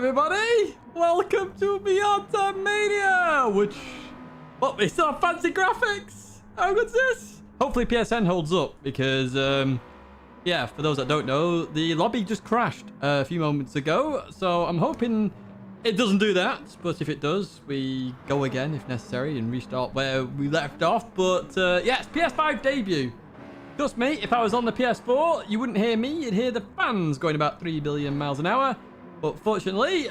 everybody! Welcome to Miata Mania! Which... Well, we still have fancy graphics! How good's this? Hopefully PSN holds up, because, yeah, for those that don't know, the lobby just crashed a few moments ago, so I'm hoping it doesn't do that, but if it does, we go again if necessary and restart where we left off. But, yeah, it's PS5 debut. Trust me, if I was on the PS4, you wouldn't hear me, you'd hear the fans going about 3 billion miles an hour. But fortunately,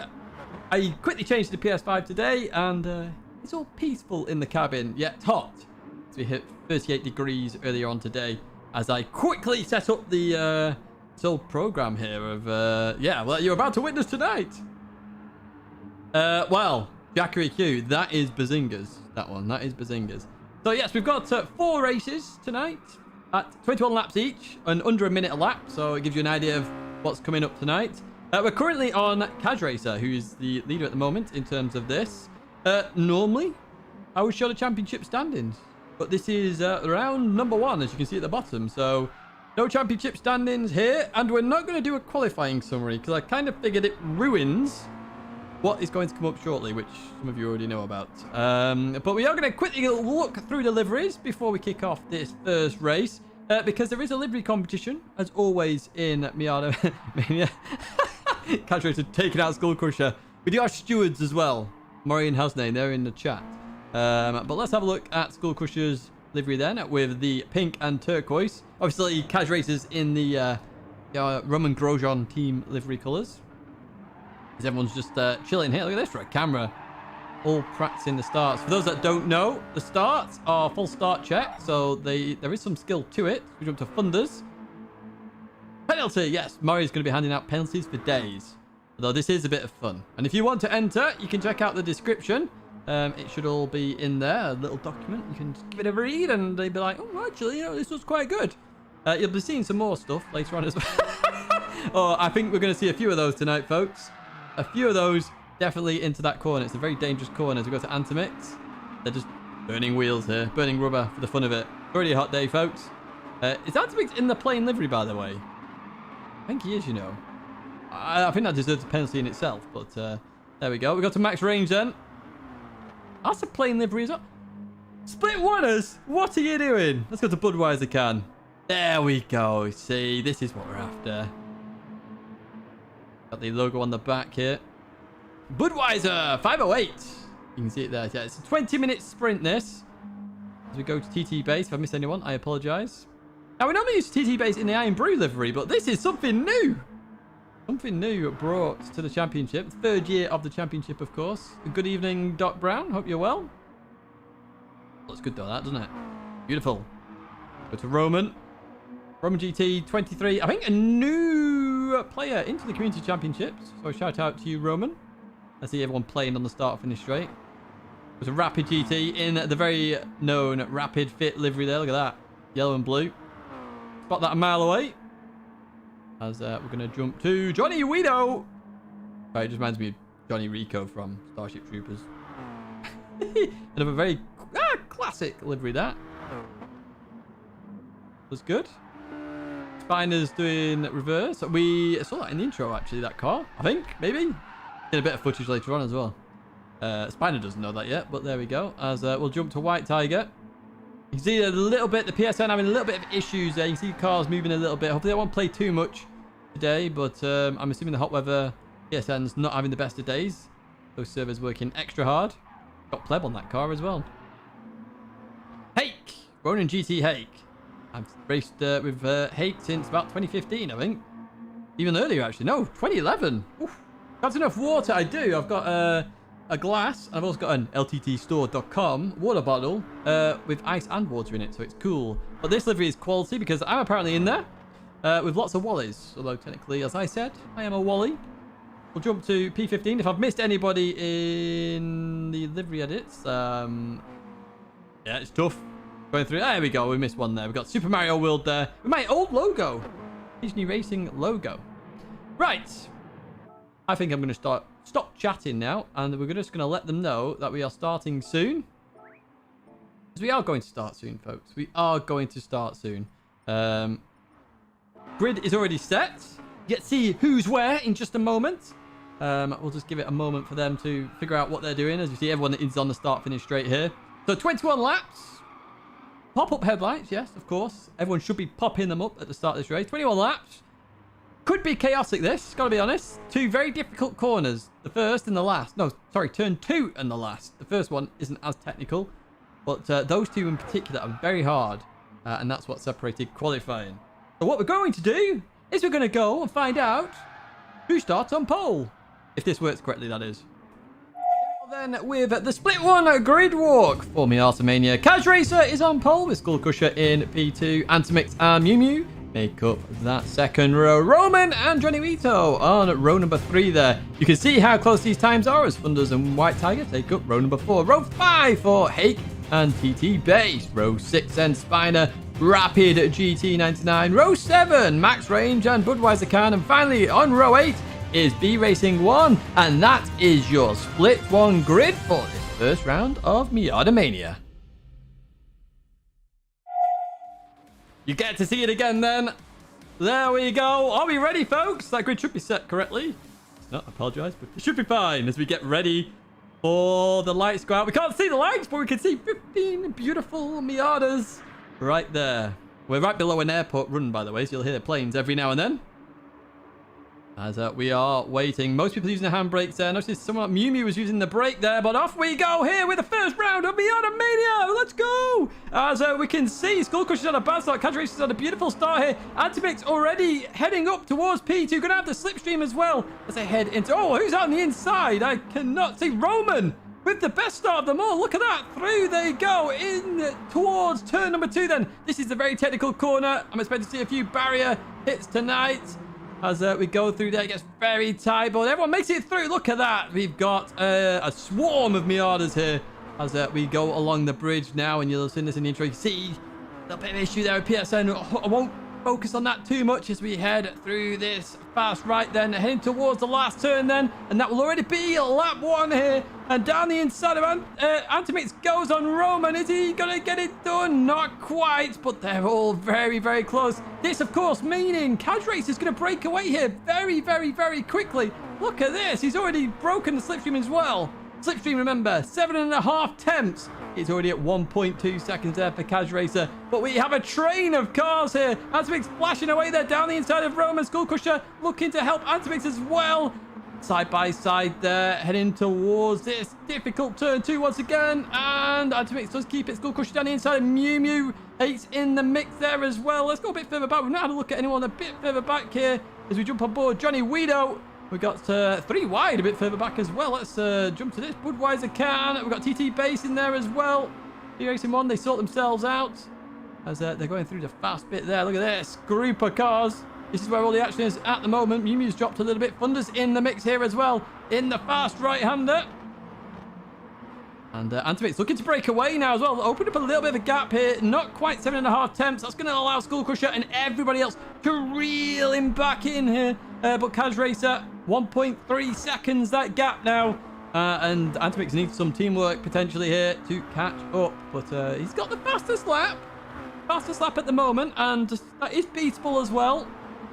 I quickly changed to the PS5 today, and it's all peaceful in the cabin, yet hot. So we hit 38 degrees earlier on today, as I quickly set up the this old program here of, yeah, well, you're about to witness tonight. Well, Jackery Q, that is Bazingas. That is Bazingas. So yes, we've got 4 races tonight at 21 laps each and under a minute a lap. So it gives you an idea of what's coming up tonight. We're currently on Kaj Racer, who's the leader at the moment in terms of this. Normally, I would show the championship standings, but this is round number 1, as you can see at the bottom. So no championship standings here, and we're not going to do a qualifying summary because I kind of figured it ruins what is going to come up shortly, which some of you already know about. But we are going to quickly look through the liveries before we kick off this first race, because there is a livery competition, as always, in Miata Mania. Catch Racer taking out Skull Crusher. We do have stewards as well. Murray and Hasnane, they're in the chat. But let's have a look at Skull Crusher's livery then, with the pink and turquoise. Obviously, Kaj Racer's in the Roman Grosjean team livery colours. Because everyone's just chilling here. Look at this, right? Camera. All practicing the starts. For those that don't know, the starts are full start check. So there is some skill to it. We jump to funders. Penalty, yes. Murray's going to be handing out penalties for days. Although this is a bit of fun. And if you want to enter, you can check out the description. It should all be in there. A little document. You can just give it a read and they'll be like, oh, actually, you know, this was quite good. You'll be seeing some more stuff later on as well. Oh, I think we're going to see a few of those tonight, folks. A few of those definitely into that corner. It's a very dangerous corner as we go to Antimix. They're just burning wheels here. Burning rubber for the fun of it. Already a hot day, folks. Is Antimix in the plain livery, by the way? I think he is, you know. I think that deserves a penalty in itself, but there we go. We got to max range then. That's a plain livery as well. Split runners? What are you doing? Let's go to Budweiser can. There we go. See, this is what we're after. Got the logo on the back here. Budweiser 508. You can see it there. Yeah, it's a 20-minute sprint this. As we go to TT base. If I missed anyone, I apologize. Now, we normally use TT base in the Iron Brew livery, but this is something new. Something new brought to the championship. 3rd year of the championship, of course. Good evening, Doc Brown. Hope you're well. Looks good though, that, doesn't it? Beautiful. Go to Roman. Roman GT 23. I think a new player into the community championships. So shout out to you, Roman. I see everyone playing on the start finish straight. There's a Rapid GT in the very known Rapid Fit livery there. Look at that. Yellow and blue. Spot that a mile away. As we're going to jump to Johnny Guido. Right, it just reminds me of Johnny Rico from Starship Troopers. Another very classic livery, that. Was good. Spiner's doing reverse. We saw that in the intro, actually, that car. I think, maybe. Get a bit of footage later on as well. Spiner doesn't know that yet, but there we go. As we'll jump to White Tiger. You can see a little bit, the PSN having a little bit of issues there. You can see cars moving a little bit. Hopefully I won't play too much today, but I'm assuming the hot weather PSN's not having the best of days. Those servers working extra hard. Got pleb on that car as well. Hake! Ronin GT Hake. I've raced with Hake since about 2015, I think. Even earlier, actually. No, 2011. Oof. That's enough water. I do. I've got a glass. And I've also got an lttstore.com water bottle with ice and water in it, so it's cool. But this livery is quality because I'm apparently in there with lots of wallies. Although technically, as I said, I am a wally. We'll jump to P15. If I've missed anybody in the livery edits, yeah, it's tough. Going through. There we go. We missed one there. We've got Super Mario World there with my old logo. Tidgney Racing logo. Right. I think I'm going to stop chatting now, and we're just going to let them know that we are starting soon. Because we are going to start soon, folks. We are going to start soon. Grid is already set. You get to see who's where in just a moment. We'll just give it a moment for them to figure out what they're doing. As you see, everyone is on the start-finish straight here. So 21 laps. Pop-up headlights, yes, of course. Everyone should be popping them up at the start of this race. 21 laps. Could be chaotic, this. Got to be honest. Two very difficult corners. The first and the last. No, sorry, turn 2 and the last. The first one isn't as technical. But those two in particular are very hard. And that's what separated qualifying. So what we're going to do is we're going to go and find out who starts on pole. If this works correctly, that is. Then with the split one grid walk for Miata Mania, Kaj Racer is on pole with Skull Crusher in P2. Antimix and Mew Mew make up that second row. Roman and Johnny Vito on row number 3 there. You can see how close these times are as Funders and White Tiger take up row number 4. Row 5 for Hake and TT Base. Row 6 and Spiner, Rapid GT99. Row 7, Max Range and Budweiser Can. And finally on row 8 is B Racing 1. And that is your split one grid for this first round of Miata Mania. You get to see it again then. There we go. Are we ready, folks? That grid should be set correctly. It's not, I apologize, but it should be fine as we get ready for the lights go out. We can't see the lights, but we can see 15 beautiful Miatas right there. We're right below an airport run, by the way, so you'll hear planes every now and then. As we are waiting. Most people using the handbrakes there. Notice someone like Mew Mew was using the brake there, but off we go here with the first round of Miata Mania. Let's go! As we can see, Skull Crusher's on a bad start. Kaj Racer's on a beautiful start here. Antimix already heading up towards P2. Gonna have the slipstream as well as they head into... Oh, who's on the inside? I cannot see. Roman with the best start of them all. Look at that. Through they go in towards turn number 2 then. This is a very technical corner. I'm expecting to see a few barrier hits tonight. As we go through there, it gets very tight, but everyone makes it through. Look at that. We've got a swarm of Miatas here as we go along the bridge now, and you'll see this in the intro. You see a little bit of issue there with PSN. I won't focus on that too much as we head through this fast right then, heading towards the last turn then, and that will already be lap 1 here. And down the inside of Antimix goes on Roman. Is he going to get it done? Not quite, but they're all very, very close. This, of course, meaning Kaj Racer is going to break away here very, very, very quickly. Look at this. He's already broken the slipstream as well. Slipstream, remember, 7.5 tenths. It's already at 1.2 seconds there for Kaj Racer. But we have a train of cars here. Antimix flashing away there down the inside of Roman. Skull Crusher looking to help Antimix as well. Side by side there, heading towards this difficult turn 2 once again. And Antimix does keep it. Skull Crusher down the inside of Mew Mew. Hate's in the mix there as well. Let's go a bit further back. We've not had a look at anyone a bit further back here as we jump on board Johnny Guido. We've got 3 wide a bit further back as well. Let's jump to this Budweiser Can. We've got TT Base in there as well. Racing 1, they sort themselves out as they're going through the fast bit there. Look at this group of cars. This is where all the action is at the moment. Mew Mew's dropped a little bit. Thunder's in the mix here as well in the fast right-hander. And Antimix looking to break away now as well. Open up a little bit of a gap here. Not quite 7.5 tenths. That's going to allow Skull Crusher and everybody else to reel him back in here. But Kaj Racer, 1.3 seconds that gap now. And Antimix needs some teamwork potentially here to catch up. But he's got the fastest lap. Fastest lap at the moment. And that is beatable as well.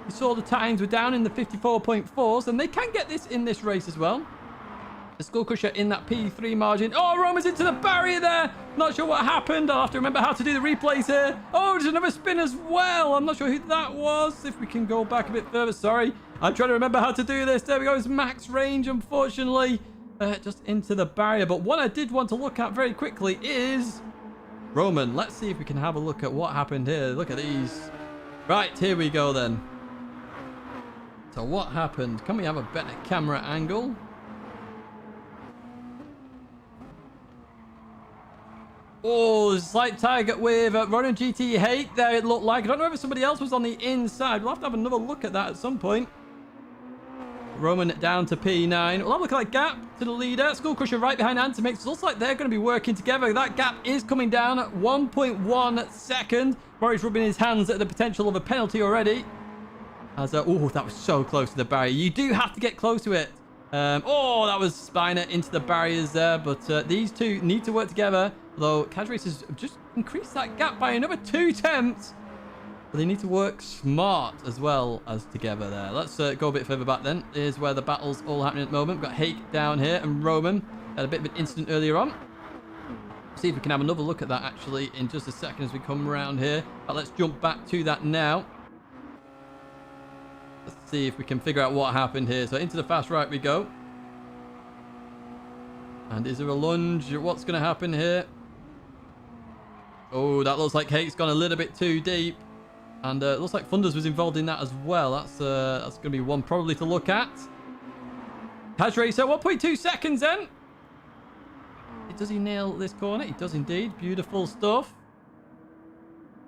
You saw the times were down in the 54.4s. And they can get this in this race as well. The Skull Crusher in that P3 margin. Oh, Roman's into the barrier there. Not sure what happened. I'll have to remember how to do the replays here. Oh, there's another spin as well. I'm not sure who that was. If we can go back a bit further. Sorry. I'm trying to remember how to do this. There we go. It's max range, unfortunately. Just into the barrier. But what I did want to look at very quickly is Roman. Let's see if we can have a look at what happened here. Look at these. Right, here we go then. So what happened? Can we have a better camera angle? Oh, slight tag with Ronan GT Hate there, it looked like. I don't know if somebody else was on the inside. We'll have to have another look at that at some point. Roman down to P9. We'll have a look at that gap to the leader. Skull Crusher right behind Antimix. It looks like they're going to be working together. That gap is coming down at 1.1 second. Rory's rubbing his hands at the potential of a penalty already. As oh, that was so close to the barrier. You do have to get close to it. Oh, that was Spiner into the barriers there. But these two need to work together. Although Kaj Racer's just increased that gap by another 2 tenths. But they need to work smart as well as together there. Let's go a bit further back then. Here's where the battle's all happening at the moment. We've got Hake down here and Roman. Had a bit of an incident earlier on. See if we can have another look at that actually in just a second as we come around here. But let's jump back to that now. Let's see if we can figure out what happened here. So into the fast right we go. And is there a lunge? What's going to happen here? Oh, that looks like Hake's gone a little bit too deep. And it looks like Thunders was involved in that as well. That's going to be one probably to look at. Has Racer, 1.2 seconds then. Does he nail this corner? He does indeed. Beautiful stuff.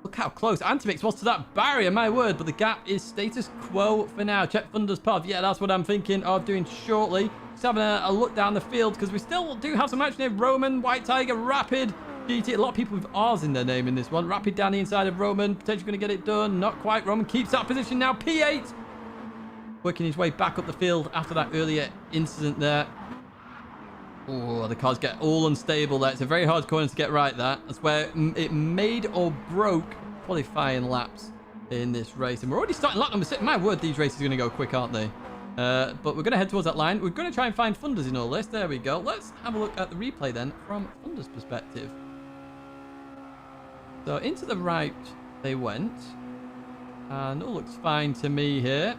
Look how close Antimix was to that barrier, my word. But the gap is status quo for now. Check Thunder's path. Yeah, that's what I'm thinking of doing shortly. Just having a look down the field because we still do have some action here. Roman, White Tiger, Rapid, GT. A lot of people with R's in their name in this one. Rapid down the inside of Roman. Potentially going to get it done. Not quite. Roman keeps that position now. P8. Working his way back up the field after that earlier incident there. Oh, the cars get all unstable there. It's a very hard corner to get right there. That's where it made or broke qualifying laps in this race. And we're already starting lap number 6. My word, these races are going to go quick, aren't they? But we're going to head towards that line. We're going to try and find Thunders in all this. There we go. Let's have a look at the replay then from Thunder's perspective. So into the right they went. And all looks fine to me here.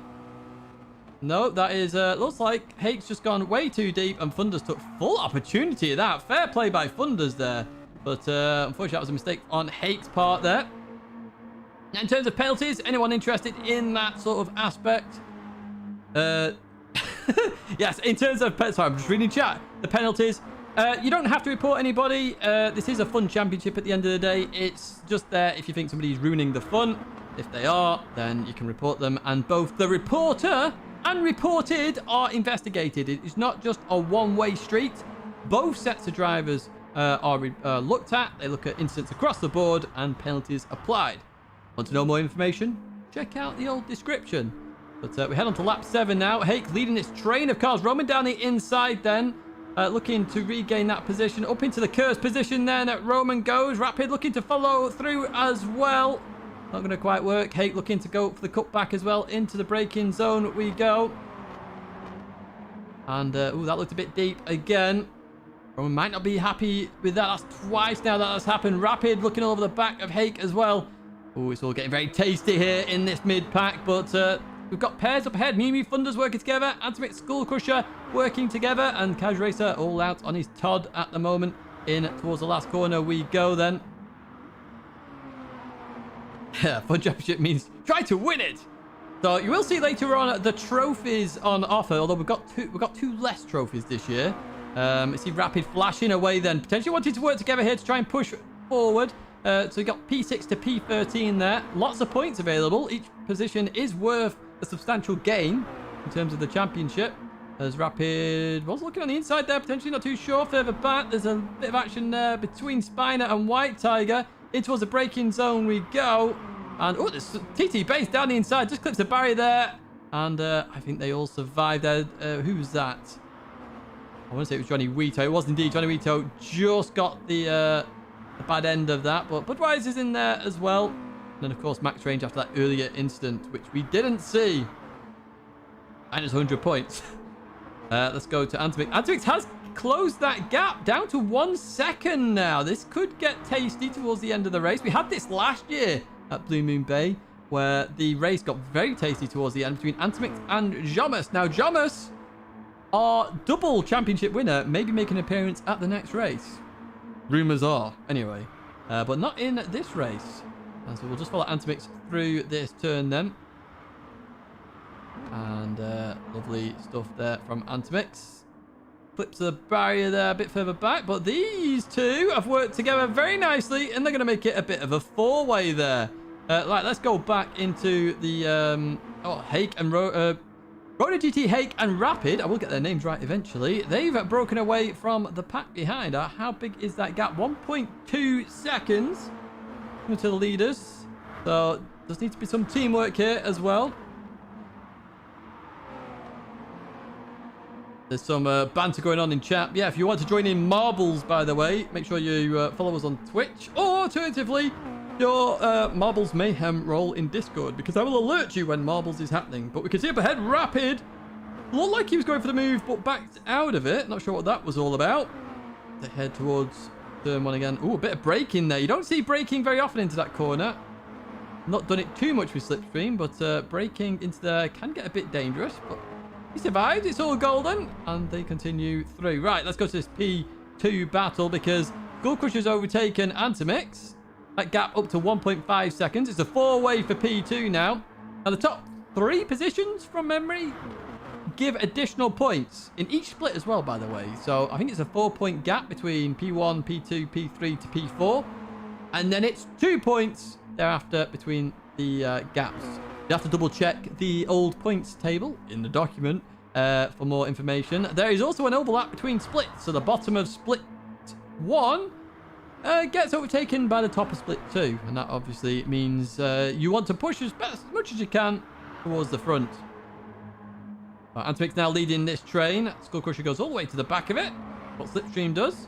No, that is, looks like Hake's just gone way too deep and Thunders took full opportunity of that. Fair play by Thunders there. But unfortunately, that was a mistake on Hake's part there. Now, in terms of penalties, anyone interested in that sort of aspect? Yes, in terms of... Sorry, I'm just reading chat. The penalties. You don't have to report anybody. This is a fun championship at the end of the day. It's just there if you think somebody's ruining the fun. If they are, then you can report them. And both the reporter and reported are investigated. It's not just a one-way street. Both sets of drivers are looked at. They look at incidents across the board and penalties applied. Want to know more information? Check out the old description. But we head on to lap 7 now. Hake leading this train of cars. Roman down the inside then. Looking to regain that position. Up into the curse position then. Roman goes. Rapid looking to follow through as well. Not going to quite work. Hake looking to go for the cutback as well. Into the braking zone we go. And, ooh, that looked a bit deep again. Roman might not be happy with that. That's twice now that has happened. Rapid looking all over the back of Hake as well. Oh, it's all getting very tasty here in this mid-pack. But we've got pairs up ahead. Mimi Thunders working together. Antimix Skull Crusher working together. And Cash Racer all out on his Todd at the moment. In towards the last corner we go then. Yeah, Fun Championship means try to win it. So you will see later on the trophies on offer, although we've got two less trophies this year. You see Rapid flashing away then, potentially wanting to work together here to try and push forward. So you got P6 to P13 there. Lots of points available. Each position is worth a substantial gain in terms of the championship. As Rapid was looking on the inside there, potentially not too sure. Further back, there's a bit of action there between Spiner and White Tiger. It was a braking zone we go. And, oh, there's TT Base down the inside. Just clips the barrier there. And I think they all survived there. Who's that? I want to say it was Johnny Wheato. It was indeed Johnny Wheato. Just got the bad end of that. But Budweiser's in there as well. And then, of course, Max Range after that earlier incident, which we didn't see. And it's 100 points. Let's go to Antimix. Antimix has closed that gap down to 1 second now. This could get tasty towards the end of the race. We had this last year at Bluemoon Bay, where the race got very tasty towards the end between Antimix and Jomus. Now, Jomus, our double championship winner, maybe making an appearance at the next race. Rumours are, anyway. But not in this race. And so we'll just follow Antimix through this turn then. And lovely stuff there from Antimix. Clips the barrier there a bit further back. But these two have worked together very nicely. And they're going to make it a bit of a four-way there. Right, let's go back into the... Hake and... Roda GT, Hake and Rapid. I will get their names right eventually. They've broken away from the pack behind. How big is that gap? 1.2 seconds to the leaders. So there's need to be some teamwork here as well. There's some banter going on in chat. Yeah, if you want to join in Marbles, by the way, make sure you follow us on Twitch. Or alternatively, your Marbles Mayhem role in Discord, because I will alert you when Marbles is happening. But we can see up ahead, Rapid. Looked like he was going for the move, but backed out of it. Not sure what that was all about. They head towards turn 1 again. Ooh, a bit of braking there. You don't see braking very often into that corner. Not done it too much with Slipstream, but braking into there can get a bit dangerous. But he survived. It's all golden. And they continue through. Right, let's go to this P2 battle because Skullcrusher's overtaken Antimix. That gap up to 1.5 seconds. It's a 4-way for P2 now. And the top 3 positions from memory give additional points in each split as well, by the way. So I think it's a 4-point gap between P1, P2, P3 to P4. And then it's 2 points thereafter between the gaps. You have to double check the old points table in the document for more information. There is also an overlap between splits. So the bottom of split 1 gets overtaken by the top of split 2. And that obviously means you want to push as much as you can towards the front. Antimix now leading this train. Skullcrusher goes all the way to the back of it. What Slipstream does.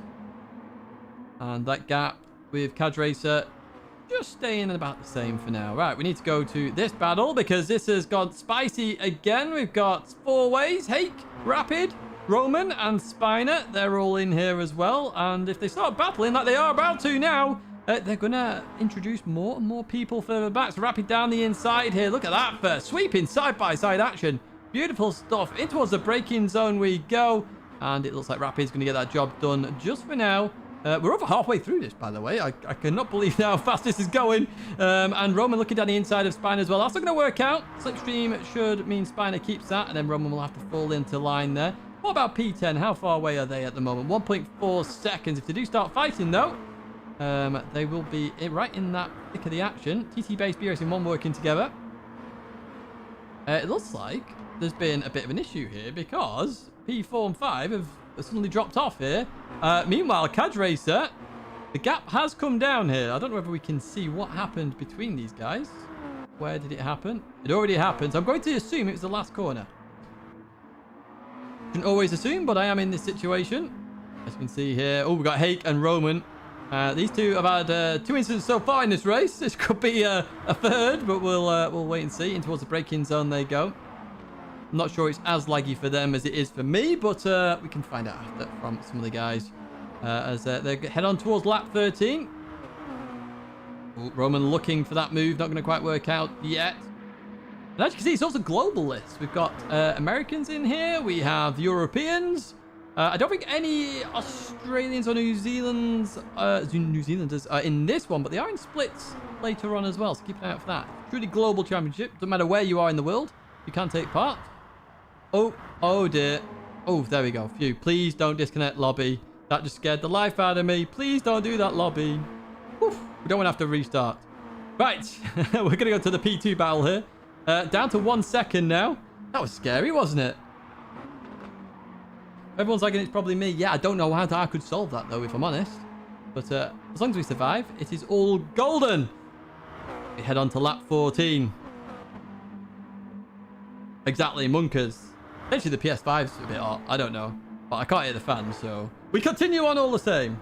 And that gap with Cadge Racer just staying about the same for now. Right, we need to go to this battle because this has gone spicy again. We've got 4 ways. Hake, Rapid, Roman, and Spiner. They're all in here as well. And if they start battling like they are about to now, they're going to introduce more and more people further back. So Rapid down the inside here. Look at that first. Sweeping side-by-side action. Beautiful stuff. In towards the braking zone we go. And it looks like Rapid's going to get that job done just for now. We're over halfway through this, by the way. I cannot believe how fast this is going. And Roman looking down the inside of Spiner as well. That's not going to work out. Slipstream should mean Spiner keeps that. And then Roman will have to fall into line there. What about P10? How far away are they at the moment? 1.4 seconds. If they do start fighting, though, they will be right in that thick of the action. TT Base, B Racing 1 working together. It looks like there's been a bit of an issue here because P4 and 5 have suddenly dropped off here. Meanwhile, Cadge Racer, the gap has come down here. I don't know whether we can see what happened between these guys. Where did it happen? It already happened. So I'm going to assume it was the last corner. Shouldn't always assume, but I am in this situation. As you can see here. Oh, we've got Hake and Roman. These two have had 2 incidents so far in this race. This could be a third, but we'll wait and see. In towards the braking zone they go. I'm not sure it's as laggy for them as it is for me, but we can find out after from some of the guys as they head on towards lap 13. Ooh, Roman looking for that move, not going to quite work out yet. And as you can see, it's also global list. We've got Americans in here, we have Europeans. I don't think any Australians or New Zealanders are in this one, but they are in splits later on as well, so keep an eye out for that. Truly global championship, doesn't matter where you are in the world, you can take part. Oh dear. Oh, there we go. Phew. Please don't disconnect lobby. That just scared the life out of me. Please don't do that, lobby. Oof. We don't want to have to restart. Right. We're going to go to the P2 battle here. Down to 1 second now. That was scary, wasn't it? Everyone's like, it's probably me. Yeah, I don't know how I could solve that, though, if I'm honest. But as long as we survive, it is all golden. We head on to lap 14. Exactly, Munkers. Potentially the PS5's a bit hot. I don't know. But I can't hear the fan, so... We continue on all the same.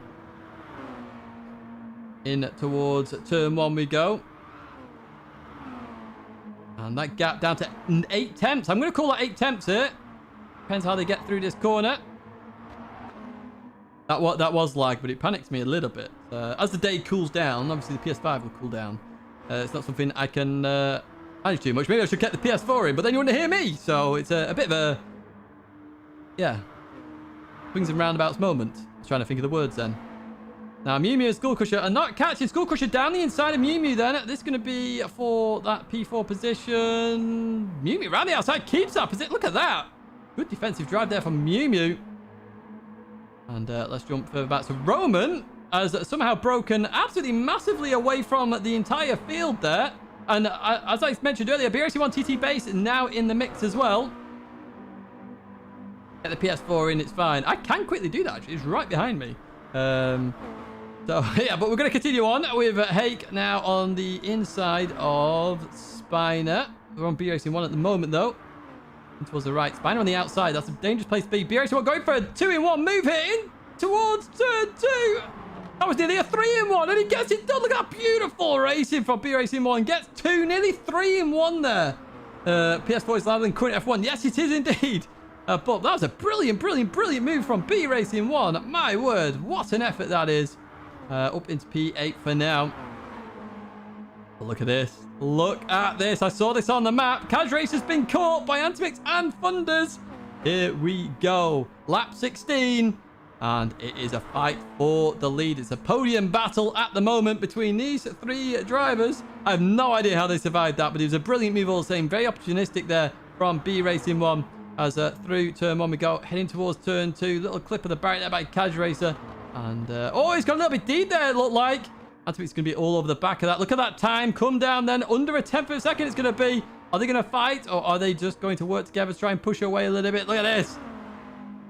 In towards turn 1 we go. And that gap down to 8 tenths. I'm going to call that 8 tenths here. Depends how they get through this corner. That was lag, but it panicked me a little bit. As the day cools down, obviously the PS5 will cool down. It's not something I can manage too much. Maybe I should get the PS4 in, but then you wouldn't hear me. So it's a bit of a... Yeah. Swings and roundabouts moment. I was trying to think of the words then. Now, Mew Mew and Skullcrusher are not catching. Skullcrusher down the inside of Mew Mew then. This is going to be for that P4 position. Mew Mew around the outside keeps that position. Look at that. Good defensive drive there from Mew Mew. And let's jump further back. So Roman has somehow broken absolutely massively away from the entire field there. And as I mentioned earlier, BRC1 TT base now in the mix as well. Get the PS4 in, it's fine. I can quickly do that, actually. It's right behind me. So, yeah, but we're going to continue on with Hake now on the inside of Spiner. We're on BRC1 at the moment, though. towards the right. Spiner on the outside. That's a dangerous place to be. B-Racing 1 going for a 2-in-1 move here in towards turn 2. That was nearly a 3-in-1, and he gets it done. Look at that beautiful racing from B-Racing 1. Gets 2, nearly 3-in-1 there. PS4 is louder than current F1. Yes, it is indeed. But that was a brilliant move from B-Racing 1. My word, what an effort that is. Up into P8 for now. But look at this. Look at this. I saw this on the map. Cash Race has been caught by Antimix and Funders. Here we go. Lap 16. And it is a fight for the lead. It's a podium battle at the moment between these 3 drivers. I have no idea how they survived that, but it was a brilliant move all the same. Very opportunistic there from B-Racing 1. As through turn 1 we go, heading towards turn 2. Little clip of the barrier there by Cash Racer. And, oh, he's got a little bit deep there, it looked like. Antimix going to be all over the back of that. Look at that time. Come down then. Under a tenth of a second it's going to be. Are they going to fight, or are they just going to work together to try and push away a little bit? Look at this.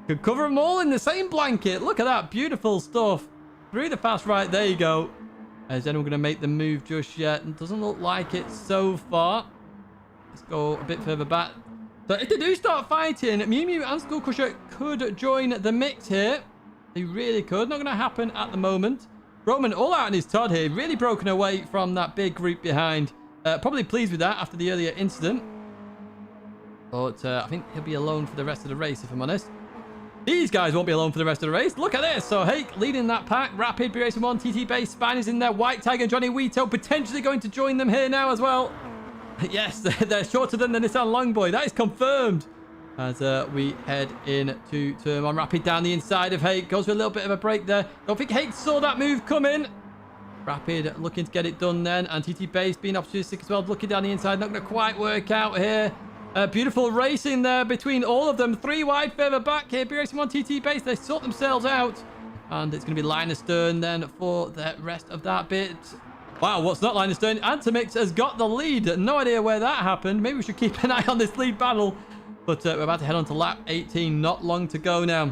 Could cover them all in the same blanket. Look at that. Beautiful stuff. Through the fast right. There you go. Is anyone going to make the move just yet? It doesn't look like it so far. Let's go a bit further back. So if they do start fighting, Mew Mew and Skull Crusher could join the mix here. They really could. Not going to happen at the moment. Roman all out on his Todd here. Really broken away from that big group behind. Probably pleased with that after the earlier incident. But I think he'll be alone for the rest of the race, if I'm honest. These guys won't be alone for the rest of the race. Look at this. So Hake leading that pack. Rapid, B-Racing 1, TT Base, Spiners in there. White Tiger and Johnny Weito potentially going to join them here now as well. Yes, they're shorter than the Nissan Longboy. That is confirmed. As we head into turn 1. Rapid down the inside of Hake. Goes for a little bit of a break there. Don't think Hake saw that move coming. Rapid looking to get it done then. And TT Base being opportunistic as well. Looking down the inside. Not going to quite work out here. Beautiful racing there between all of them. 3 wide further back here. B-Racing 1 TT Base. They sort themselves out. And it's going to be line astern then for the rest of that bit. Wow, what's not line astern? Antimix has got the lead. No idea where that happened. Maybe we should keep an eye on this lead battle. But we're about to head on to lap 18. Not long to go now.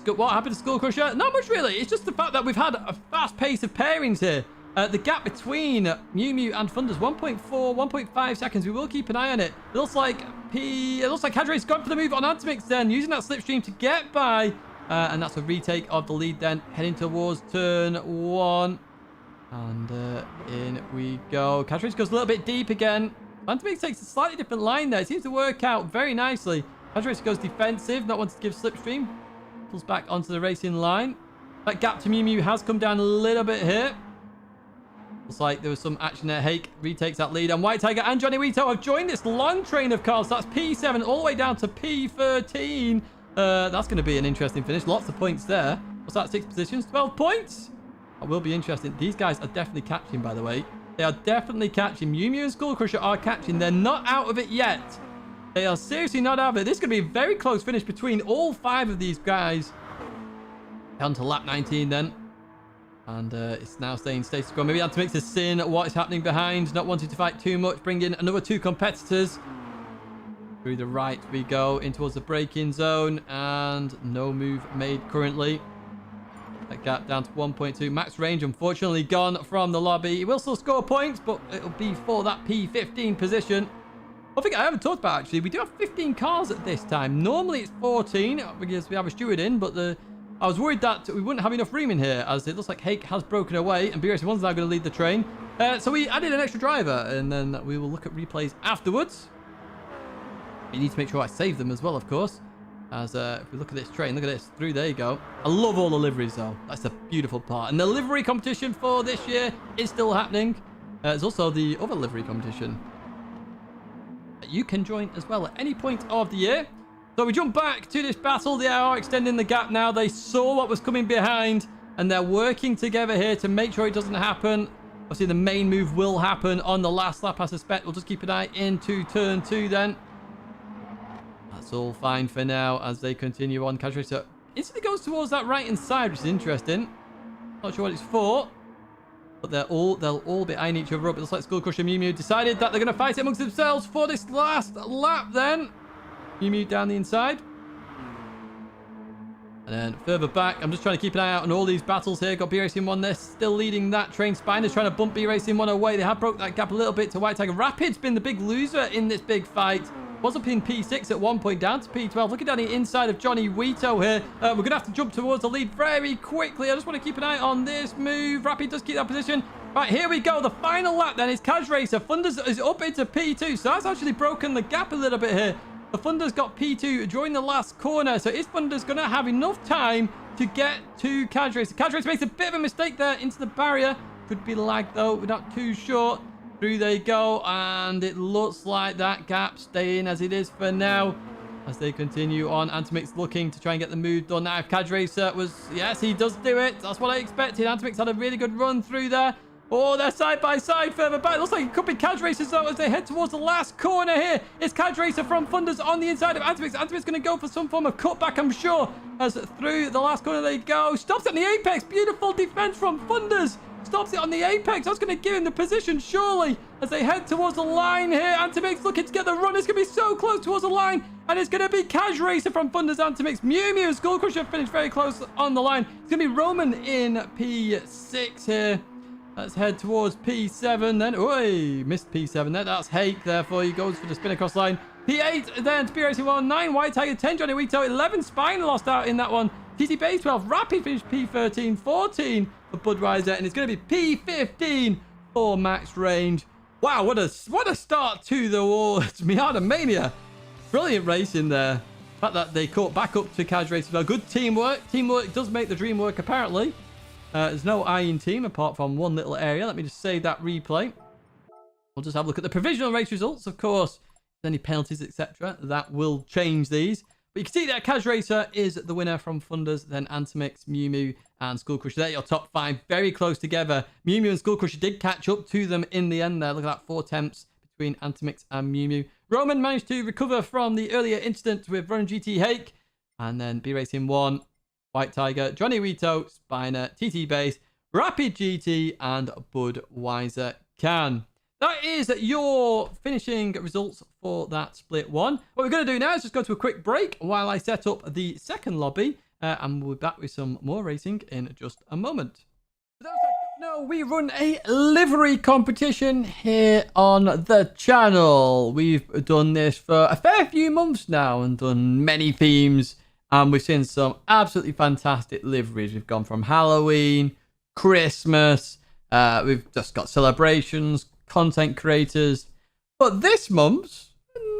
What happened to Skull Crusher? Not much really. It's just the fact that we've had a fast pace of pairings here. The gap between Mew Mew and Funders, 1.4, 1.5 seconds. We will keep an eye on it. It looks like Cadray's gone for the move on Antimix then, using that slipstream to get by. And that's a retake of the lead then, heading towards turn 1. And in we go. Cadray's goes a little bit deep again. Antimix takes a slightly different line there. It seems to work out very nicely. Cadray's goes defensive, not wanting to give slipstream. Pulls back onto the racing line. That gap to Mew Mew has come down a little bit here. Looks like there was some action there. Hake retakes that lead. And White Tiger and Johnny Weito have joined this long train of cars. So that's P7 all the way down to P13. That's going to be an interesting finish. Lots of points there. What's that? 6 positions? 12 points? That will be interesting. These guys are definitely catching, by the way. They are definitely catching. Mew Mew and Skull Crusher are catching. They're not out of it yet. They are seriously not out of it. This is going to be a very close finish between all 5 of these guys. On to lap 19 then. And it's now staying status quo. Maybe Antimix has seen what is happening behind. Not wanting to fight too much. Bring in another 2 competitors. Through the right we go. In towards the braking zone. And no move made currently. That gap down to 1.2. Max range unfortunately gone from the lobby. He will still score points. But it'll be for that P15 position. One thing I haven't talked about actually. We do have 15 cars at this time. Normally it's 14. Because we have a steward in. But I was worried that we wouldn't have enough room in here, as it looks like Hake has broken away, and B-Racing 1's now going to lead the train. So we added an extra driver, and then we will look at replays afterwards. You need to make sure I save them as well, of course. As if we look at this train, look at this. Through, there you go. I love all the liveries, though. That's the beautiful part. And the livery competition for this year is still happening. There's also the other livery competition that you can join as well at any point of the year. So we jump back to this battle. They are extending the gap now. They saw what was coming behind, and they're working together here to make sure it doesn't happen. Obviously, the main move will happen on the last lap, I suspect. We'll just keep an eye into turn 2 then. That's all fine for now as they continue on. Cash Racer instantly goes towards that right-hand side, which is interesting. Not sure what it's for, but they'll all be eyeing each other up. It looks like Skull Crusher and Mew Mew decided that they're going to fight it amongst themselves for this last lap then. Mew Mew down the inside. And then further back, I'm just trying to keep an eye out on all these battles here. Got B-Racing 1 there, still leading that train. Spiner's trying to bump B-Racing 1 away. They have broke that gap a little bit to White Tiger. Rapid's been the big loser in this big fight. Was up in P6 at one point, down to P12. Looking down the inside of Johnny Wito here. We're going to have to jump towards the lead very quickly. I just want to keep an eye on this move. Rapid does keep that position. Right, here we go. The final lap then is Kaj Racer. Thunders is up into P2. So that's actually broken the gap a little bit here. The Thunder's got P2 during the last corner. So is Thunder's going to have enough time to get to Kaj Racer? Kaj Racer makes a bit of a mistake there into the barrier. Could be lag though. We're not too sure. Through they go. And it looks like that gap staying as it is for now. As they continue on, Antimix looking to try and get the move done. Now, if Kaj Racer was... Yes, he does do it. That's what I expected. Antimix had a really good run through there. Oh, they're side by side further back. Looks like it could be Kaj Racer though as they head towards the last corner here. It's Kaj Racer from Thunders on the inside of Antimix. Antimix going to go for some form of cutback, I'm sure. As through the last corner they go. Stops at the apex. Beautiful defense from Thunders. Stops it on the apex. That's going to give him the position, surely. As they head towards the line here. Antimix looking to get the run. It's going to be so close towards the line. And it's going to be Kaj Racer from Thunders Antimix. Mew Mew and Skull Crusher finished very close on the line. It's going to be Roman in P6 here. Let's head towards P7 then. Oi, missed P7 there. That's Hake, therefore he goes for the spin across line. P8 then, Spear Racing 1, 9 White Tiger, 10 Johnny Wito, 11 Spine lost out in that one. TT Base 12, Rapid finished P13, 14 for Budweiser, and it's going to be P15 for Max Range. Wow, what a start to the awards. Miata Mania. Brilliant racing there. The fact that they caught back up to Kaj Racing. Well, good teamwork. Teamwork does make the dream work, apparently. There's no Iron team apart from one little area. Let me just save that replay. We'll just have a look at the provisional race results. Of course, if there's any penalties, etc., that will change these. But you can see that Kaj Racer is the winner from Thunders, then Antimix, Mew Mew, and Skull Crusher. They're your top 5, very close together. Mew Mew and Skull Crusher did catch up to them in the end there. Look at that, 4 attempts between Antimix and Mew Mew. Roman managed to recover from the earlier incident with Run GT Hake, and then B Racing 1. White Tiger, Johnny Wito, Spiner, TT Base, Rapid GT, and Budweiser Can. That is your finishing results for that split one. What we're going to do now is just go to a quick break while I set up the second lobby, and we'll be back with some more racing in just a moment. For those that don't know, we run a livery competition here on the channel. We've done this for a fair few months now and done many themes. And we've seen some absolutely fantastic liveries. We've gone from Halloween, Christmas, we've just got celebrations, content creators. But this month's,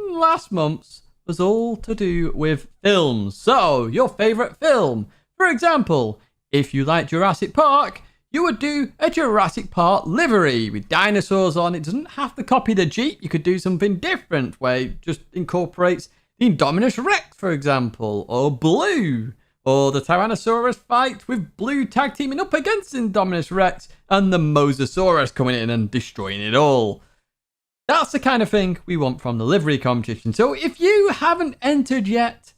last month's, was all to do with films. So, your favourite film. For example, if you like Jurassic Park, you would do a Jurassic Park livery with dinosaurs on. It doesn't have to copy the Jeep. You could do something different where it just incorporates the Indominus Rex, for example, or Blue, or the Tyrannosaurus fight with Blue tag teaming up against Indominus Rex and the Mosasaurus coming in and destroying it all. That's the kind of thing we want from the livery competition. So if you haven't entered yet,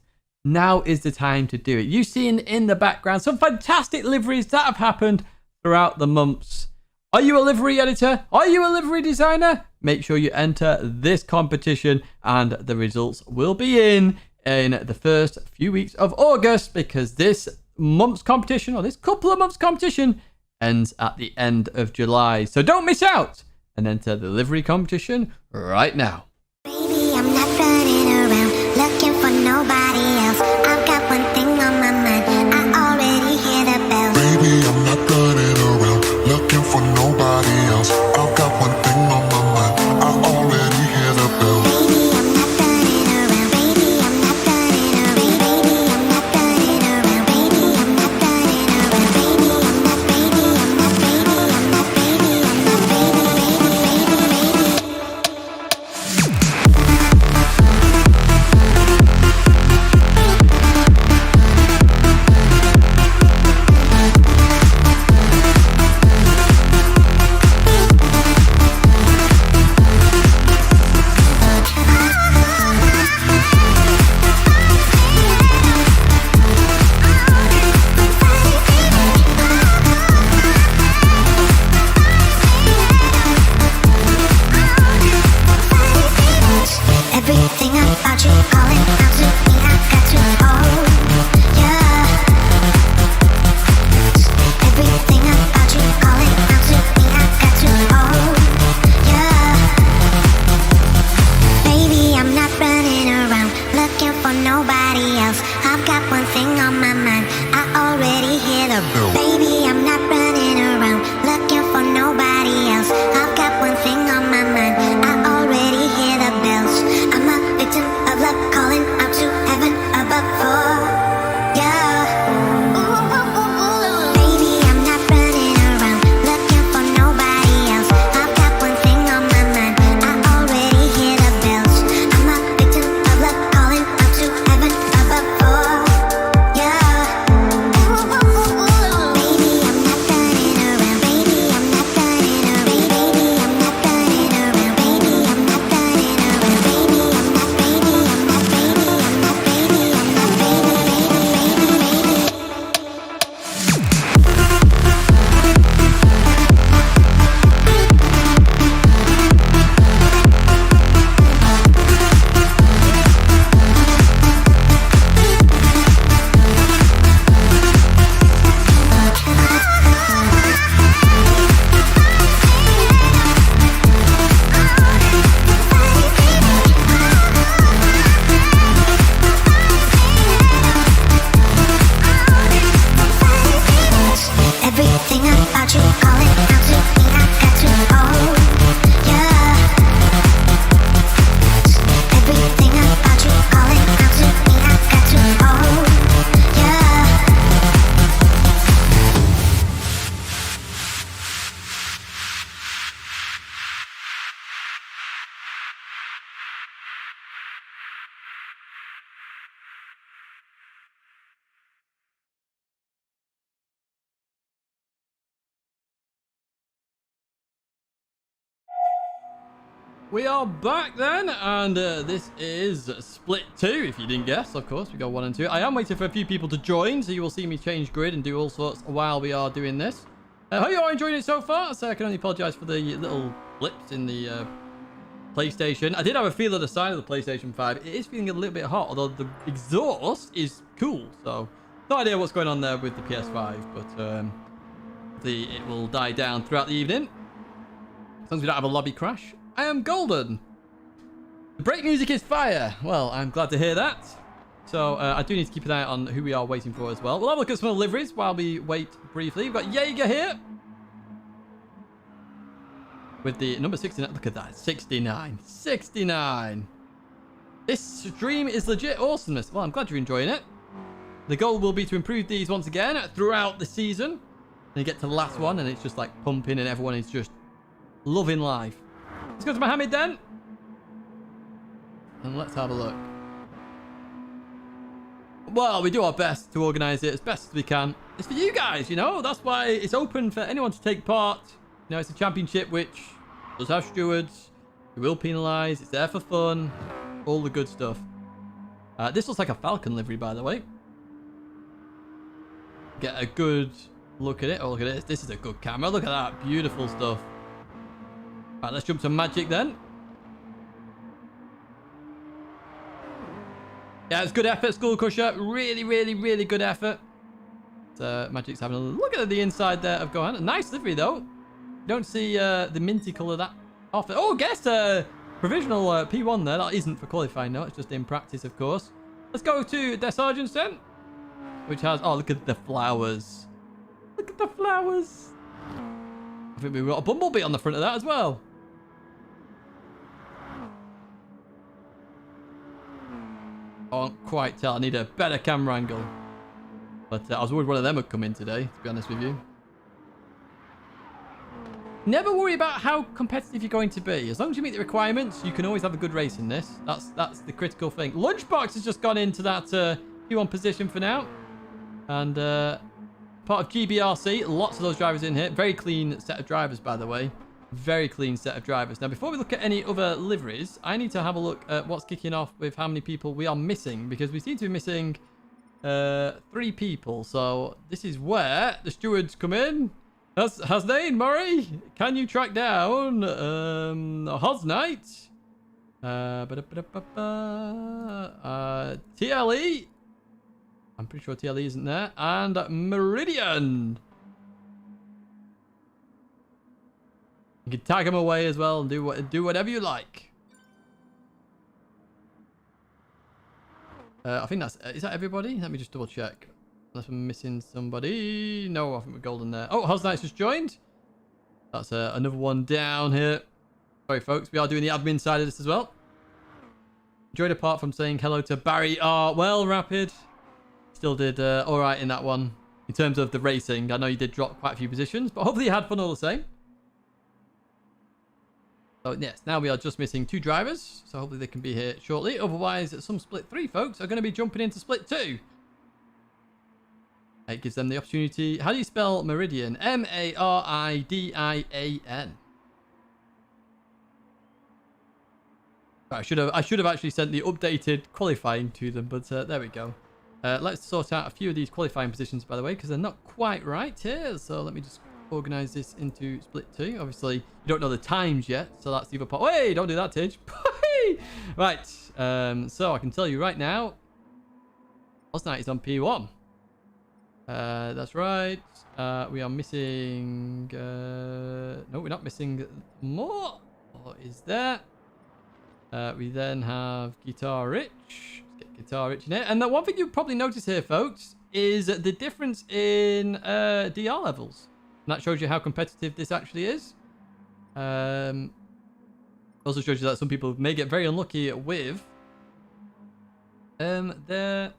now is the time to do it. You've seen in the background some fantastic liveries that have happened throughout the months. Are you a livery editor? Are you a livery designer? Make sure you enter this competition and the results will be in the first few weeks of August, because this month's competition, or this couple of months competition, ends at the end of July. So don't miss out and enter the livery competition right now. Baby, I'm not running around looking for nobody else. I've got one thing on my mind. I already hear the bells. Baby, I'm not running around looking for nobody else. I've got one thing on my mind. I already hear the bells. Baby, I'm not running around. Baby, I'm not running around. Baby, I'm not running around. Baby, I'm not running around. Baby, I'm not. Baby, I'm not. Baby, I'm not. Baby, I'm not. Baby, baby, baby. We are back then, and this is split 2, if you didn't guess. Of course, we got 1 and 2. I am waiting for a few people to join, so you will see me change grid and do all sorts while we are doing this. Hope you are enjoying it so far. So I can only apologize for the little blips in the PlayStation. I did have a feel at the side of the PlayStation 5. It is feeling a little bit hot, although the exhaust is cool. So no idea what's going on there with the PS5, but it will die down throughout the evening. As long as we don't have a lobby crash. I am golden. The break music is fire. Well, I'm glad to hear that. So I do need to keep an eye on who we are waiting for as well. We'll have a look at some of the liveries while we wait briefly. We've got Jaeger here. With the number 69. Look at that. 69. 69. This stream is legit awesomeness. Well, I'm glad you're enjoying it. The goal will be to improve these once again throughout the season. And you get to the last one and it's just like pumping and everyone is just loving life. Let's go to Mohammed then. And let's have a look. Well, we do our best to organise it as best as we can. It's for you guys, you know. That's why it's open for anyone to take part. You know, it's a championship which does have stewards. We will penalise. It's there for fun. All the good stuff. This looks like a Falcon livery, by the way. Get a good look at it. Oh, look at this. This is a good camera. Look at that. Beautiful stuff. Right, let's jump to Magic then. Yeah, it's good effort, Skull Crusher. Really, really, really good effort. Magic's having a look at the inside there of Gohan. A nice livery, though. Don't see the minty colour that often. Oh, guess provisional P1 there. That isn't for qualifying, no. It's just in practice, of course. Let's go to Der Sergeant then. Which has... Oh, look at the flowers. Look at the flowers. I think we've got a bumblebee on the front of that as well. I can't quite tell. I need a better camera angle. But I was worried one of them would come in today, to be honest with you. Never worry about how competitive you're going to be. As long as you meet the requirements, you can always have a good race in this. That's the critical thing. Lunchbox has just gone into that P1 position for now. And part of GBRC. Lots of those drivers in here. Very clean set of drivers, by the way. Very clean set of drivers. Now, before we look at any other liveries, I need to have a look at what's kicking off with how many people we are missing, because we seem to be missing 3 people. So this is where the stewards come in. Hasnain Murray, can you track down Hosnight? TLE. I'm pretty sure TLE isn't there. And Meridian. You can tag them away as well and do whatever you like. I think that's... is that everybody? Let me just double check. Unless I'm missing somebody. No, I think we're golden there. Oh, Hosnight's just joined. That's another one down here. Sorry, folks. We are doing the admin side of this as well. Enjoyed apart from saying hello to Barry R. Well, Rapid. Still did all right in that one. In terms of the racing. I know you did drop quite a few positions, but hopefully you had fun all the same. So yes, now we are just missing 2 drivers. So hopefully they can be here shortly. Otherwise, some split 3 folks are going to be jumping into split 2. It gives them the opportunity. How do you spell Meridian? M-A-R-I-D-I-A-N. I should have actually sent the updated qualifying to them, but there we go. Let's sort out a few of these qualifying positions, by the way, because they're not quite right here. So let me just organize this into split 2. Obviously, you don't know the times yet, so that's the other part. Hey, don't do that, Tidge. Right. So I can tell you right now, Osnight is on P1. That's right. We are missing... no, we're not missing more. What is that? We then have Guitar Rich. Let's get Guitar Rich in here. And the one thing you'll probably notice here, folks, is the difference in DR levels. And that shows you how competitive this actually is. Also shows you that some people may get very unlucky with their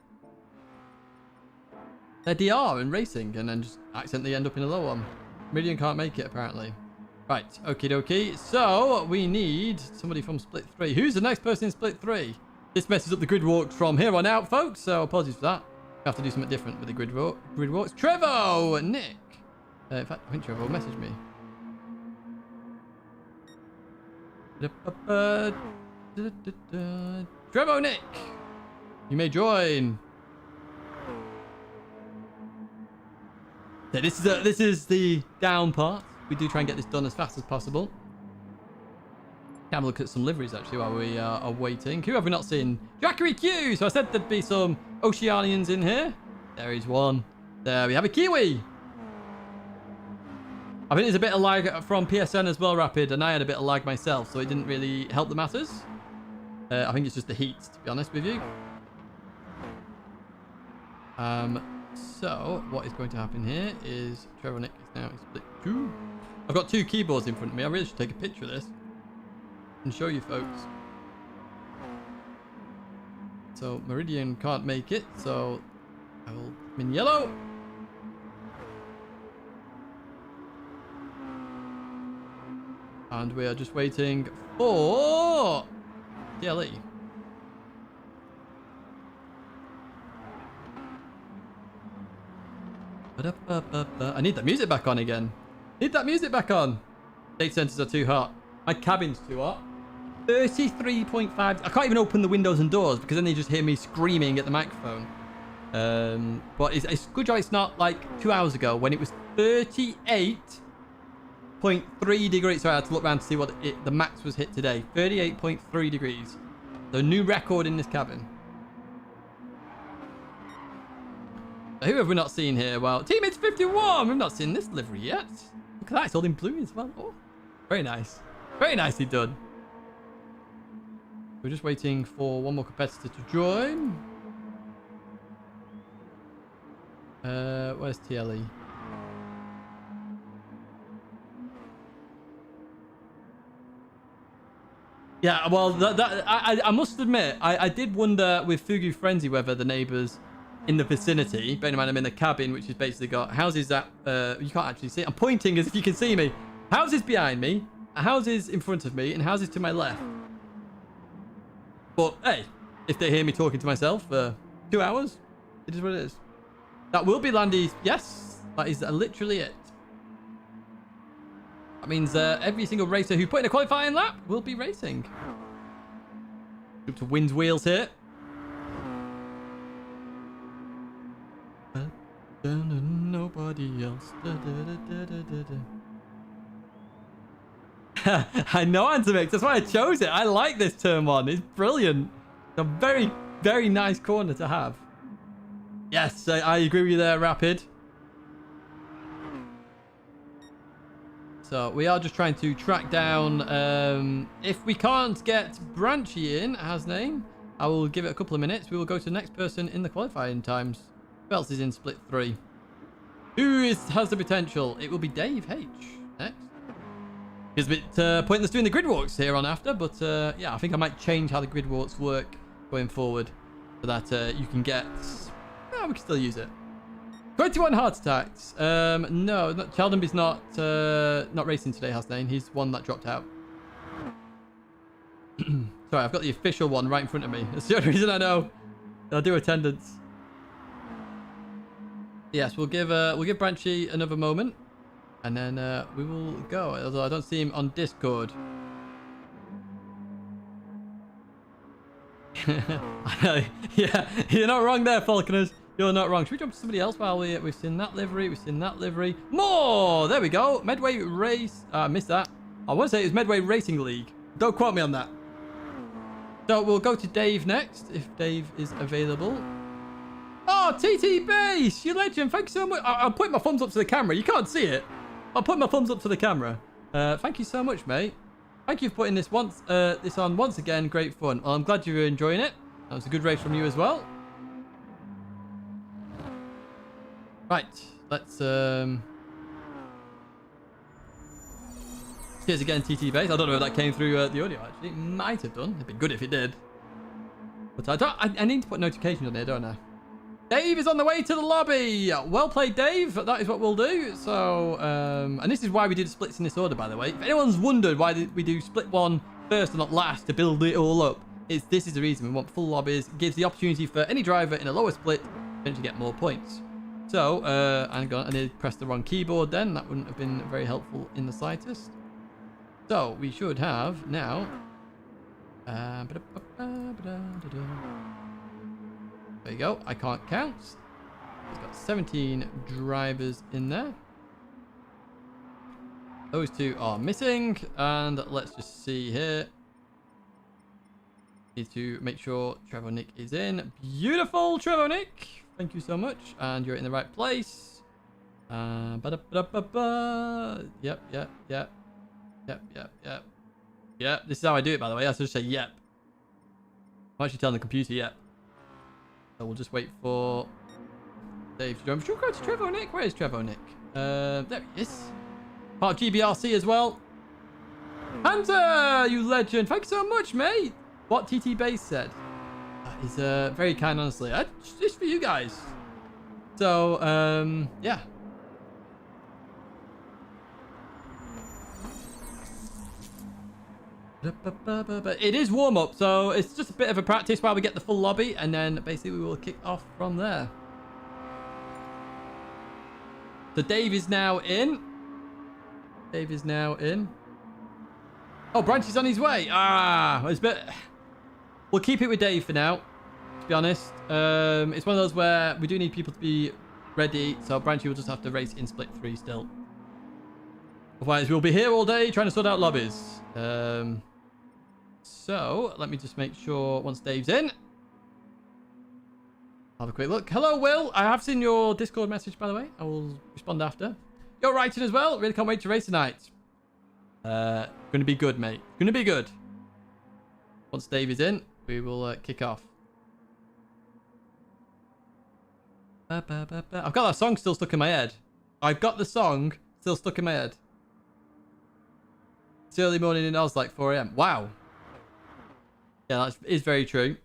DR and racing and then just accidentally end up in a low one. Meridian can't make it, apparently. Right, okie dokie. So, we need somebody from Split 3. Who's the next person in Split 3? This messes up the grid walk from here on out, folks, so apologies for that. We have to do something different with the grid walks. Trevo! Nick! In fact, I think Trevo messaged me. Trevo Nick, you may join. So this is the down part. We do try and get this done as fast as possible. Have a look at some liveries actually while we are waiting. Who have we not seen? Jackery Q. So I said there'd be some Oceanians in here. There is one. There we have a Kiwi. I think there's a bit of lag from PSN as well, Rapid, and I had a bit of lag myself, so it didn't really help the matters. I think it's just the heat, to be honest with you. So what is going to happen here is Trevor Nick is now split 2. I've got 2 keyboards in front of me. I really should take a picture of this and show you folks. So Meridian can't make it, so I will come in yellow. And we are just waiting for DLE. I need that music back on again. Need that music back on. Data centers are too hot. My cabin's too hot. 33.5. I can't even open the windows and doors because then they just hear me screaming at the microphone. But it's good job it's not like 2 hours ago when it was 38.3 degrees. Sorry, I had to look around to see what the max was hit today. 38.3 degrees. The new record in this cabin. Who have we not seen here? Well, Teammates 51. We've not seen this livery yet. Look at that. It's all in blue as well. Oh, very nice. Very nicely done. We're just waiting for one more competitor to join. Where's TLE? Yeah, well, I must admit, I did wonder with Fugu Frenzy whether the neighbours in the vicinity, bearing in mind I'm in the cabin, which has basically got houses that you can't actually see. I'm pointing as if you can see me. Houses behind me, houses in front of me, and houses to my left. But hey, if they hear me talking to myself for 2 hours, it is what it is. That will be Landy's. Yes, that is literally it. That means every single racer who put in a qualifying lap will be racing. Up to Wind's wheels here. Nobody else. I know, Antimix. That's why I chose it. I like this turn one. It's brilliant. It's a very, very nice corner to have. Yes, I agree with you there, Rapid. So we are just trying to track down. If we can't get Branchy in as name, I will give it a couple of minutes. We will go to the next person in the qualifying times. Who else is in split 3? Who has the potential? It will be Dave H next. It's a bit pointless doing the grid walks here on after, but yeah, I think I might change how the grid walks work going forward so that you can get... Oh, we can still use it. 21 heart attacks. No, Chaldenby's not racing today, Hasnain. He's one that dropped out. Sorry, I've got the official one right in front of me. That's the only reason I know. I'll do attendance. Yes, we'll give Branchy another moment, and then we will go. Although I don't see him on Discord. Yeah, you're not wrong there, Falconers. You're not wrong. Should we jump to somebody else while we've seen that livery? We've seen that livery. More! There we go. Medway Race. I missed that. I want to say it was Medway Racing League. Don't quote me on that. So we'll go to Dave next, if Dave is available. Oh, TT Base, you legend. Thank you so much. I'll put my thumbs up to the camera. You can't see it. I'll put my thumbs up to the camera. Thank you so much, mate. Thank you for putting this on once again. Great fun. Well, I'm glad you're enjoying it. That was a good race from you as well. Right, let's cheers again, TT Base. I don't know if that came through the audio actually. It might have done. It'd be good if it did. But I need to put notifications on there, don't I? Dave is on the way to the lobby. Well played, Dave. That is what we'll do. So, and this is why we did splits in this order, by the way. If anyone's wondered why we do split one first and not last to build it all up, this is the reason. We want full lobbies. It gives the opportunity for any driver in a lower split to get more points. So, I pressed the wrong keyboard then. That wouldn't have been very helpful in the slightest. So we should have now. There you go. I can't count. It's got 17 drivers in there. Those two are missing. And let's just see here. Need to make sure Trevor Nick is in. Beautiful, Trevor Nick. Thank you so much. And you're in the right place. Yep. Yep. This is how I do it, by the way. I just say yep. I'm actually telling the computer yep. So we'll just wait for Dave to join. Should we go to Trevor Nick? Where is Trevor Nick? There he is. Part of GBRC as well. Hunter, you legend. Thank you so much, mate. What TT Base said. That is very kind, honestly. Just for you guys. So, yeah. But it is warm up, so it's just a bit of a practice while we get the full lobby, and then basically we will kick off from there. So Dave is now in. Dave is now in. Oh, Branch is on his way. It's a bit. We'll keep it with Dave for now, to be honest. It's one of those where we do need people to be ready, so Branchy will just have to race in split 3 still. Otherwise, we'll be here all day trying to sort out lobbies. So, let me just make sure once Dave's in. I'll have a quick look. Hello, Will. I have seen your Discord message, by the way. I will respond after. You're writing as well. Really can't wait to race tonight. Going to be good, mate. Going to be good. Once Dave is in, we will kick off. I've got that song still stuck in my head. I've got the song still stuck in my head. It's early morning in Oz, like 4 a.m. Wow. Yeah, that is very true.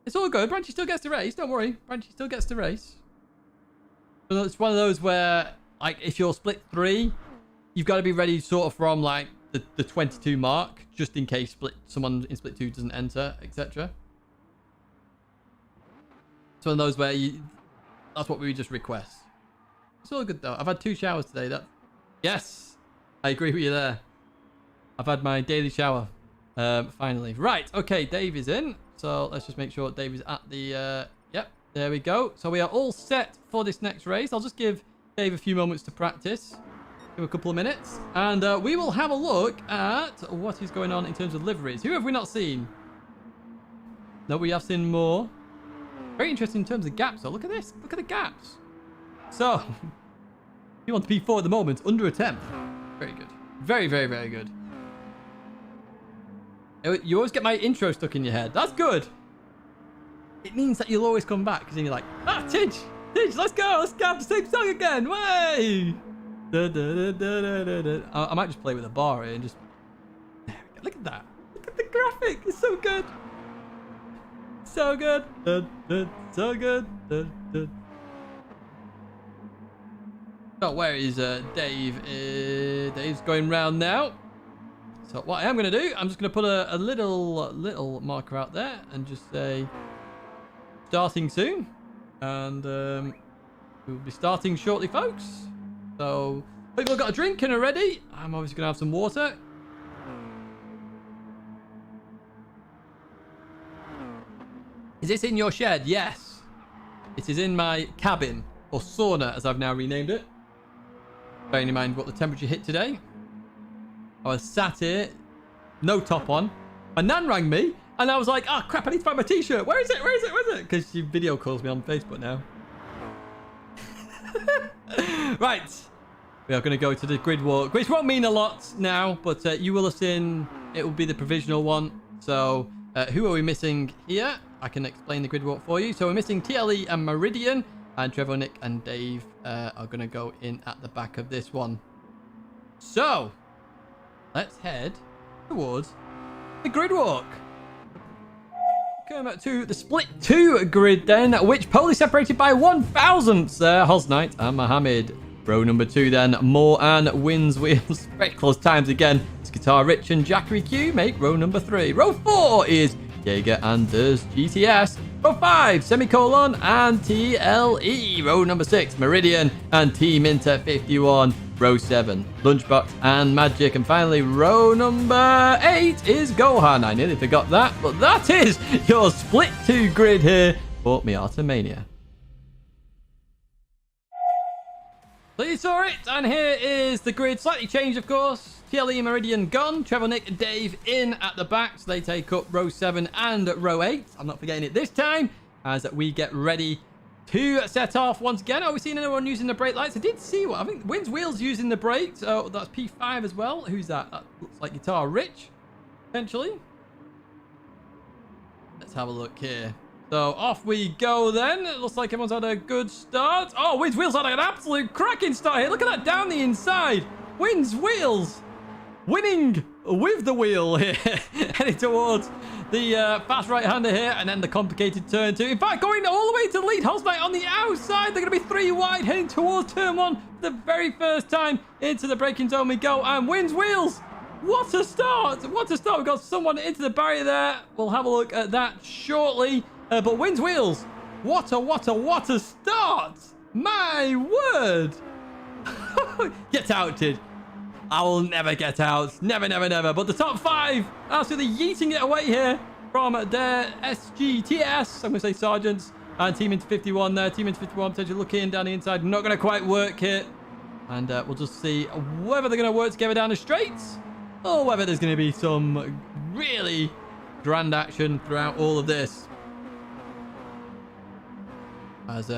It's all good. Branchy still gets to race. Don't worry. Branchy still gets to race. But it's one of those where, like, if you're split 3, you've got to be ready sort of from, like, the 22 mark, just in case someone in split 2 doesn't enter, etc. It's one of those where that's what we just request. It's all good, though. I've had 2 showers today. Yes, I agree with you there. I've had my daily shower, finally. Right, okay, Dave is in. So let's just make sure Dave is at the... Yep, there we go. So we are all set for this next race. I'll just give Dave a few moments to practice. Give a couple of minutes. And we will have a look at what is going on in terms of liveries. Who have we not seen? No, we have seen more. Very interesting in terms of gaps, though. Look at this. Look at the gaps. So, you want to be 4 at the moment, under a 10th. Very good. Very, very, very good. You always get my intro stuck in your head. That's good. It means that you'll always come back, because then you're like, Tidge, let's go. Let's have the same song again. Way. I might just play with a bar here and just... There we go. Look at that. Look at the graphic. It's so good. So good. So good. So where is Dave? Dave's going round now. So what I am going to do, I'm just going to put a little marker out there and just say starting soon. And we'll be starting shortly, folks. So people have got a drink and are ready. I'm obviously going to have some water. Is this in your shed? Yes. It is in my cabin, or sauna, as I've now renamed it. Bearing in mind what the temperature hit today. I was sat here, no top on. My nan rang me, and I was like, oh crap, I need to find my t-shirt. Where is it? Where is it? Where is it? Because she video calls me on Facebook now. Right. We are going to go to the grid walk, which won't mean a lot now, but you will have seen it will be the provisional one. So who are we missing here? I can explain the grid walk for you. So we're missing TLE and Meridian, and Trevor, Nick, and Dave are going to go in at the back of this one. So let's head towards the grid walk. Come to the split 2 grid then, which pole is separated by 1,000ths there. Hosnight and Mohammed. Row number 2 then, Moore wins wheels. Very close times again. It's Guitar Rich and Jackery Q make row number 3. Row 4 is Jaeger Anders GTS. Row 5, Semicolon and TLE. Row number 6, Meridian and Team Inter 51. row 7, Lunchbox and Magic. And finally, row number 8 is Gohan. I nearly forgot that, but that is your split 2 grid here for Miata Mania. So you saw it, and here is the grid. Slightly changed, of course. TLE, Meridian gone. Trevor, Nick, and Dave in at the back. So they take up row 7 and row 8. I'm not forgetting it this time as we get ready to set off once again. Are we seeing anyone using the brake lights? I did see one. I think Wynn's Wheels using the brakes. Oh, that's P5 as well. Who's that? That looks like Guitar Rich, potentially. Let's have a look here. So off we go then. It looks like everyone's had a good start. Oh, Wynn's Wheels had an absolute cracking start here. Look at that down the inside. Wynn's Wheels winning with the wheel here. Heading towards the fast right-hander here, and then the complicated turn 2. In fact, going all the way to the lead. Hosnight on the outside. They're going to be 3 wide, heading towards turn 1 for the very first time. Into the braking zone we go, and Wynn's Wheels. What a start. What a start. We've got someone into the barrier there. We'll have a look at that shortly. But Wynn's Wheels, what a start. My word. Get outed. I will never get out. Never, never, never. But the top 5, absolutely yeeting it away here from their SGTS. I'm going to say Sergeants. And Team into 51 there. Team into 51 potentially looking down the inside. Not going to quite work here. And we'll just see whether they're going to work together down the straights, or whether there's going to be some really grand action throughout all of this. As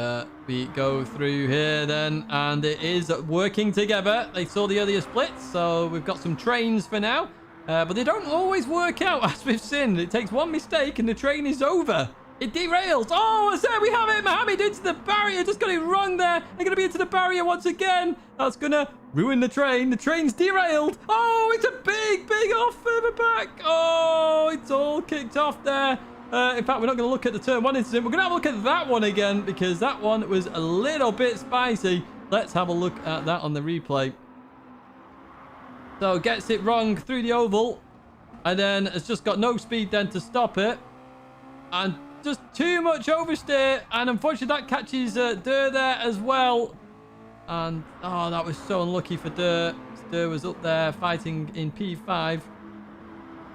we go through here then, and it is working together. They saw the earlier splits, so we've got some trains for now. But they don't always work out, as we've seen. It takes one mistake and the train is over. It derails. Oh, there we have it. Mohammed into the barrier. Just got it wrong there. They're going to be into the barrier once again. That's going to ruin the train. The train's derailed. Oh, it's a big off further back. Oh, it's all kicked off there. In fact, we're not going to look at the turn 1 incident. We're going to have a look at that one again, because that one was a little bit spicy. Let's have a look at that on the replay. So gets it wrong through the oval, and then has just got no speed then to stop it, and just too much oversteer, and unfortunately that catches Durr there as well. And oh, that was so unlucky for Durr. Durr was up there fighting in P5,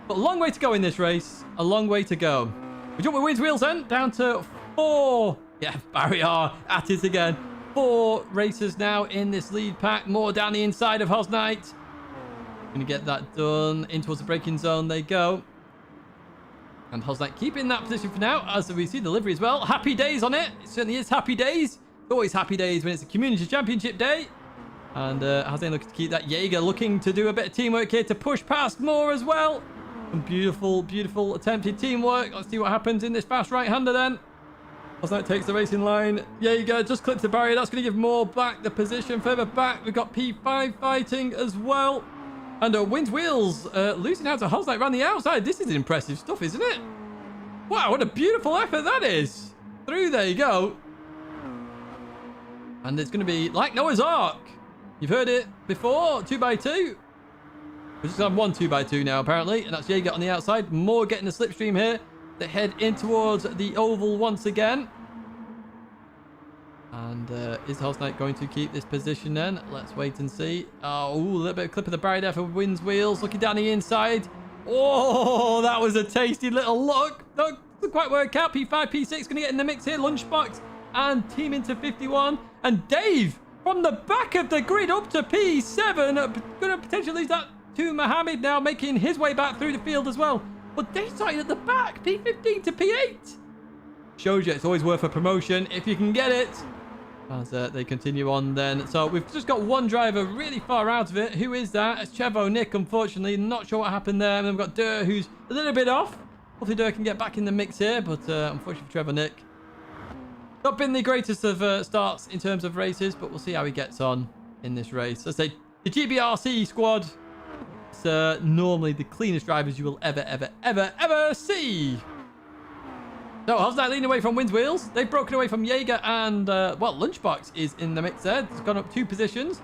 but a long way to go in this race. A long way to go. We jump with Wynn's Wheels then, down to 4. Yeah, barrier at it again. 4 racers now in this lead pack. More down the inside of Hosnight. Going to get that done. In towards the braking zone they go. And Hosnight keeping that position for now, as we see the livery as well. Happy days on it. It certainly is happy days. Always happy days when it's a Community Championship day. And Hosnight looking to keep that. Jaeger looking to do a bit of teamwork here to push past more as well. Some beautiful attempted teamwork. Let's see what happens in this fast right-hander then. Hosnight takes the racing line. Jaeger just clips the barrier. That's going to give more back the position. Further back, we've got P5 fighting as well. And Wynn's Wheels losing out to Hosnight around the outside. This is impressive stuff, isn't it? Wow, what a beautiful effort that is. Through there you go. And it's going to be like Noah's Ark. You've heard it before, 2x2. We just have one 2x2 now, apparently. And that's Jaeger on the outside. More getting the slipstream here. They head in towards the oval once again. And is Hosnight going to keep this position then? Let's wait and see. Oh, a little bit of clip of the barrier there for Wynn's Wheels. Looking down the inside. Oh, that was a tasty little look. Doesn't quite work out. P5, P6 going to get in the mix here. Lunchbox and Team into 51. And Dave from the back of the grid up to P7. Going to potentially lose that to Mohammed now, making his way back through the field as well. But they started at the back, P15 to P8. Shows you it's always worth a promotion if you can get it. As they continue on then. So we've just got one driver really far out of it. Who is that? It's Chevo Nick, unfortunately. Not sure what happened there. And then we've got Durr, who's a little bit off. Hopefully Durr can get back in the mix here. But unfortunately for Trevor Nick, not been the greatest of starts in terms of races. But we'll see how he gets on in this race. Let's say the GBRC squad. It's normally the cleanest drivers you will ever see. So Hosnight leading away from Wynn's Wheels. They've broken away from Jaeger and, well, Lunchbox is in the mix there. It's gone up 2 positions.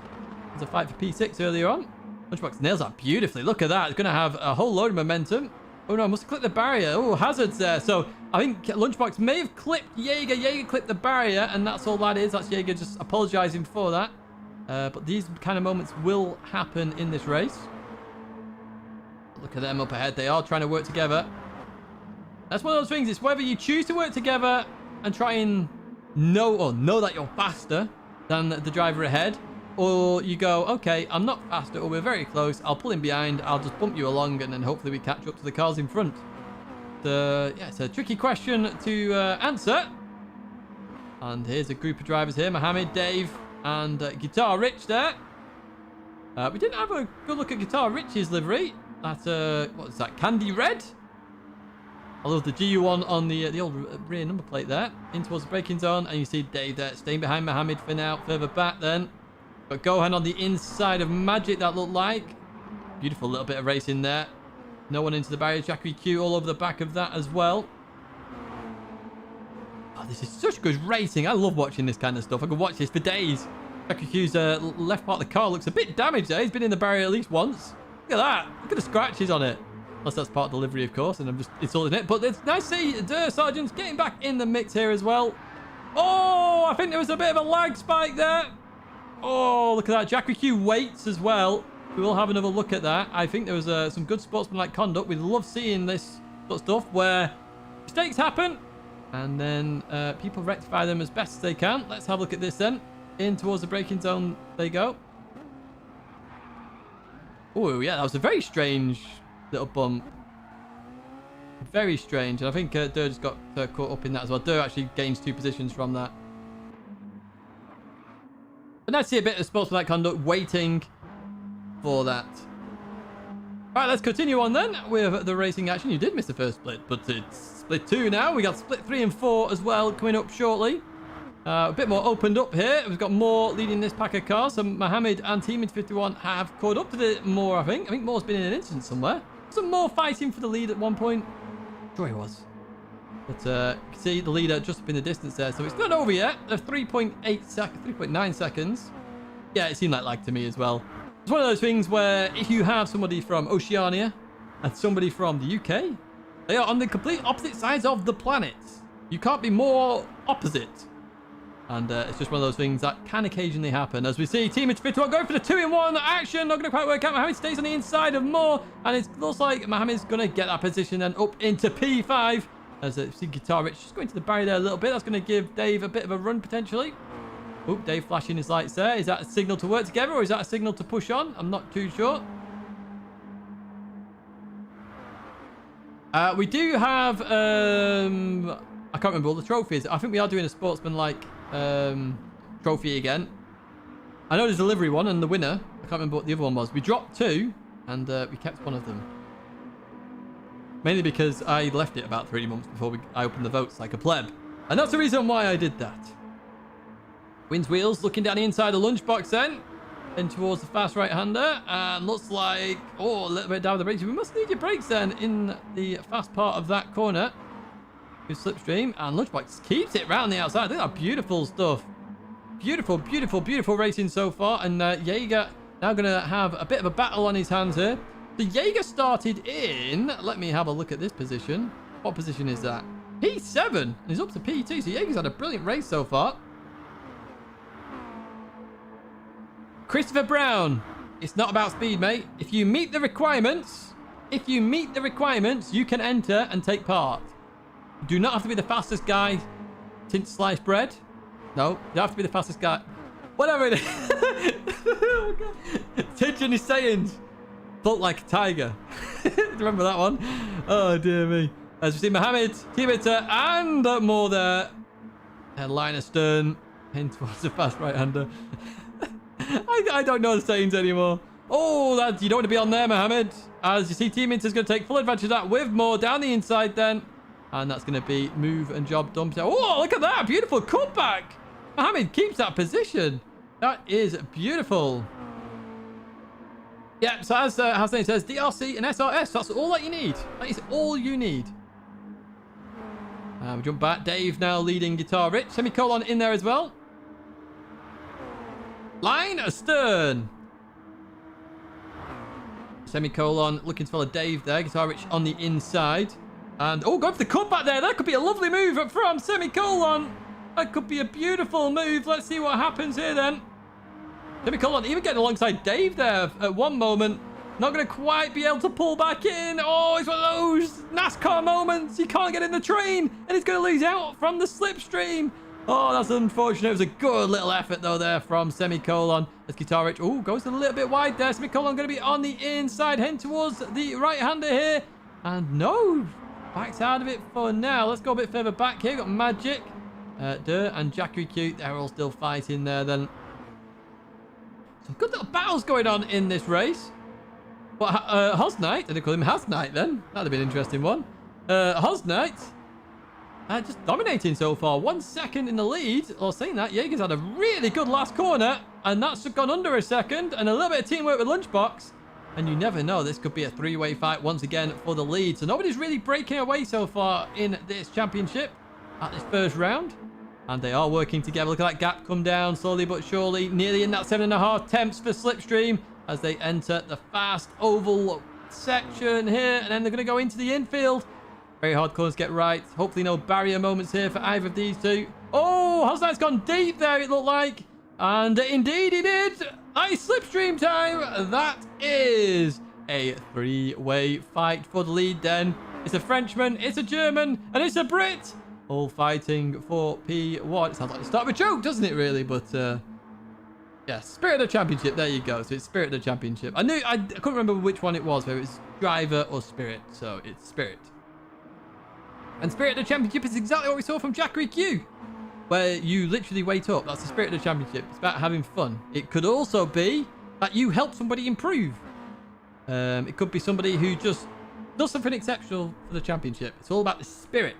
There's a fight for P6 earlier on. Lunchbox nails that beautifully. Look at that. It's going to have a whole load of momentum. Oh, no, I must have clipped the barrier. Oh, hazards there. So I think Lunchbox may have clipped Jaeger. Jaeger clipped the barrier, and that's all that is. That's Jaeger just apologizing for that. But these kind of moments will happen in this race. Look at them up ahead. They are trying to work together. That's one of those things. It's whether you choose to work together and try and know that you're faster than the driver ahead, or you go, okay, I'm not faster, or we're very close. I'll pull in behind. I'll just bump you along, and then hopefully we catch up to the cars in front. Yeah, it's a tricky question to answer. And here's a group of drivers here. Mohammed, Dave, and Guitar Rich there. We didn't have a good look at Guitar Rich's livery. That's, what is that, Candy Red? I love the GU1 on the old rear number plate there. In towards the braking zone. And you see Dave there staying behind Mohammed for now. Further back then. But Gohan on the inside of Magic, that looked like. Beautiful little bit of racing there. No one into the barrier. Jackie Q all over the back of that as well. Oh, this is such good racing. I love watching this kind of stuff. I could watch this for days. Jackie Q's left part of the car looks a bit damaged there. He's been in the barrier at least once. Look at that. Look at the scratches on it. Unless that's part of the livery, of course, and I'm just insulting it. But it's nice to see Sergeant's getting back in the mix here as well. Oh, I think there was a bit of a lag spike there. Oh, look at that. Jackie Q waits as well. We will have another look at that. I think there was some good sportsmanlike conduct. We love seeing this sort of stuff where mistakes happen and then people rectify them as best as they can. Let's have a look at this then. In towards the braking zone they go. Oh, yeah, that was a very strange little bump. Very strange. And I think Durr just got caught up in that as well. Durr actually gains 2 positions from that. But nice to see a bit of sportsmanlike conduct waiting for that. Right, let's continue on then with the racing action. You did miss the first split, but it's split 2 now. We got split 3 and 4 as well coming up shortly. A bit more opened up here. We've got Moore leading this pack of cars. So Mohammed and Team 51 have caught up to the Moore, I think. I think Moore's been in an incident somewhere. Some more fighting for the lead at one point. Sure he was. But you can see the leader just up in the distance there. So it's not over yet. They're 3.9 seconds. Yeah, it seemed like lag to me as well. It's one of those things where if you have somebody from Oceania and somebody from the UK, they are on the complete opposite sides of the planet. You can't be more opposite. And it's just one of those things that can occasionally happen. As we see, Team 51 going for the 2-in-1 action. Not going to quite work out. Mohammed stays on the inside of Moore. And it looks like Mohammed's going to get that position and up into P5. As you see Guitar Rich just going to the barrier there a little bit. That's going to give Dave a bit of a run potentially. Oh, Dave flashing his lights there. Is that a signal to work together or is that a signal to push on? I'm not too sure. We do have... I can't remember all the trophies. I think we are doing a sportsman-like trophy again. I know there's a livery one and the winner. I can't remember what the other one was. We dropped 2 and we kept one of them. Mainly because I left it about 3 months before I opened the votes like a pleb. And that's the reason why I did that. Wins wheels looking down the inside of the lunchbox then. In towards the fast right-hander. And looks like, oh, a little bit down the brakes. We must need your brakes then in the fast part of that corner. With slipstream, and Lunchbox keeps it round the outside. Look at that beautiful stuff. Beautiful, beautiful, beautiful racing so far. And Jaeger now going to have a bit of a battle on his hands here. So Jaeger started in, let me have a look at this position. What position is that? P7, and he's up to P2. So Jaeger's had a brilliant race so far. Christopher Brown, it's not about speed, mate. If you meet the requirements, you can enter and take part. You do not have to be the fastest guy since sliced bread. No, you have to be the fastest guy. Whatever it is. Oh, God. Tidgney is saying, felt like a tiger. Remember that one? Oh, dear me. As we see Mohammed, Tibita, and more there. Line astern, in towards the fast right-hander. I don't know the sayings anymore. Oh, you don't want to be on there, Mohammed. As you see, Team Inter's going to take full advantage of that with more down the inside then. And that's going to be move and job done. Oh, look at that. Beautiful cutback. Mohammed keeps that position. That is beautiful. Yeah, so as Hassan says, DRC and SRS. That's all that you need. That is all you need. We jump back. Dave now leading Guitar Rich. Semicolon in there as well. Line astern. Semicolon looking to follow Dave there. Guitar Rich on the inside. And, oh, going for the cutback there. That could be a lovely move from Semicolon. That could be a beautiful move. Let's see what happens here then. Semicolon even getting alongside Dave there at one moment. Not going to quite be able to pull back in. Oh, it's one of those NASCAR moments. He can't get in the train, and he's going to lose out from the slipstream. Oh, that's unfortunate. It was a good little effort, though, there from Semicolon. As Guitar Rich, oh, goes a little bit wide there. Semicolon going to be on the inside, heading towards the right-hander here. And no, backs out of it for now. Let's go a bit further back here. Got Magic, Dirt, and Jackery Cute. They're all still fighting there, then. Some good little battles going on in this race. But Hosnight, did they call him Hasnight then? That'd have been an interesting one. Hosnight, just dominating so far. 1 second in the lead. Well, saying that, Jaeger's had a really good last corner, and that's gone under a second, and a little bit of teamwork with Lunchbox. And you never know, this could be a three-way fight once again for the lead. So nobody's really breaking away so far in this championship at this first round. And they are working together. Look at that gap come down slowly but surely. Nearly in that 7.5 temps for Slipstream as they enter the fast oval section here. And then they're going to go into the infield. Very hard corners to get right. Hopefully no barrier moments here for either of these two. Oh, Hosnight's gone deep there, it looked like. And indeed he did. Nice Slipstream time. That is a three-way fight for the lead then. It's a Frenchman, it's a German, and it's a Brit. All fighting for P1. It sounds like the start of a joke, doesn't it, really? But, yeah, Spirit of the Championship. There you go. So it's Spirit of the Championship. I couldn't remember which one it was, whether it was Driver or Spirit. So it's Spirit. And Spirit of the Championship is exactly what we saw from Jackery Q, where you literally wait up. That's the Spirit of the Championship. It's about having fun. It could also be that you help somebody improve. It could be somebody who just does something exceptional for the championship. It's all about the spirit.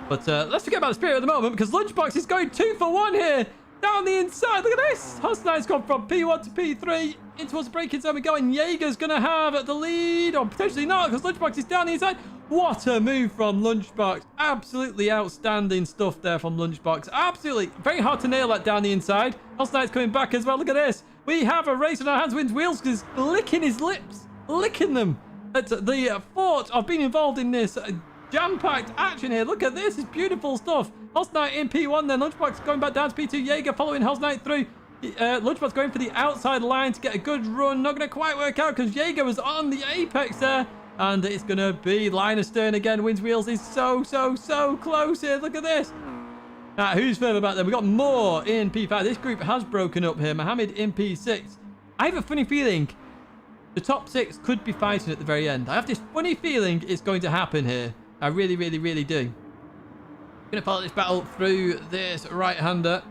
But let's forget about the spirit at the moment, because Lunchbox is going 2 for 1 here. Down the inside. Look at this. Hosnight's gone from P1 to P3. In towards the braking zone we go, and Jaeger's going to have the lead. Or potentially not, because Lunchbox is down the inside. What a move from Lunchbox. Absolutely outstanding stuff there from Lunchbox. Absolutely. Very hard to nail that down the inside. Hosnight's coming back as well. Look at this. We have a race on our hands. Wins wheels is licking his lips. Licking them. At the thought of being involved in this jam-packed action here. Look at this. It's beautiful stuff. Hosnight in P1 then. Lunchbox going back down to P2. Jaeger following Hosnight through. Lunchbox going for the outside line to get a good run. Not going to quite work out because Jaeger was on the apex there. And it's going to be line astern again. Wins wheels is so close here. Look at this. Who's further back there? We've got more in P5. This group has broken up here. Mohammed in P6. I have a funny feeling the top 6 could be fighting at the very end. I have this funny feeling it's going to happen here. I really do. Going to follow this battle through this right-hander.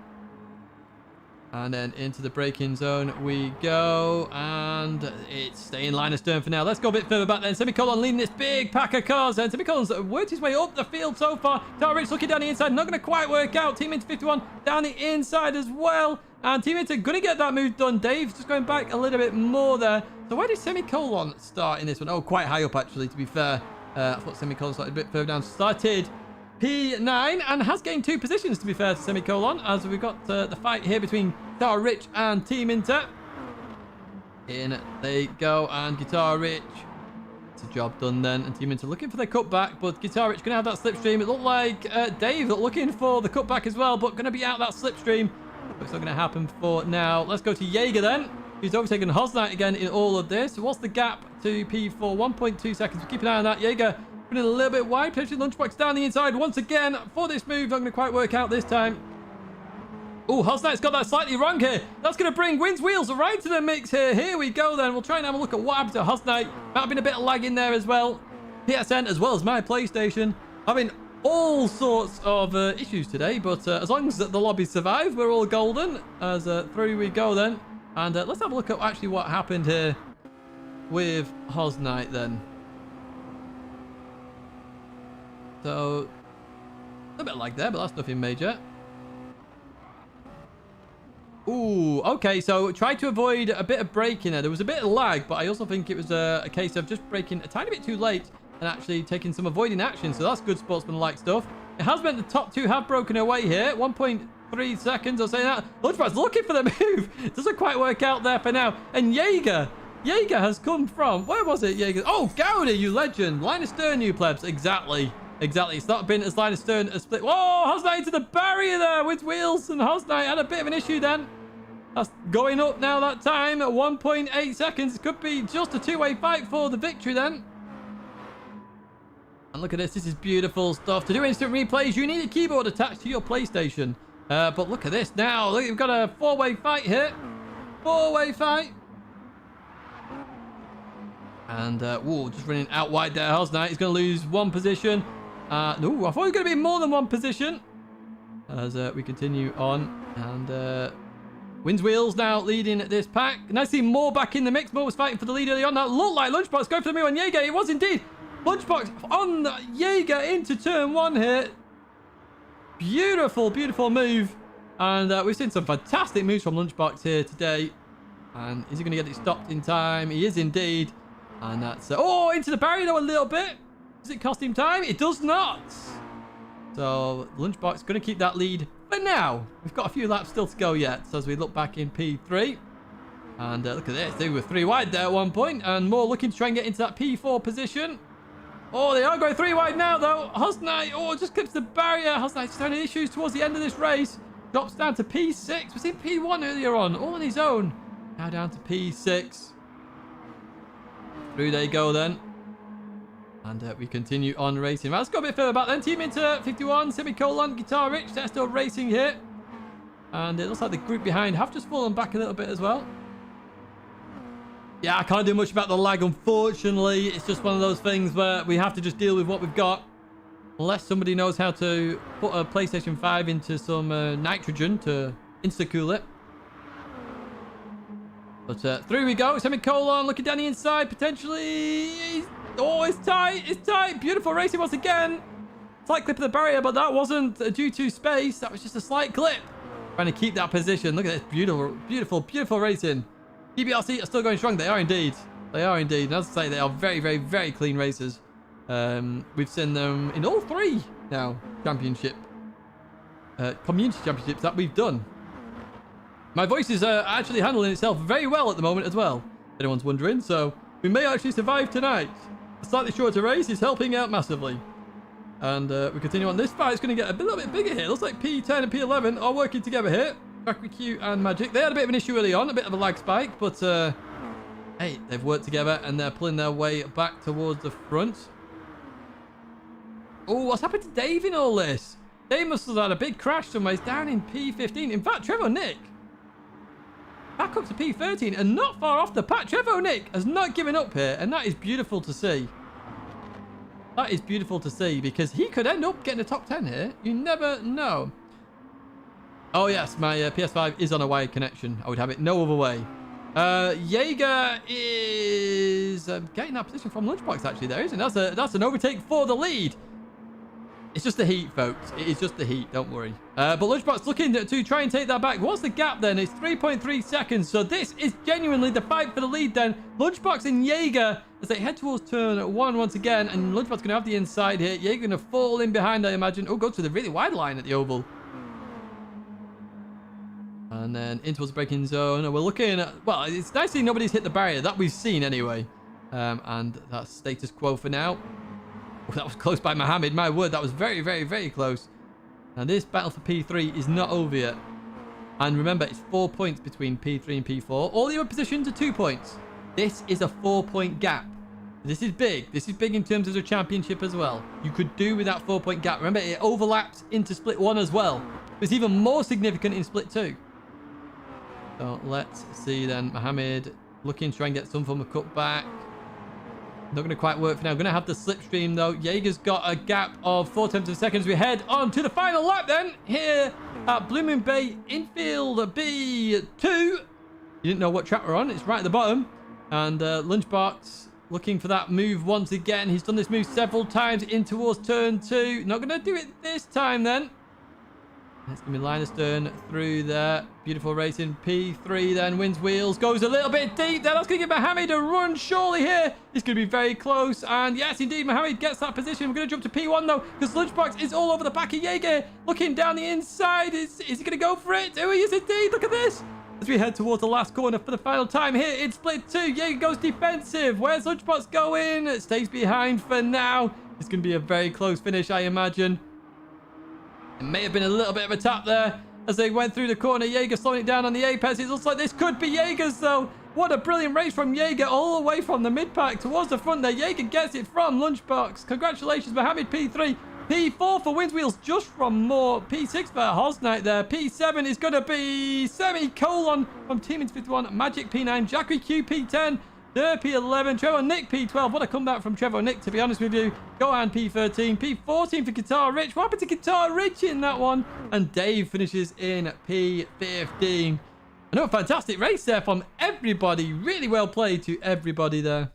And then into the braking zone we go. And it's staying line astern for now. Let's go a bit further back then. Semicolon leading this big pack of cars. And Semicolon's worked his way up the field so far. Rich looking down the inside. Not going to quite work out. Team into 51 down the inside as well. And Team into going to get that move done. Dave's just going back a little bit more there. So where did Semicolon start in this one? Oh, quite high up actually, to be fair. I thought Semicolon started a bit further down. Started P9 and has gained 2 positions, to be fair to Semicolon, as we've got the fight here between Guitar Rich and Team Inter. In they go, and Guitar Rich, it's a job done then, and Team Inter looking for their cutback, but Guitar Rich going to have that slipstream. It looked like Dave looking for the cutback as well, but going to be out that slipstream. Looks not going to happen for now. Let's go to Jaeger then, who's overtaken Hosnight again in all of this. What's the gap to P4? 1.2 seconds. We'll keep an eye on that. Jaeger running a little bit wide. Potentially Lunchbox down the inside once again for this move. Not going to quite work out this time. Oh, Hosnight's got that slightly wrong here. That's going to bring Wins Wheels right to the mix here. Here we go then. We'll try and have a look at what happened to Hosnight. Might have been a bit of lag in there as well. PSN as well as my PlayStation. Having all sorts of issues today, but as long as the lobby survive, we're all golden. As through we go then. And let's have a look at actually what happened here with Hosnight then. So, a bit of lag there, but that's nothing major. Ooh, okay, so try to avoid a bit of braking there. There was a bit of lag, but I also think it was a case of just braking a tiny bit too late and actually taking some avoiding action. So that's good sportsman-like stuff. It has meant the top 2 have broken away here. 1.3 seconds, I'll say that. Lunchbox looking for the move. It doesn't quite work out there for now. And Jaeger has come from, where was it, Jaeger? Oh, Gowdy, you legend. Line astern, you plebs. Exactly. It's not been as line astern as split. Whoa, Hosnight into the barrier there with wheels, and Hosnight had a bit of an issue then. That's going up now, that time at 1.8 seconds. It could be just a two-way fight for the victory then. And look at this. This is beautiful stuff. To do instant replays, you need a keyboard attached to your PlayStation. But look at this now. Look, we've got a four-way fight here. Four-way fight. And, whoa, just running out wide there. Hosnight is going to lose one position. No, I thought it was going to be more than one position. As we continue on. And Wins Wheels now leading this pack. Nice to see Moore back in the mix. Moore was fighting for the lead early on. That looked like Lunchbox going for the move on Jaeger. It was indeed. Lunchbox on Jaeger into turn one here. Beautiful, beautiful move. And we've seen some fantastic moves from Lunchbox here today. And is he going to get it stopped in time? He is indeed. And that's... oh, into the barrier though a little bit. Does it cost him time? It does not. So Lunchbox going to keep that lead for now. We've got a few laps still to go yet. So as we look back in P3. And look at this. They were three wide there at one point. And Moore looking to try and get into that P4 position. Oh, they are going three wide now, though. Hosnight, oh, just clips the barrier. Hosnight's having issues towards the end of this race. Drops down to P6. Was in P1 earlier on, all on his own. Now down to P6. Through they go then. And we continue on racing. Right, let's go a bit further back then. Team Inter 51, semicolon, Guitar Rich. They're still racing here. And it looks like the group behind have just fallen back a little bit as well. Yeah, I can't do much about the lag, unfortunately. It's just one of those things where we have to just deal with what we've got. Unless somebody knows how to put a PlayStation 5 into some nitrogen to insta-cool it. But through we go. Semicolon, looking down the inside, potentially. Oh, it's tight. It's tight. Beautiful racing once again. Slight clip of the barrier, but that wasn't due to space. That was just a slight clip. Trying to keep that position. Look at this. Beautiful, beautiful, beautiful racing. EBRC are still going strong. They are indeed. They are indeed. And as I say, they are very, very, very clean racers. We've seen them in all three now community championships that we've done. My voice is actually handling itself very well at the moment as well, if anyone's wondering. So we may actually survive tonight. A slightly shorter race is helping out massively. And we continue on. This fight's going to get a little bit bigger here. Looks like P10 and P11 are working together here. Factory Q and Magic. They had a bit of an issue early on, a bit of a lag spike, but hey, they've worked together and they're pulling their way back towards the front. Oh, what's happened to Dave in all this? Dave must have had a big crash somewhere. He's down in P15. In fact, Trevor Nick back up to P13 and not far off the pack. Trevor Nick has not given up here, and that is beautiful to see. That is beautiful to see because he could end up getting a top 10 here. You never know. Oh, yes, my PS5 is on a wired connection. I would have it no other way. Jaeger is getting that position from Lunchbox, actually, there, isn't it? That's an overtake for the lead. It's just the heat, folks. It is just the heat. Don't worry. But Lunchbox looking to try and take that back. What's the gap then? It's 3.3 seconds. So this is genuinely the fight for the lead then. Lunchbox and Jaeger as they head towards turn one once again. And Lunchbox going to have the inside here. Jaeger going to fall in behind, I imagine. Oh, go to the really wide line at the oval. And then into the braking zone. And we're looking at... well, it's nice to see nobody's hit the barrier. That we've seen anyway. And that's status quo for now. Oh, that was close by Mohammed. My word, that was very, very, very close. Now, this battle for P3 is not over yet. And remember, it's 4 points between P3 and P4. All the other positions are 2 points. This is a 4-point gap. This is big. This is big in terms of the championship as well. You could do with that 4-point gap. Remember, it overlaps into split 1 as well. It's even more significant in split 2. So let's see then. Mohammed looking to try and get some form of cutback. Not going to quite work for now. Going to have the slipstream though. Jaeger's got a gap of 4/10 of a second as we head on to the final lap then. Here at Bluemoon Bay, Infield B2. You didn't know what track we're on. It's right at the bottom. And Lunchbox looking for that move once again. He's done this move several times in towards turn 2. Not going to do it this time then. It's going to be line of stern through there. Beautiful racing. P3 then wins wheels. Goes a little bit deep there. That's going to give Mohammed a run surely here. He's going to be very close. And yes, indeed, Mohammed gets that position. We're going to jump to P1 though because Lunchbox is all over the back of Jaeger. Looking down the inside. Is he going to go for it? Oh, he is indeed. Look at this. As we head towards the last corner for the final time here in split 2. Jaeger goes defensive. Where's Lunchbox going? It stays behind for now. It's going to be a very close finish, I imagine. It may have been a little bit of a tap there. as they went through the corner. Jaeger slowing it down on the apex. It looks like this could be Jaeger's though. What a brilliant race from Jaeger all the way from the mid-pack towards the front there. Jaeger gets it from Lunchbox. Congratulations, Mohammed P3. P4 for Wins Wheels just from Moore. P6 for Hosnight there. P7 is going to be Semicolon from Team Infield 1. Magic P9. Jackery Q P10. Der P11. Trevor Nick P12. What a comeback from Trevor Nick, to be honest with you. Gohan P13. P14 for Guitar Rich. What happened to Guitar Rich in that one? And Dave finishes in P15. Another fantastic race there from everybody. Really well played to everybody there.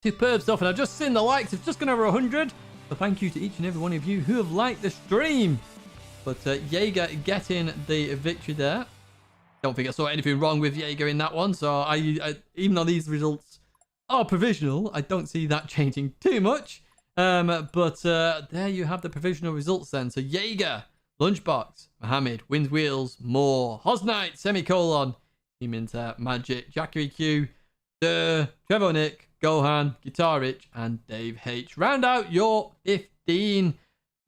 Superb stuff. And I've just seen the likes of just gone over 100. So thank you to each and every one of you who have liked the stream. But Jaeger getting the victory there. Don't think I saw anything wrong with Jaeger in that one. So I even though these results are provisional, I don't see that changing too much. But there you have the provisional results then. So Jaeger, Lunchbox, Mohammed, Wins Wheels, Moore, Hosnight, Semicolon, Team Inter, Magic, Jackery Q, Trevor Nick, Gohan, Guitar Rich, and Dave H. Round out your 15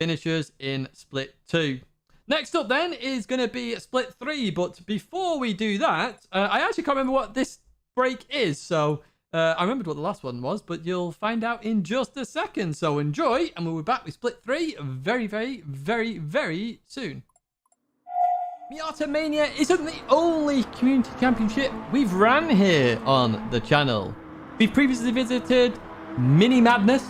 finishers in Split 2. Next up then is going to be Split 3, but before we do that, I actually can't remember what this break is, so I remembered what the last one was, but you'll find out in just a second. So enjoy, and we'll be back with Split 3 very, very, very, very soon. Miata Mania isn't the only community championship we've ran here on the channel. We've previously visited Mini Madness,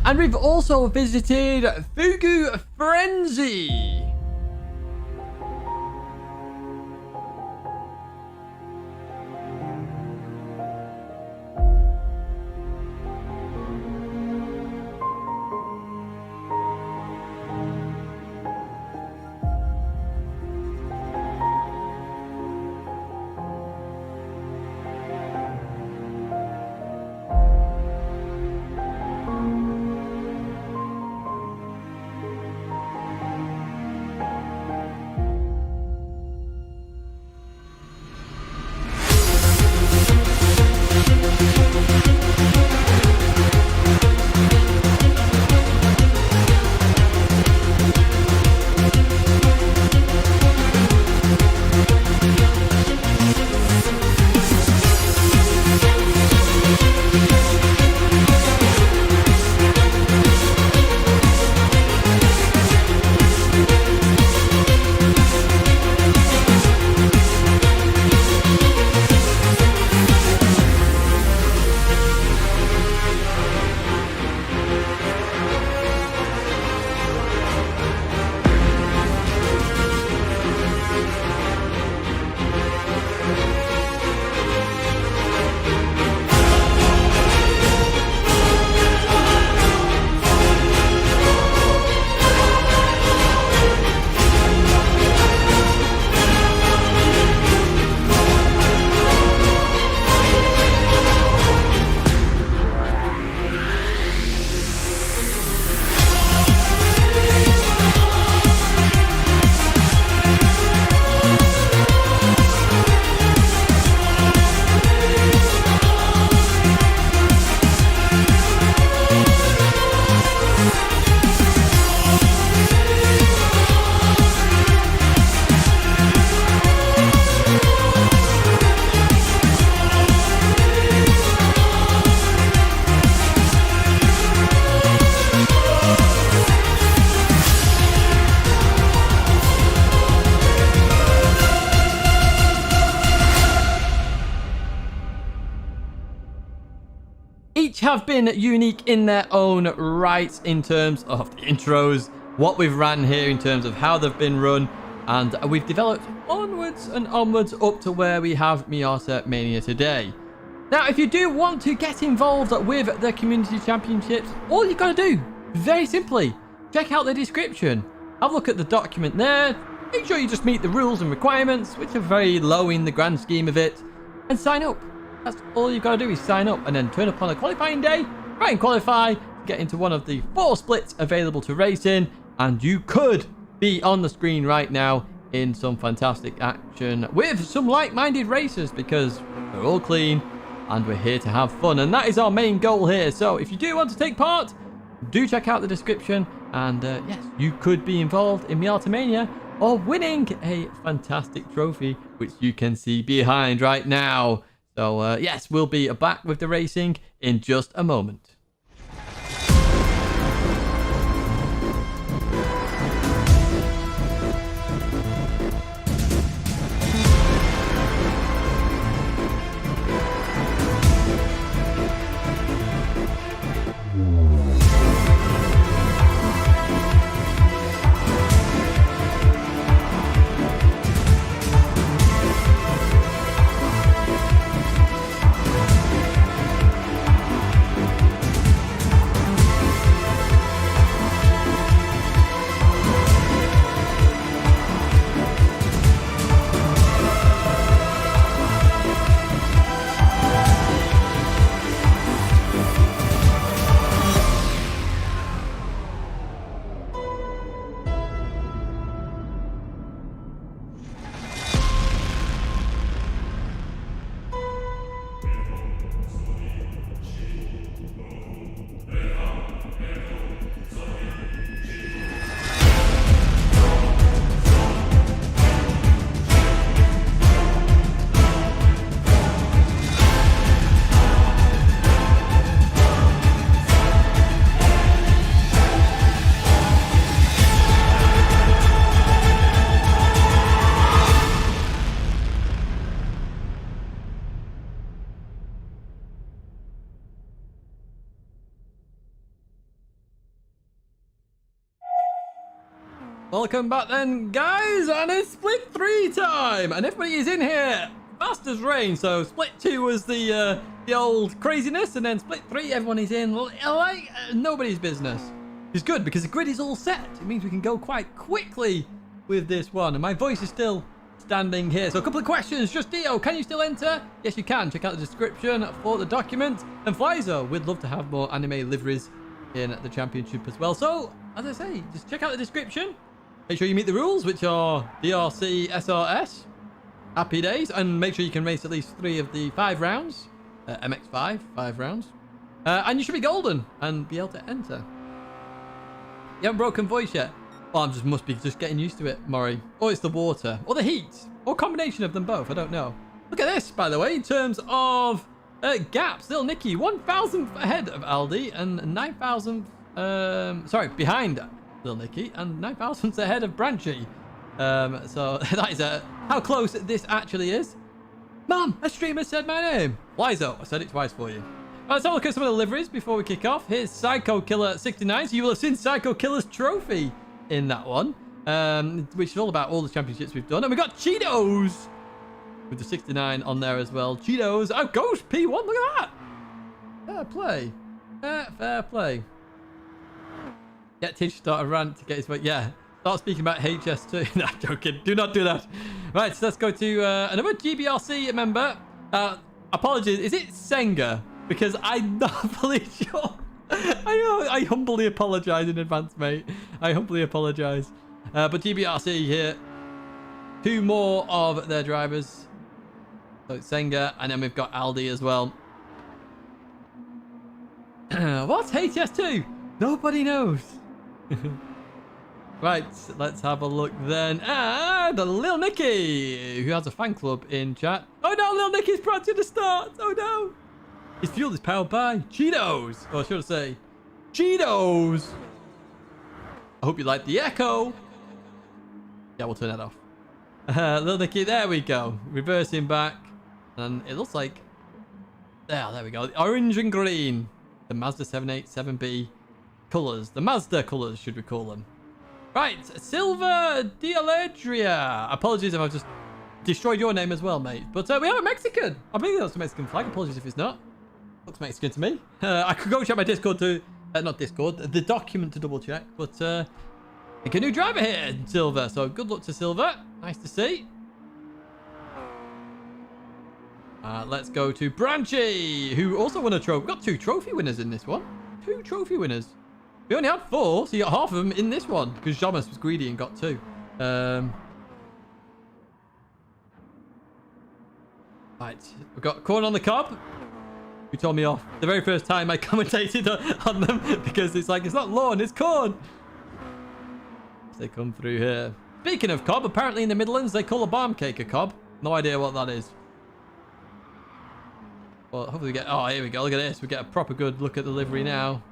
and we've also visited Fugu Frenzy. have been unique in their own right in terms of the intros, what we've ran here in terms of how they've been run, and we've developed onwards and onwards up to where we have Miata Mania today. Now, if you do want to get involved with the community championships, all you've got to do, very simply, check out the description. Have a look at the document there. Make sure you just meet the rules and requirements, which are very low in the grand scheme of it, and sign up. That's all you've got to do is sign up and then turn up on a qualifying day, try and qualify, get into one of the 4 splits available to race in, and you could be on the screen right now in some fantastic action with some like-minded racers, because we're all clean and we're here to have fun, and that is our main goal here. So if you do want to take part, do check out the description, and yes, you could be involved in Miata Mania or winning a fantastic trophy, which you can see behind right now. So yes, we'll be back with the racing in just a moment. Welcome back then, guys, and it's split 3 time, and everybody is in here fast as rain. So split 2 was the old craziness, and then split 3 everyone is in like nobody's business. It's good because the grid is all set. It means we can go quite quickly with this one, and my voice is still standing here. So a couple of questions. Just Dio, can you still enter? Yes, you can. Check out the description for the document. And Flyzo, we'd love to have more anime liveries in the championship as well. So as I say, just check out the description. Make sure you meet the rules, which are DRC, SRS. Happy days. And make sure you can race at least 3 of the 5 rounds. MX5, 5 rounds. And you should be golden and be able to enter. You haven't broken voice yet? Well, I must be just getting used to it, Maury. Or it's the water. Or the heat. Or a combination of them both. I don't know. Look at this, by the way, in terms of gaps. Little Nicky, 1,000th ahead of Aldi and 9,000th... sorry, behind Little Nicky and 9,000th ahead of Branchy. So that is how close this actually is. Mum, a streamer said my name. Lizo, I said it twice for you. Let's have a look at some of the liveries before we kick off. Here's Psycho Killer 69. So you will have seen Psycho Killer's trophy in that one, which is all about all the championships we've done. And we got Cheetos with the 69 on there as well. Cheetos. Oh, Ghost P1. Look at that. Fair play. Fair play. Get Tish start a rant to get his way. Yeah. Start speaking about HS2. No, I'm joking. Do not do that. Right, so let's go to another GBRC member. Apologies. Is it Senga? Because I'm not fully sure. I humbly apologize in advance, mate. I humbly apologize. But GBRC here. 2 more of their drivers. So it's Senga, and then we've got Aldi as well. What's HS2? Nobody knows. Right, let's have a look then. The Lil Nicky, who has a fan club in chat. Oh no, Lil Nicky's proud to the start. Oh no. His fuel is powered by Cheetos. Or should I say, Cheetos. I hope you like the echo. Yeah, we'll turn that off. Lil Nicky, there we go. Reversing back. And it looks like... There we go. The orange and green. the Mazda 787B colours. The Mazda colours, should we call them. Right, Silver Dialedria. Apologies if I've just destroyed your name as well, mate. But we have a Mexican. I believe that's a Mexican flag. Apologies if it's not. Looks Mexican to me. I could go check my Discord to... not Discord, the document to double check. But I think a new driver here, Silver. So good luck to Silver. Nice to see. Let's go to Branchy, who also won a trophy. We've got 2 trophy winners in this one. 2 trophy winners. We only had 4, so you got half of them in this one because Jomas was greedy and got 2. Right, we've got Corn on the Cob, who told me off the very first time I commentated on them because it's like, it's not lawn, it's corn. As they come through here. Speaking of cob, apparently in the Midlands they call a barm cake a cob. No idea what that is. Well, hopefully we get... Oh, here we go. Look at this. We get a proper good look at the livery now.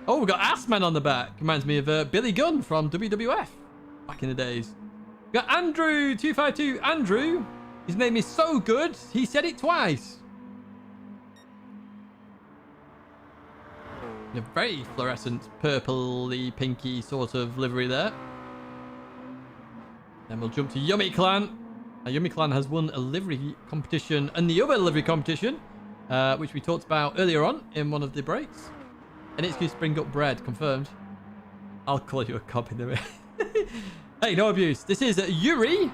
Oh, we've got Assman on the back. Reminds me of Billy Gunn from WWF back in the days. We got Andrew252. Andrew. His name is so good. He said it twice. A very fluorescent, purpley, pinky sort of livery there. Then we'll jump to Yummy Clan. Yummy Clan has won a livery competition and the other livery competition, which we talked about earlier on in one of the breaks. An excuse to bring up bread, confirmed. I'll call you a cop in the Hey, no abuse. This is Yuri,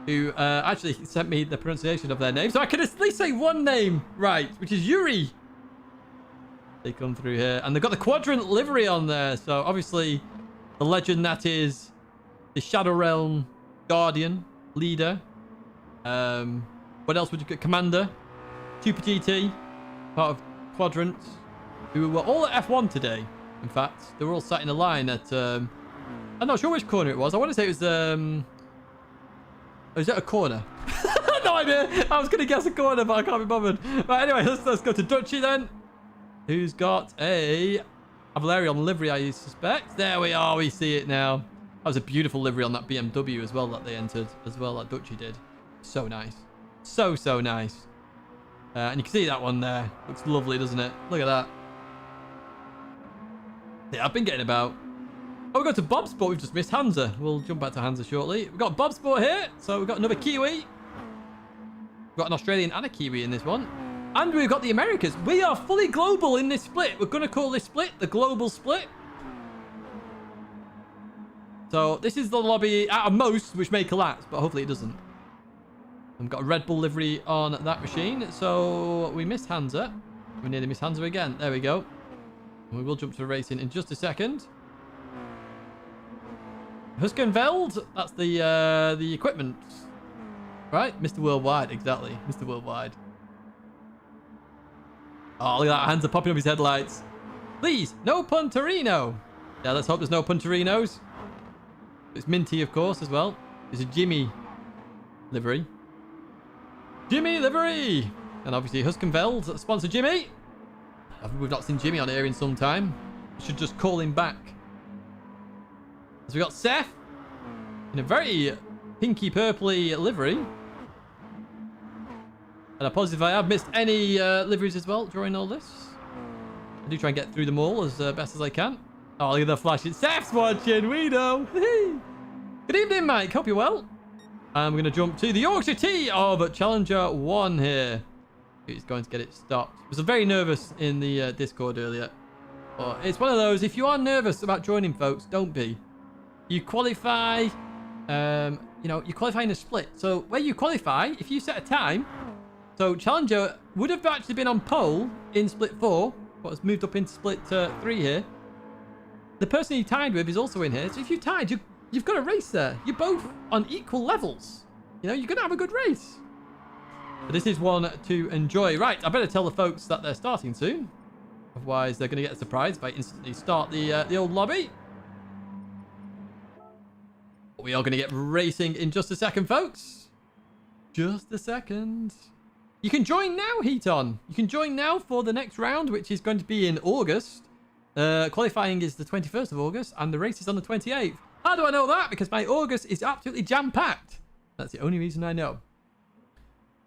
who actually sent me the pronunciation of their name, so I can at least say one name right, which is Yuri. They come through here, and they've got the quadrant livery on there, so obviously the legend that is the Shadow Realm Guardian leader. What else would you get? Commander, Super GT, part of Quadrant, who were all at F1 today. In fact, they were all sat in a line at I'm not sure which corner it was. I want to say it was at a corner. No idea. I was gonna guess a corner, but I can't be bothered. But anyway, let's go to Dutchy then, who's got a Valerian livery, I suspect. There we are. We see it now. That was a beautiful livery on that BMW as well that they entered as well, that Dutchy did. So nice. So nice. And you can see that one there. Looks lovely, doesn't it? Look at that. Yeah, I've been getting about... Oh, we've got to Bob Sport. We've just missed Hansa. We'll jump back to Hansa shortly. We've got Bob Sport here. So we've got another Kiwi. We've got an Australian and a Kiwi in this one. And we've got the Americas. We are fully global in this split. We're going to call this split the global split. So this is the lobby out of most, which may collapse, but hopefully it doesn't. We've got a Red Bull livery on that machine. So we missed Hansa. We nearly missed Hansa again. There we go. We will jump to racing in just a second. Huskenveld, that's the equipment. Right? Mr. Worldwide, exactly. Mr. Worldwide. Oh, look at that. Hands are popping up his headlights. Please, no Punterino. Yeah, let's hope there's no Punterinos. It's Minty, of course, as well. It's a Jimmy livery. Jimmy livery! And obviously Huskenveld, sponsor Jimmy. We've not seen Jimmy on here in some time. We should just call him back. So we got Seth in a very pinky purpley livery. And apologies if I have missed any liveries as well during all this. I do try and get through them all as best as I can. Oh, look at the flash. Seth's watching. We know. Good evening, Mike. Hope you're well. And we're going to jump to the Yorkshire T of Challenger 1 here. Who's going to get it stopped. I was very nervous in the Discord earlier. But it's one of those, if you are nervous about joining, folks, don't be. You qualify, you qualify in a split. So where you qualify, if you set a time, so Challenger would have actually been on pole in split 4, but has moved up into split 3 here. The person you tied with is also in here. So if you tied, you've got a race there. You're both on equal levels. You know, you're going to have a good race. But this is one to enjoy. Right, I better tell the folks that they're starting soon. Otherwise, they're going to get a surprise if I instantly start the old lobby. But we are going to get racing in just a second, folks. Just a second. You can join now, Heaton. You can join now for the next round, which is going to be in August. Qualifying is the 21st of August, and the race is on the 28th. How do I know that? Because my August is absolutely jam-packed. That's the only reason I know.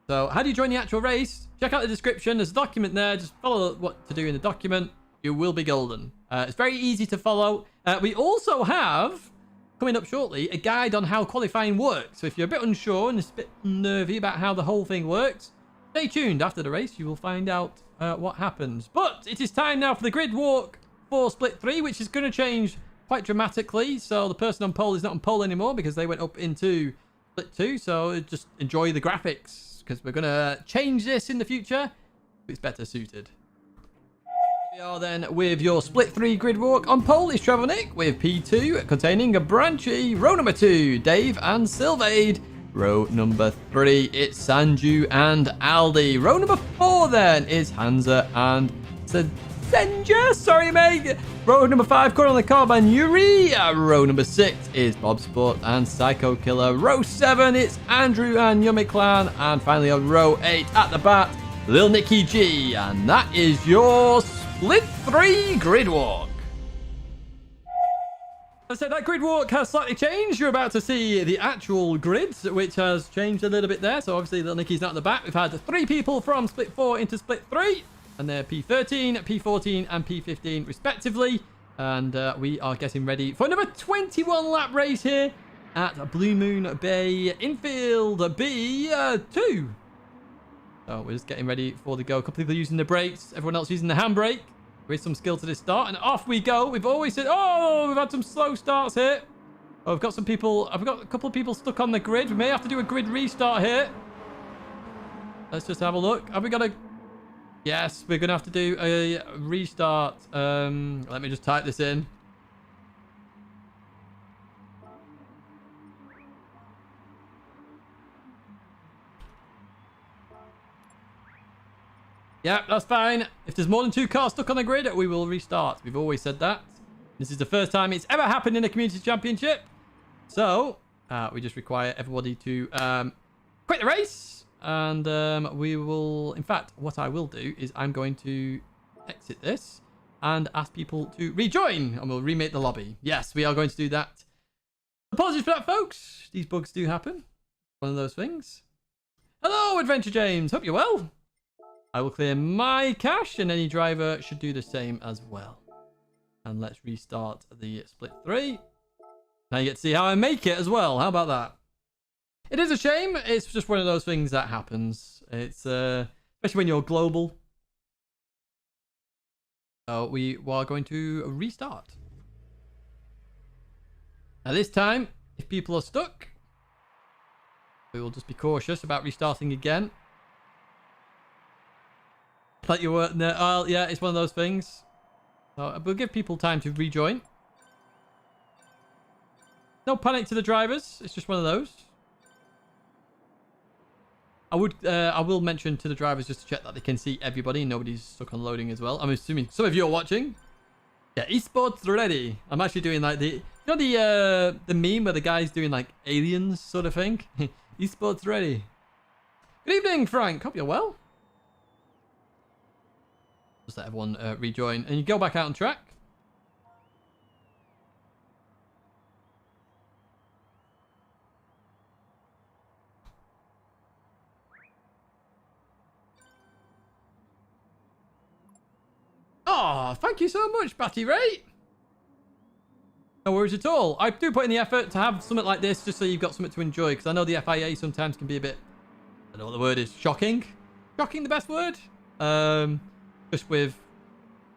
So how do you join the actual race? Check out the description. There's a document there. Just follow what to do in the document. You will be golden. It's very easy to follow. We also have, coming up shortly, a guide on how qualifying works. So if you're a bit unsure and a bit nervy about how the whole thing works, stay tuned. After the race, you will find out what happens. But it is time now for the grid walk for Split 3, which is going to change quite dramatically. So the person on pole is not on pole anymore because they went up into Split 2. So just enjoy the graphics, because we're going to change this in the future. It's better suited. Here we are then with your Split 3 grid walk. On pole is Trevor Nick with P2 containing a Branchy. Row number 2, Dave and Sylvaid. Row number 3, it's Sanju and Aldi. Row number 4 then is Hansa and Senja. Sorry, mate. Row number 5, Corner on the Cob and Yuri. Row number 6 is Bob Sport and Psycho Killer. Row 7, it's Andrew and Yummy Clan. And finally on row 8 at the bat, Lil Nicky G. And that is your Split 3 grid walk. I said that grid walk has slightly changed. You're about to see the actual grid, which has changed a little bit there. So obviously Lil Nicky's not at the back. We've had 3 people from Split 4 into Split 3. And they're P13, P14, and P15 respectively. And we are getting ready for another 21 lap race here at Bluemoon Bay Infield B2. So we're just getting ready for the go. A couple people using the brakes, everyone else using the handbrake. There is some skill to this start, and off we go. We've always said, oh, we've had some slow starts here. Oh, we've got some people, I've got a couple of people stuck on the grid. We may have to do a grid restart here. Let's just have a look. Have we got a... Yes, we're going to have to do a restart. Let me just type this in. Yeah, that's fine. If there's more than 2 cars stuck on the grid, we will restart. We've always said that. This is the first time it's ever happened in a community championship. So, we just require everybody to quit the race. And we will... In fact, what I will do is I'm going to exit this and ask people to rejoin. And we'll remake the lobby. Yes, we are going to do that. Apologies for that, folks. These bugs do happen. One of those things. Hello, Adventure James. Hope you're well. I will clear my cache, and any driver should do the same as well. And let's restart the Split 3. Now you get to see how I make it as well. How about that? It is a shame. It's just one of those things that happens. It's especially when you're global. So we are going to restart. Now this time, if people are stuck, we will just be cautious about restarting again. Like you were, no, yeah, it's one of those things. So we'll give people time to rejoin. No panic to the drivers. It's just one of those. I will mention to the drivers just to check that they can see everybody and nobody's stuck on loading as well. I'm assuming some of you are watching. Yeah, esports ready. I'm actually doing like the, you know, the meme where the guy's doing like aliens sort of thing. Esports ready. Good evening, Frank. Hope you're well. Just let everyone rejoin. And you go back out on track. Oh, thank you so much, Batty Ray. No worries at all. I do put in the effort to have something like this just so you've got something to enjoy. Because I know the FIA sometimes can be a bit... I don't know what the word is. Shocking? Shocking the best word? Just with,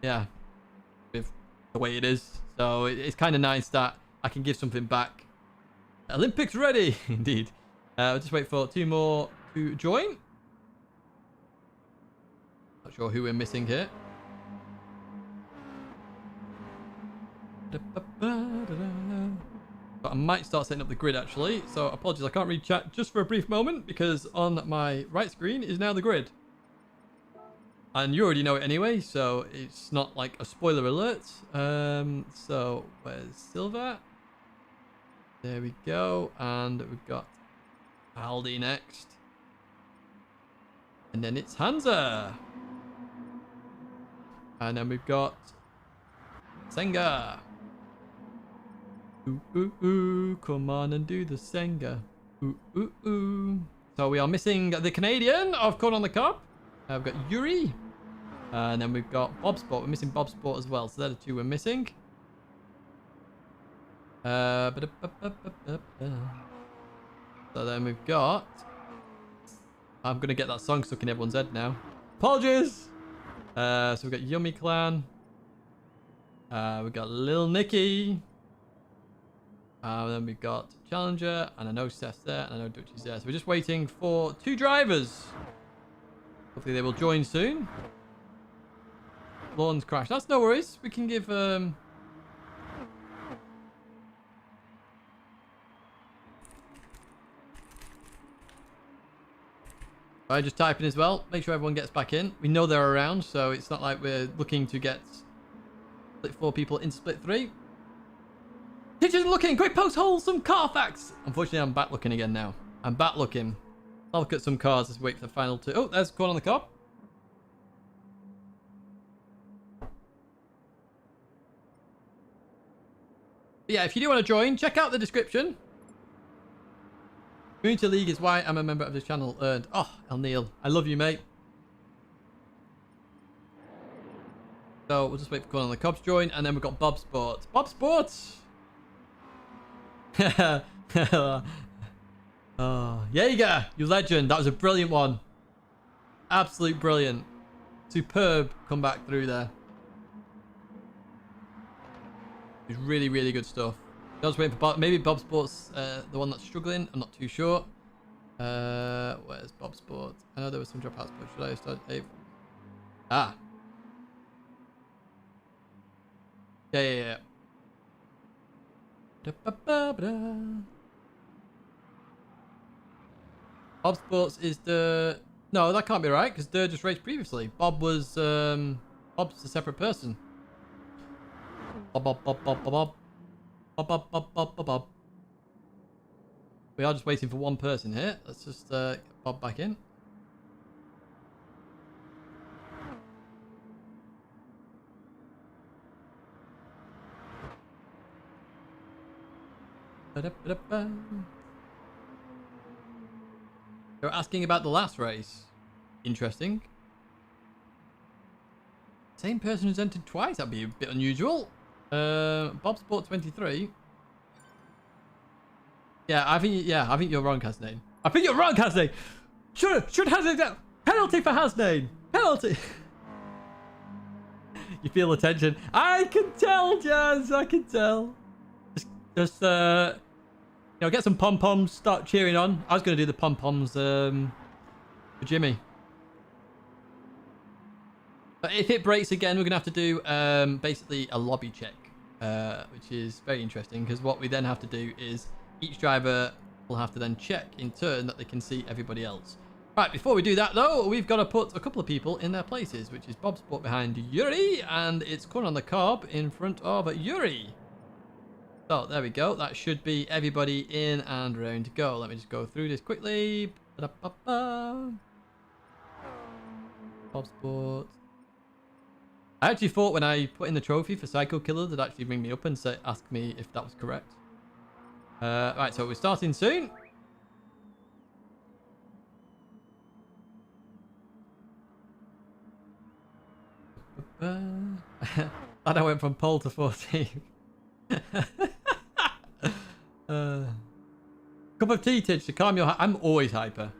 yeah, with the way it is. So it's kind of nice that I can give something back. Olympics ready, indeed. I'll just wait for 2 more to join. Not sure who we're missing here. But I might start setting up the grid actually. So apologies, I can't read chat just for a brief moment because on my right screen is now the grid. And you already know it anyway, so it's not like a spoiler alert. So where's Silver? There we go. And we've got Aldi next. And then it's Hansa. And then we've got Senga. Ooh, ooh, ooh. Come on and do the Senga. Ooh, ooh, ooh. So we are missing the Canadian of Corn on the Cob. We've got Yuri. And then we've got Bob Sport. We're missing Bob Sport as well. So they're the two we're missing. So then we've got... I'm going to get that song stuck in everyone's head now. Apologies! So we've got Yummy Clan. We've got Lil Nicky. Then we've got Challenger. And I know Steph's there. And I know Dutch is there. So we're just waiting for 2 drivers. Hopefully they will join soon. Lawn's crashed. That's no worries. We can give... I just type in as well. Make sure everyone gets back in. We know they're around, so it's not like we're looking to get split 4 people into split 3. Teachers looking. Quick post wholesome car facts. Unfortunately, I'm back looking again now. I'm back looking. I'll look at some cars. Let's wait for the final 2. Oh, there's Corn on the Cob. But yeah, if you do want to join, check out the description. Community League is why I'm a member of this channel. Earned. Oh, El Neil. I love you, mate. So we'll just wait for Corn on the Cob to join. And then we've got Bob Sports. Bob Sports! Oh, Jaeger, you legend. That was a brilliant one. Absolute brilliant. Superb comeback through there. It's really, really good stuff. I was waiting for Bob. Maybe Bob Sports, the one that's struggling. I'm not too sure. Where's Bob Sports? I know there was some dropouts, but should I start? Ah. Yeah. Bob Sports is the... No, that can't be right, because Durr just raced previously. Bob was... Bob's a separate person. Bob. We are just waiting for one person here. Let's just get Bob back in. They're asking about the last race. Interesting. Same person who's entered twice. That'd be a bit unusual. Bob Sport 23. I think you're wrong, Hasnain. I think you're wrong, Hasnain. Should Hasnain penalty for Hasnain. Penalty. You feel the tension. I can tell, Jazz. I can tell. Just get some pom poms. Start cheering on. I was going to do the pom poms for Jimmy. But if it breaks again, we're going to have to do basically a lobby check, which is very interesting because what we then have to do is each driver will have to then check in turn that they can see everybody else. Right, before we do that though, we've got to put a couple of people in their places, which is Bob Sport behind Yuri, and it's Corn on the Cob in front of Yuri. So there we go. That should be everybody in and ready to go. Let me just go through this quickly. Bob Sport. I actually thought when I put in the trophy for Psycho Killer, they'd actually ring me up and ask me if that was correct. Right, so we're starting soon. And I went from pole to 14. Cup of tea, Tidge, to calm your... I'm always hyper.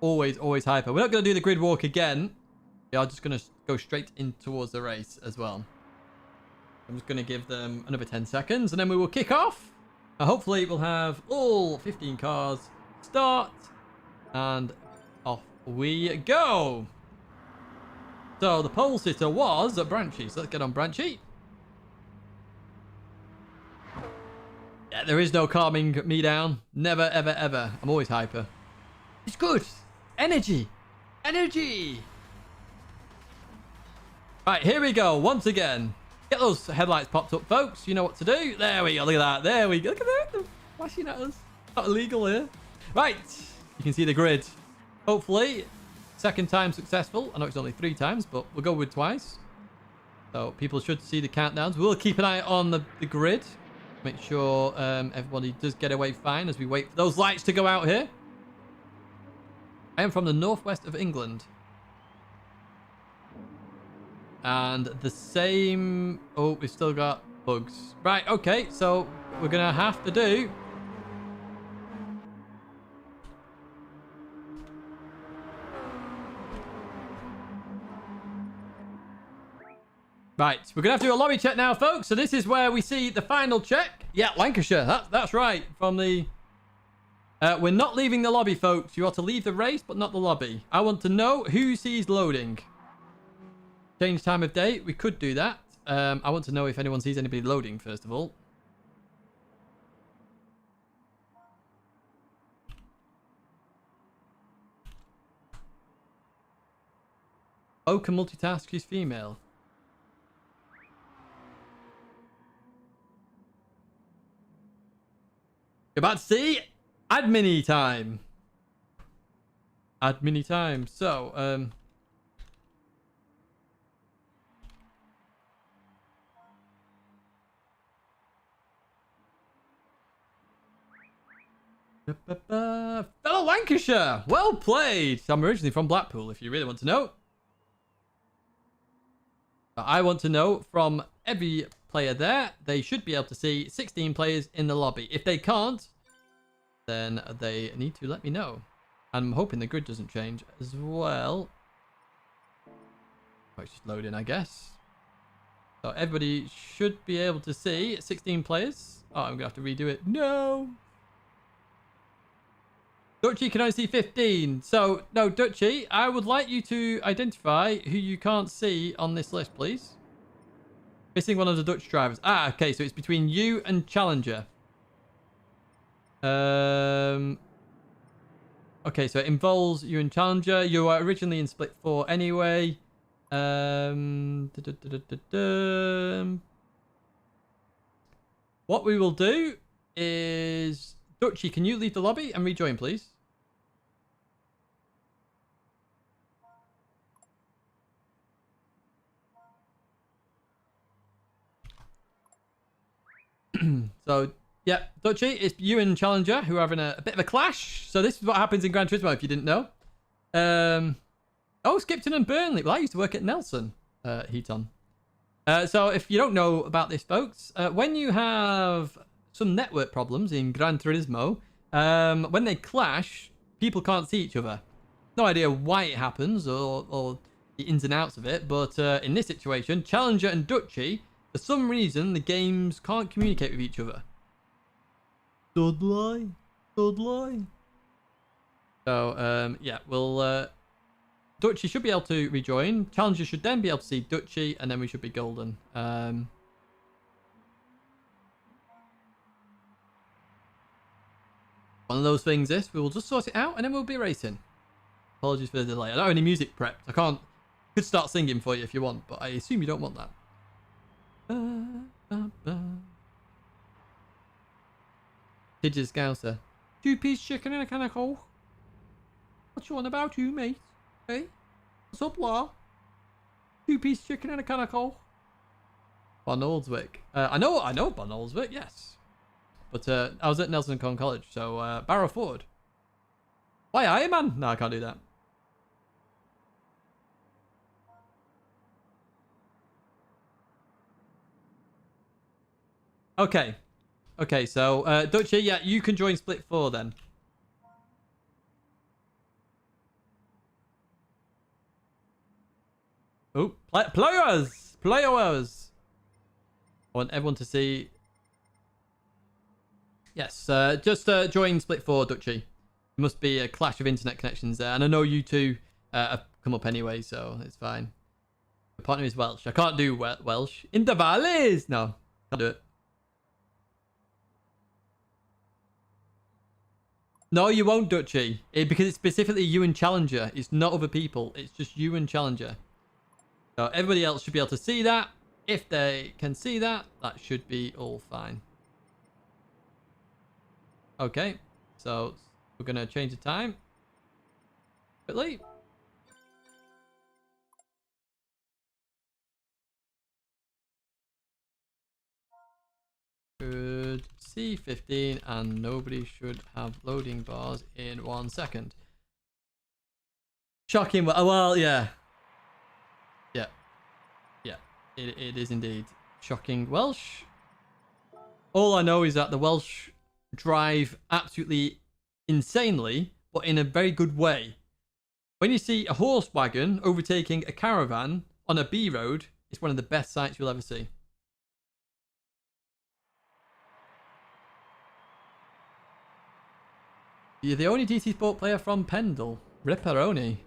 Always hyper. We're not going to do the grid walk again. We are just going to go straight in towards the race as well. I'm just going to give them another 10 seconds and then we will kick off. Hopefully we'll have all 15 cars start and off we go. So the pole sitter was Branchy. So let's get on Branchy. Yeah, there is no calming me down. Never, ever, ever. I'm always hyper. It's good. Energy. Right, here we go. Once again. Get those headlights popped up, folks. You know what to do. There we go. Look at that. There we go. Look at that. They're flashing at us. Not illegal here. Right. You can see the grid. Hopefully, second time successful. I know it's only 3 times, but we'll go with twice. So people should see the countdowns. We'll keep an eye on the grid. Make sure everybody does get away fine as we wait for those lights to go out here. I am from the northwest of England. And the same... Oh, we've still got bugs. Right, okay. So we're going to have to do... Right, we're going to have to do a lobby check now, folks. So this is where we see the final check. Yeah, Lancashire. That's right. From the... we're not leaving the lobby, folks. You are to leave the race, but not the lobby. I want to know who sees loading. Change time of day. We could do that. I want to know if anyone sees anybody loading, first of all. Oh, can multitask. She's female. You're about to see admin time. Admin time. So, fellow Lancashire, well played. I'm originally from Blackpool, if you really want to know. But I want to know from every player there, they should be able to see 16 players in the lobby. If they can't, then they need to let me know. And I'm hoping the grid doesn't change as well. Oh, it's just loading, I guess. So everybody should be able to see 16 players. Oh, I'm going to have to redo it. No! Dutchy can only see 15. So, no, Dutchy, I would like you to identify who you can't see on this list, please. Missing one of the Dutch drivers. Ah, okay, so it's between you and Challenger. Okay, so it involves you and Challenger. You were originally in Split 4 anyway. What we will do is... Dutchy, can you leave the lobby and rejoin, please? So, yeah, Dutchy, it's you and Challenger who are having a bit of a clash. So this is what happens in Gran Turismo, if you didn't know. Oh, Skipton and Burnley. Well, I used to work at Nelson, Heaton. So if you don't know about this, folks, when you have some network problems in Gran Turismo, when they clash, people can't see each other. No idea why it happens or the ins and outs of it, but in this situation, Challenger and Dutchy, for some reason, the games can't communicate with each other. Dudley. So, yeah, we'll... Dutchy should be able to rejoin. Challenger should then be able to see Dutchy, and then we should be golden. One of those things, this. We will just sort it out, and then we'll be racing. Apologies for the delay. I don't have any music prepped. I can't... could start singing for you if you want, but I assume you don't want that. Tidges Scouser. 2-piece chicken and a can of coke. What you on about, you, mate? Hey? What's up, law? 2-piece chicken and a can of coke. Bon Oldswick. I know Bon Oldswick, yes. But I was at Nelson Con College, so Barrow Ford. Why, Iron Man? No, I can't do that. Okay. Okay, so Dutchy, yeah, you can join Split 4 then. Oh, players! Players! I want everyone to see... Yes, just join Split 4, Dutchy. There must be a clash of internet connections there. And I know you two have come up anyway, so it's fine. My partner is Welsh. I can't do Welsh. In the valleys! No, can't do it. No, you won't, Dutchy. Because it's specifically you and Challenger. It's not other people. It's just you and Challenger. So everybody else should be able to see that. If they can see that, that should be all fine. Okay. So we're going to change the time. Quickly. Good. C15, and nobody should have loading bars in 1 second. Shocking. Well, yeah. Yeah. Yeah. It is indeed shocking. Welsh. All I know is that the Welsh drive absolutely insanely, but in a very good way. When you see a horse wagon overtaking a caravan on a B road, it's one of the best sights you'll ever see. You're the only GT Sport player from Pendle. Ripperoni.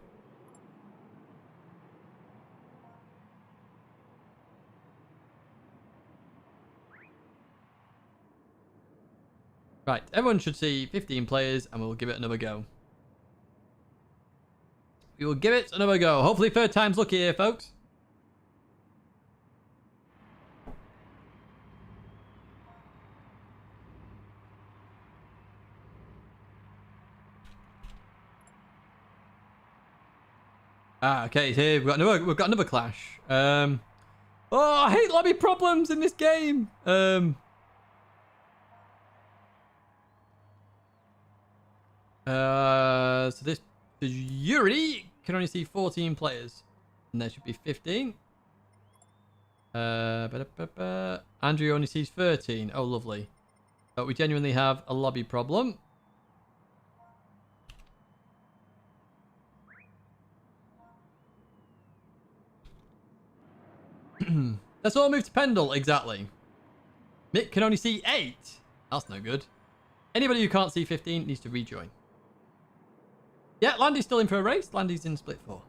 Right, everyone should see 15 players and we'll give it another go. We will give it another go. Hopefully third time's lucky here, folks. Okay, here we've got another clash. Oh, I hate lobby problems in this game. So this Yuri can only see 14 players, and there should be 15. Andrew only sees 13. Oh, lovely. But we genuinely have a lobby problem. Let's all move to Pendle. Exactly. Mick can only see 8. That's no good. Anybody who can't see 15 needs to rejoin. Yeah, Landy's still in for a race. Landy's in split 4.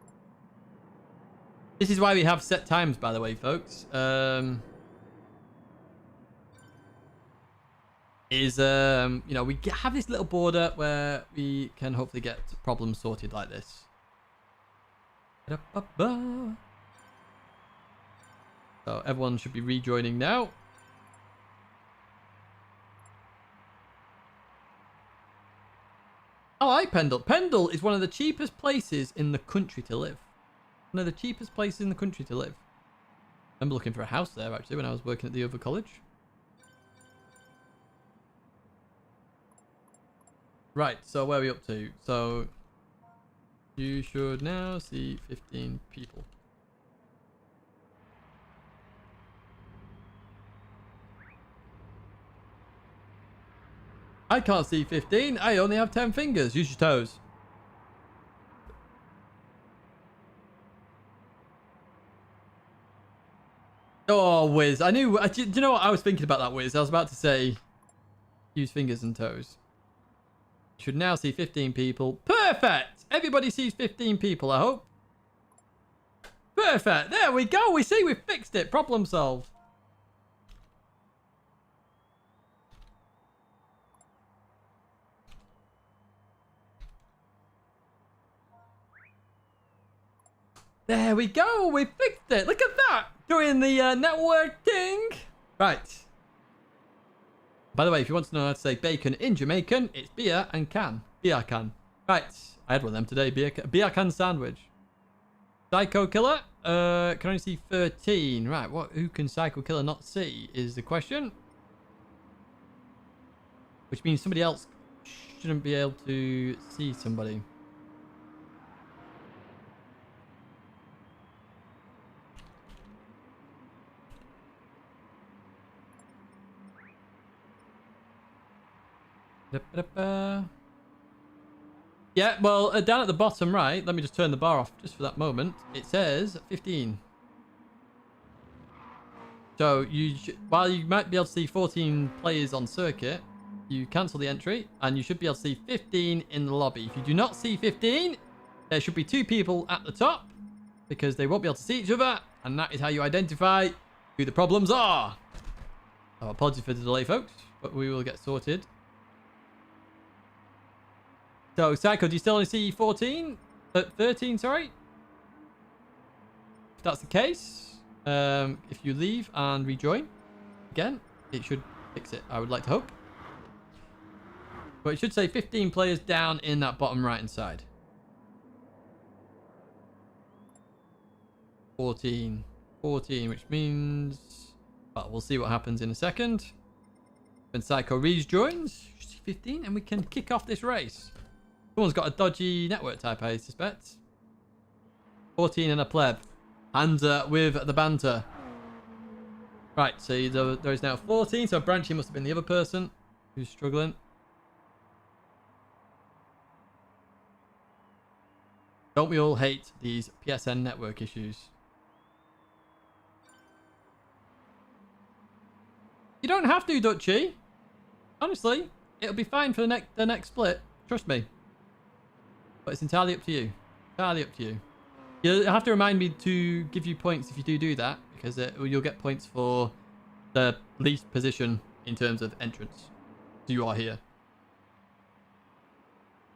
This is why we have set times, by the way, folks. You know, we have this little border where we can hopefully get problems sorted like this. So everyone should be rejoining now. I like Pendle. Pendle is one of the cheapest places in the country to live. One of the cheapest places in the country to live. I remember looking for a house there, actually, when I was working at the other college. Right, so where are we up to? So, you should now see 15 people. I can't see 15. I only have 10 fingers. Use your toes. Oh, Wiz. I knew... Do you know what I was thinking about that, Wiz? I was about to say... Use fingers and toes. Should now see 15 people. Perfect! Everybody sees 15 people, I hope. Perfect. There we go. We see we've fixed it. Problem solved. There we go. We fixed it. Look at that. Doing the networking. Right. By the way, if you want to know how to say bacon in Jamaican, it's beer and can. Beer can. Right. I had one of them today. Beer can sandwich. Psycho Killer. Can only see 13. Right. Who can Psycho Killer not see is the question. Which means somebody else shouldn't be able to see somebody. Yeah, well, down at the bottom right, let me just turn the bar off just for that moment. It says 15. So while you might be able to see 14 players on circuit, you cancel the entry and you should be able to see 15 in the lobby. If you do not see 15, there should be 2 people at the top because they won't be able to see each other, and that is how you identify who the problems are. Oh, apologies for the delay, folks, but we will get sorted. So, Psycho, do you still only see 14? 13, sorry? If that's the case, if you leave and rejoin, again, it should fix it, I would like to hope. But it should say 15 players down in that bottom right-hand side. 14. 14, which means... Well, we'll see what happens in a second. When Psycho rejoins, 15, and we can kick off this race. Someone's got a dodgy network type, I suspect. 14 and a pleb. And with the banter. Right, so there is now 14. So Branchy must have been the other person who's struggling. Don't we all hate these PSN network issues? You don't have to, Dutchy. Honestly, it'll be fine for the next split. Trust me. But it's entirely up to you. Entirely up to you. You'll have to remind me to give you points if you do that, because you'll get points for the least position in terms of entrance. So you are here.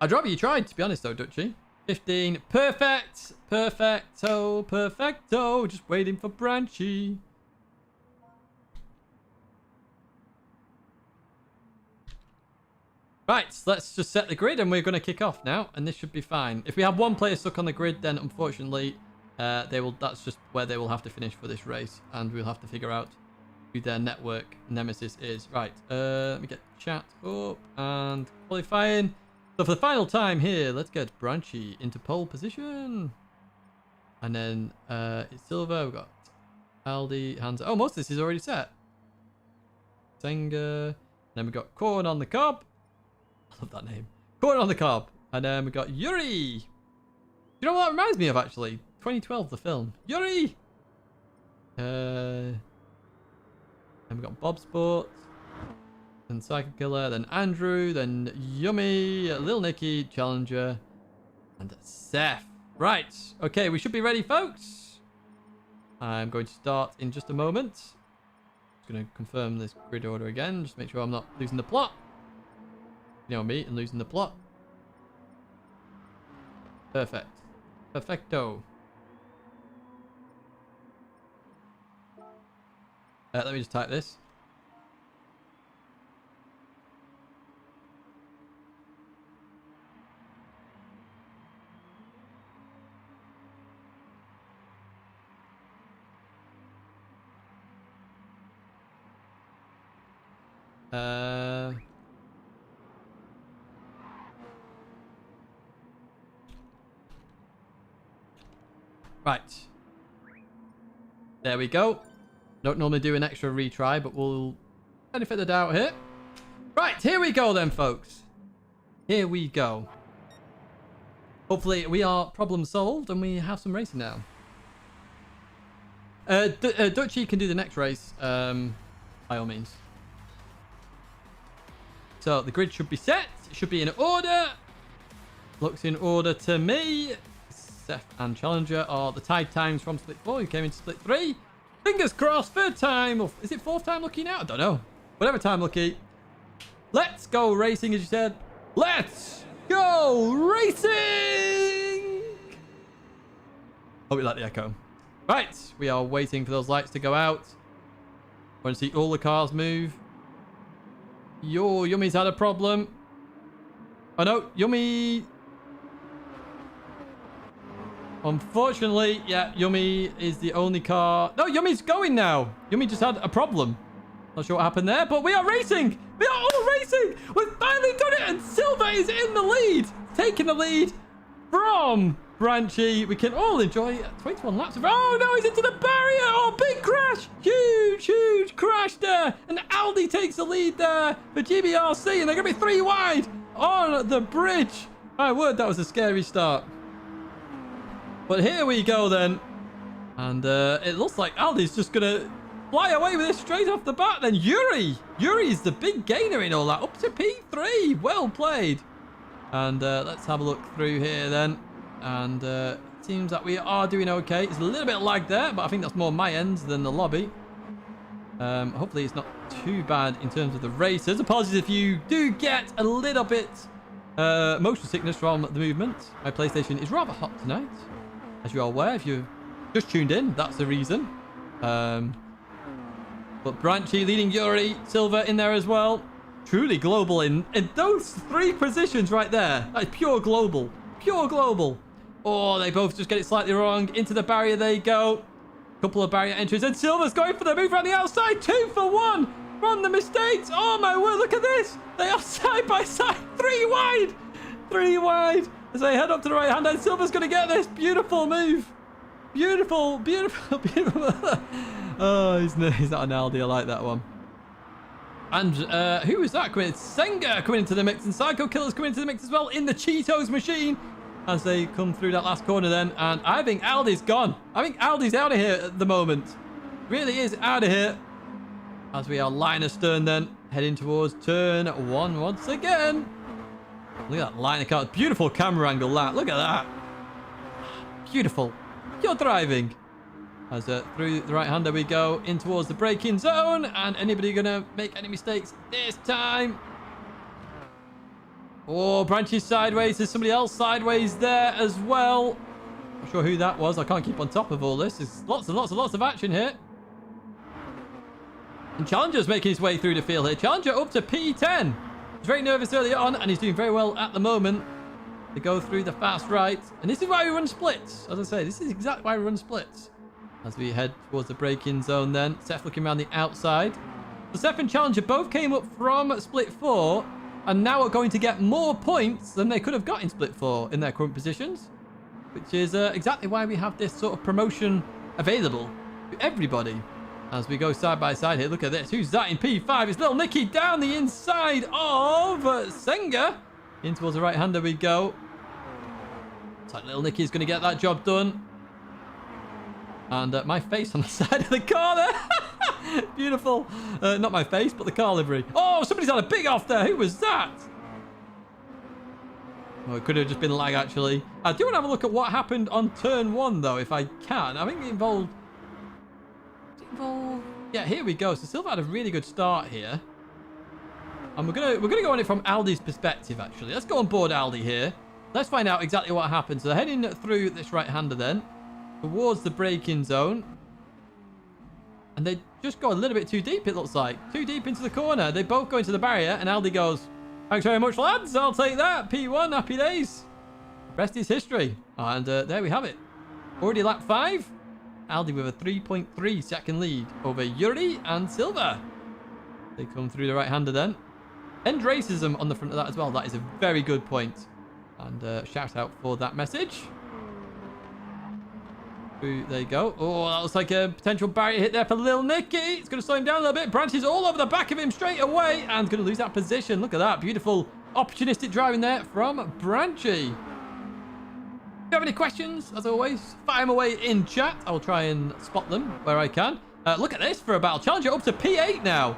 I'd rather you tried, to be honest, though, Dutchy. 15. Perfect. Perfecto. Perfecto. Just waiting for Branchy. Right, let's just set the grid and we're going to kick off now. And this should be fine. If we have one player stuck on the grid, then unfortunately, that's just where they will have to finish for this race. And we'll have to figure out who their network nemesis is. Right, let me get chat up and qualifying. So for the final time here, let's get Branchy into pole position. And then it's Silver. We've got Aldi, Hansa. Oh, most of this is already set. Senga. Then we've got Corn on the Cob. I love that name. Corn on the Cob. And then we've got Yuri. You know what that reminds me of, actually? 2012, the film. Yuri! Then we've got Bob Sport. Then Psycho Killer. Then Andrew. Then Yummy. Lil Nicky. Challenger. And Seth. Right. Okay, we should be ready, folks. I'm going to start in just a moment. Just going to confirm this grid order again. Just make sure I'm not losing the plot. You know me and losing the plot. Perfect. Perfecto. Let me just type this. Right. There we go. Don't normally do an extra retry, but we'll benefit the doubt here. Right, here we go then, folks. Here we go. Hopefully we are problem solved and we have some racing now. Dutchy can do the next race, by all means. So the grid should be set. It should be in order. Looks in order to me. Seth and Challenger are the tied times from split 4. You came into split 3. Fingers crossed, third time. Or is it fourth time lucky now? I don't know. Whatever time lucky. Let's go racing, as you said. Let's go racing. Hope you like the echo. Right, we are waiting for those lights to go out. Want to see all the cars move. Yo, Yummy's had a problem. Oh no, Yummy. Unfortunately, yeah, Yummy is the only car. No, Yummy's going now. Yummy just had a problem. Not sure what happened there, but we are racing. We are all racing. We've finally done it, and Silver is in the lead, taking the lead from Branchy. We can all enjoy 21 laps of. Oh no, he's into the barrier. Oh, big crash. Huge crash there. And Aldi takes the lead there for GBRC, and they're going to be 3 wide on the bridge. My word, that was a scary start. But here we go then. And it looks like Aldi's just going to fly away with it straight off the bat. Then Yuri's the big gainer in all that. Up to P3. Well played. And let's have a look through here then. And it seems that we are doing okay. It's a little bit lag there, but I think that's more my end than the lobby. Hopefully it's not too bad in terms of the racers. Apologies if you do get a little bit motion sickness from the movement. My PlayStation is rather hot tonight. As you're aware, if you just tuned in, that's the reason. But Branchy leading Yuri, Silver in there as well. Truly global in those 3 positions right there. That is pure global. Pure global. Oh, they both just get it slightly wrong. Into the barrier they go. Couple of barrier entries. And Silver's going for the move around the outside. 2 for 1 from the mistakes. Oh, my word. Look at this. They are side by side. 3 wide. 3 wide. As they head up to the right hand. And Silver's going to get this. Beautiful move. Beautiful, beautiful, beautiful. Oh, he's not an Aldi. I like that one. And who is that coming? It's Senga coming into the mix, and Psycho Killer's coming into the mix as well in the Cheetos machine as they come through that last corner then. And I think Aldi's gone. I think Aldi's out of here at the moment. Really is out of here. As we are line astern then, heading towards turn 1 once again. Look at that line of cars. Beautiful camera angle, that. Look at that. Beautiful. You're driving. As through the right-hander we go in towards the braking zone. And anybody going to make any mistakes this time? Oh, branches sideways. There's somebody else sideways there as well. Not sure who that was. I can't keep on top of all this. There's lots and lots and lots of action here. And Challenger's making his way through the field here. Challenger up to P10. He's very nervous early on, and he's doing very well at the moment. They go through the fast right. And this is why we run splits. As I say, this is exactly why we run splits. As we head towards the braking zone then. Seth looking around the outside. So Seth and Challenger both came up from split 4 and now are going to get more points than they could have got in split 4 in their current positions. Which is exactly why we have this sort of promotion available to everybody. As we go side by side here, look at this. Who's that in P5? It's little Nicky down the inside of Senga. In towards the right-hander we go. Looks like little Nicky's going to get that job done. And my face on the side of the car there. Beautiful. Not my face, but the car livery. Oh, somebody's had a big off there. Who was that? Oh, it could have just been lag, actually. I do want to have a look at what happened on turn 1, though, if I can. I think it involved... Yeah, here we go. So Silver had a really good start here. And we're gonna go on it from Aldi's perspective, actually. Let's go on board Aldi here. Let's find out exactly what happened. So they're heading through this right-hander then. Towards the braking zone. And they just go a little bit too deep, it looks like. Too deep into the corner. They both go into the barrier, and Aldi goes, "Thanks very much, lads. I'll take that. P1, happy days." Rest is history. And there we have it. Already lap 5. Aldi with a 3.3 second lead over Yuri and Silver. They come through the right-hander then. End racism on the front of that as well. That is a very good point. And shout out for that message. There you go. Oh, that looks like a potential barrier hit there for Lil Nicky. It's going to slow him down a little bit. Branches all over the back of him straight away. And going to lose that position. Look at that. Beautiful opportunistic driving there from Branchy. If you have any questions, as always, fire them away in chat. I'll try and spot them where I can. Look at this for a battle. Challenger up to P8 now.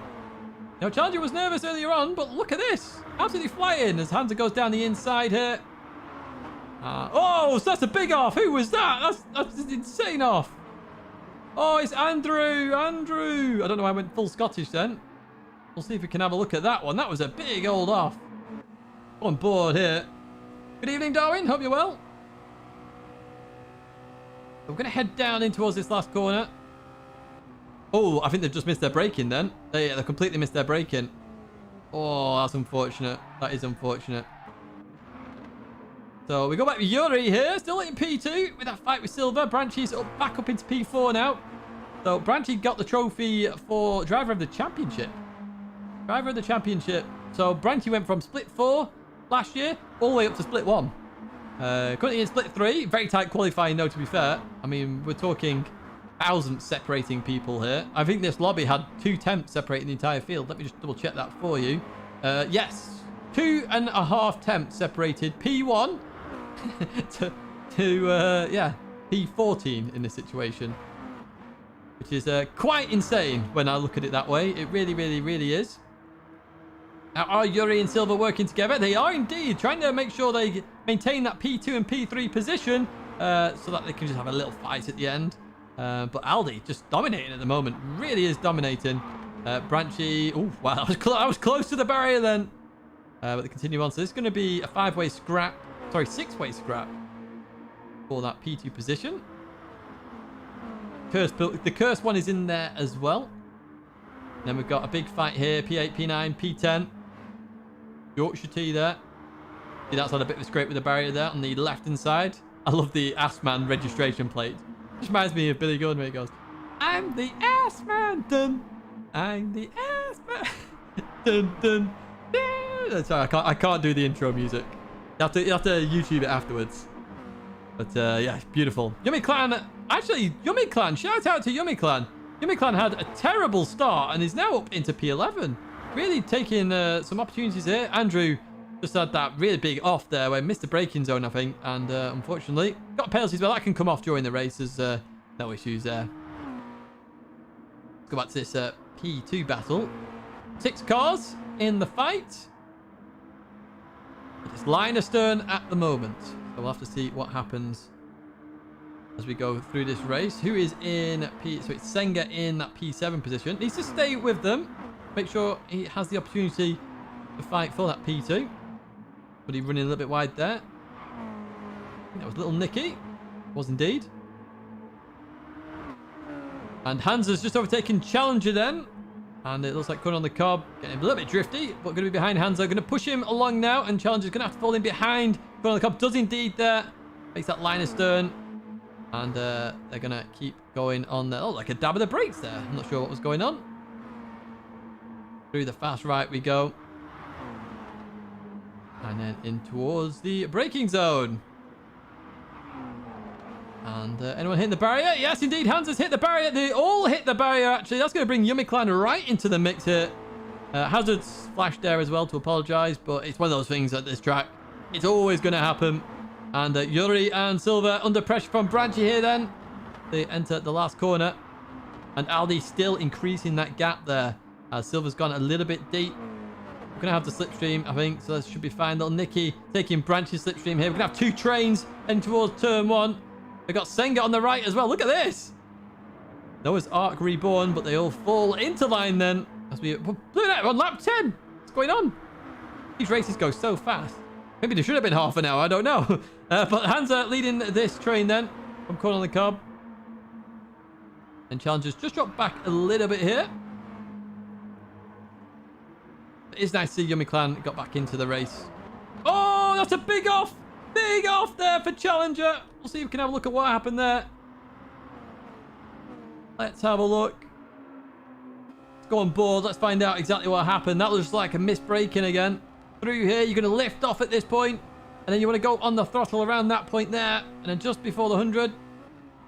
Now, Challenger was nervous earlier on, but look at this. Absolutely flying as Hansa goes down the inside here. Oh, so that's a big off. Who was that? That's an insane off. Oh, it's Andrew. Andrew. I don't know why I went full Scottish then. We'll see if we can have a look at that one. That was a big old off. On board here. Good evening, Darwin. Hope you're well. We're going to head down in towards this last corner. Oh, I think they've just missed their braking then. They completely missed their braking. Oh, that's unfortunate. That is unfortunate. So we go back to Yuri here, still in P2 with that fight with Silver. Branchy's back up into P4 now. So Branchy got the trophy for Driver of the Championship. Driver of the Championship. So Branchy went from split 4 last year all the way up to split 1. Currently in split 3. Very tight qualifying though, to be fair. I mean, we're talking thousands separating people here. I think this lobby had 2 temps separating the entire field. Let me just double check that for you. Yes, 2.5 temps separated P1 to yeah, P14 in this situation, which is quite insane when I look at it that way. It really, really, really is. Now, are Yuri and Silver working together? They are indeed, trying to make sure they maintain that P2 and P3 position so that they can just have a little fight at the end. But Aldi just dominating at the moment. Really is dominating. Branchy. Oh, wow. I was close to the barrier then. But they continue on. So this is going to be a 5-way scrap. Sorry, 6-way scrap for that P2 position. The cursed one is in there as well. Then we've got a big fight here. P8, P9, P10. Yorkshire T there. See, that's had a bit of a scrape with the barrier there on the left-hand side. I love the Assman registration plate. Which reminds me of Billy Gunn where he goes, "I'm the Assman, dun. I'm the Assman, dun, dun, dun." Sorry, I can't do the intro music. You have to YouTube it afterwards. But yeah, beautiful. Yummy Clan, actually, Yummy Clan, shout out to Yummy Clan. Yummy Clan had a terrible start and is now up into P11. Really taking some opportunities here. Andrew just had that really big off there where missed the braking zone, I think. And unfortunately, got penalties. Well, that can come off during the race. There's no issues there. Let's go back to this P2 battle. 6 cars in the fight. It's line astern at the moment. So we'll have to see what happens as we go through this race. Who is in P... So it's Senga in that P7 position. Needs to stay with them. Make sure he has the opportunity to fight for that P2. But he's running a little bit wide there. I think that was little Nicky. Was indeed. And Hansa's just overtaken Challenger then. And it looks like coming on the cob. Getting a little bit drifty, but going to be behind Hansa. Going to push him along now. And Challenger's going to have to fall in behind. Coming on the cob does indeed there. Makes that line astern. And they're going to keep going on there. Oh, like a dab of the brakes there. I'm not sure what was going on. Through the fast right we go. And then in towards the braking zone. And anyone hitting the barrier? Yes, indeed. Hansa's hit the barrier. They all hit the barrier, actually. That's going to bring Yummy Clan right into the mix here. Hazard's flashed there as well to apologise. But it's one of those things at this track. It's always going to happen. And Yuri and Silva under pressure from Branchy here then. They enter the last corner. And Aldi still increasing that gap there. Silva's gone a little bit deep. We're going to have the slipstream, I think. So that should be fine. Little Nicky taking Branchy's slipstream here. We're going to have 2 trains heading towards turn 1. We've got Senga on the right as well. Look at this. Noah's Ark reborn, but they all fall into line then. As we... Blue Net on lap 10. What's going on? These races go so fast. Maybe there should have been half an hour. I don't know. But Hansa leading this train then. From corner on the cob. And Challenger's just dropped back a little bit here. It's nice to see Yummy Clan got back into the race. Oh, that's a big off. Big off there for Challenger. We'll see if we can have a look at what happened there. Let's have a look. Let's go on board. Let's find out exactly what happened. That looks like a missed braking again. Through here, you're going to lift off at this point. And then you want to go on the throttle around that point there. And then just before the 100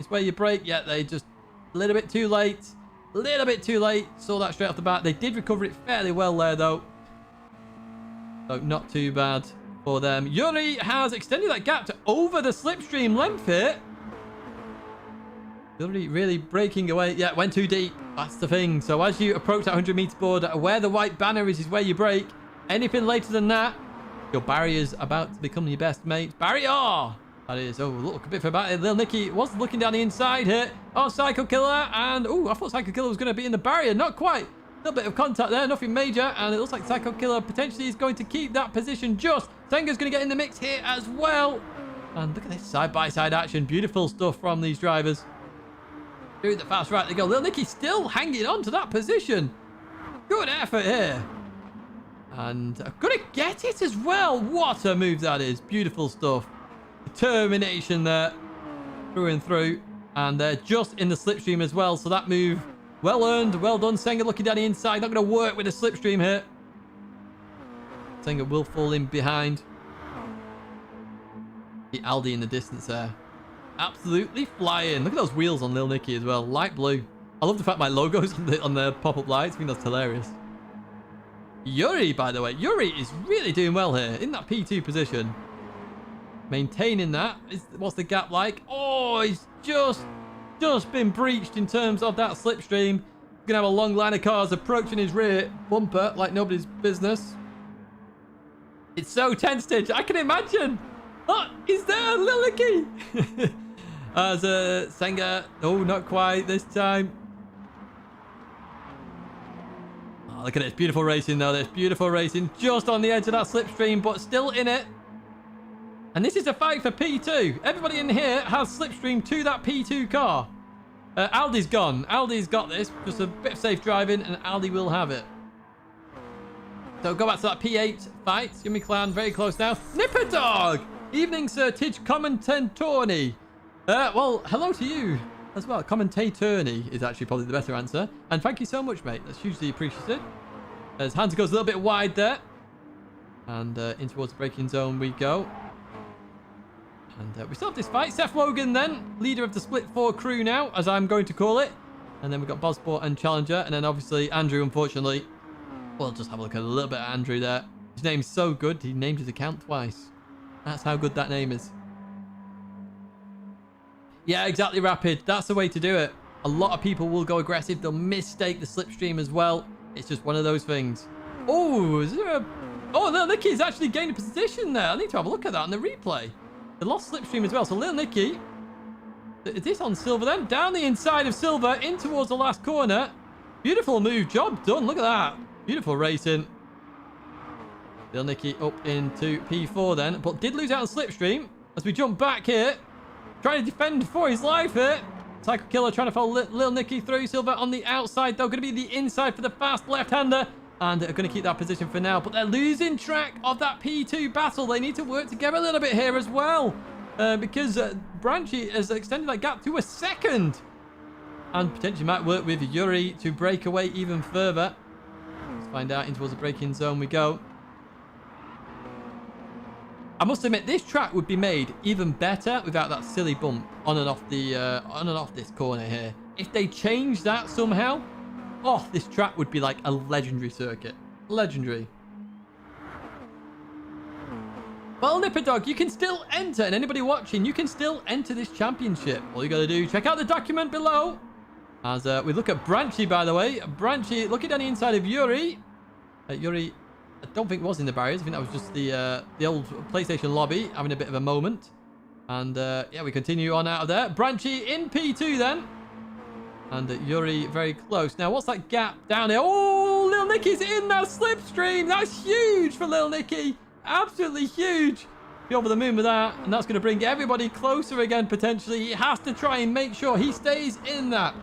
is where you brake. Yeah, they just a little bit too late. A little bit too late. Saw that straight off the bat. They did recover it fairly well there, though. So not too bad for them. Yuri has extended that gap to over the slipstream length here. Yuri really breaking away. Yeah, went too deep. That's the thing. So as you approach that 100 meter board, where the white banner is where you brake. Anything later than that, your barrier's about to become your best mate. Barrier! That is. Oh, look a bit for about it. Little Nicky was looking down the inside here. Oh, Psycho Killer. And, oh, I thought Psycho Killer was going to be in the barrier. Not quite. A little bit of contact there, nothing major, and it looks like Psycho Killer potentially is going to keep that position just. Senga's going to get in the mix here as well. And look at this side-by-side action. Beautiful stuff from these drivers. Through the fast right they go. Little Nicky still hanging on to that position. Good effort here. And going to get it as well. What a move that is. Beautiful stuff. Determination there. Through and through. And they're just in the slipstream as well, so that move... well earned, well done. Senga looking down the inside. Not going to work with the slipstream here. Senga will fall in behind. The Aldi in the distance there. Absolutely flying. Look at those wheels on Lil Nicky as well. Light blue. I love the fact my logo's on the pop-up lights. I think that's hilarious. Yuri, by the way. Yuri is really doing well here in that P2 position. Maintaining that. What's the gap like? Oh, he's just been breached in terms of that slipstream. Gonna have a long line of cars approaching his rear bumper like nobody's business. It's so tense, Stitch. I can imagine. Oh, he's there, Lil Nicky. As Senga. Oh, not quite this time. Oh, look at this. Beautiful racing, though. This beautiful racing just on the edge of that slipstream, but still in it. And this is a fight for P2. Everybody in here has slipstream to that P2 car. Aldi's gone. Aldi's got this. Just a bit of safe driving, and Aldi will have it. So go back to that P8 fight. Yummy Clan very close now. Nipper Dog! Evening, Sir Tidge Commentatorny. Well, hello to you as well. Commentatorny is actually probably the better answer. And thank you so much, mate. That's hugely appreciated. As Hansa goes a little bit wide there. And in towards the braking zone we go. And we still have this fight. Seth Logan then, leader of the Split 4 crew now, as I'm going to call it. And then we've got Bobsport and Challenger. And then obviously Andrew, unfortunately. We'll just have a look at a little bit of Andrew there. His name's so good, he named his account twice. That's how good that name is. Yeah, exactly, Rapid. That's the way to do it. A lot of people will go aggressive. They'll mistake the slipstream as well. It's just one of those things. Oh, is there a... Oh, Little Nicky's actually gained a position there. I need to have a look at that on the replay. They lost slipstream as well. So Little Nicky... Is this on Silver then? Down the inside of Silver, in towards the last corner. Beautiful move. Job done. Look at that. Beautiful racing. Little Nicky up into P4 then. But did lose out on slipstream. As we jump back here. Trying to defend for his life here. Psycho Killer trying to follow Little Nicky through. Silver on the outside though. Going to be the inside for the fast left-hander. And they're going to keep that position for now. But they're losing track of that P2 battle. They need to work together a little bit here as well. Because Branchy has extended that gap to a second. And potentially might work with Yuri to break away even further. Let's find out. In towards the braking zone we go. I must admit, this track would be made even better without that silly bump on and off this corner here. If they change that somehow, oh, this track would be like a legendary circuit. Legendary. Well, Nipper Dog, you can still enter, and anybody watching, you can still enter this championship. All you got to do, check out the document below. As we look at Branchy, by the way. Branchy looking down the inside of Yuri. Yuri, I don't think was in the barriers. I think that was just the old PlayStation lobby having a bit of a moment. And yeah, we continue on out of there. Branchy in P2 then. And Yuri very close. Now, what's that gap down there? Oh, Little Nicky's in that slipstream. That's huge for Little Nicky. Absolutely huge. Be over the moon with that. And that's going to bring everybody closer again, potentially. He has to try and make sure he stays in that.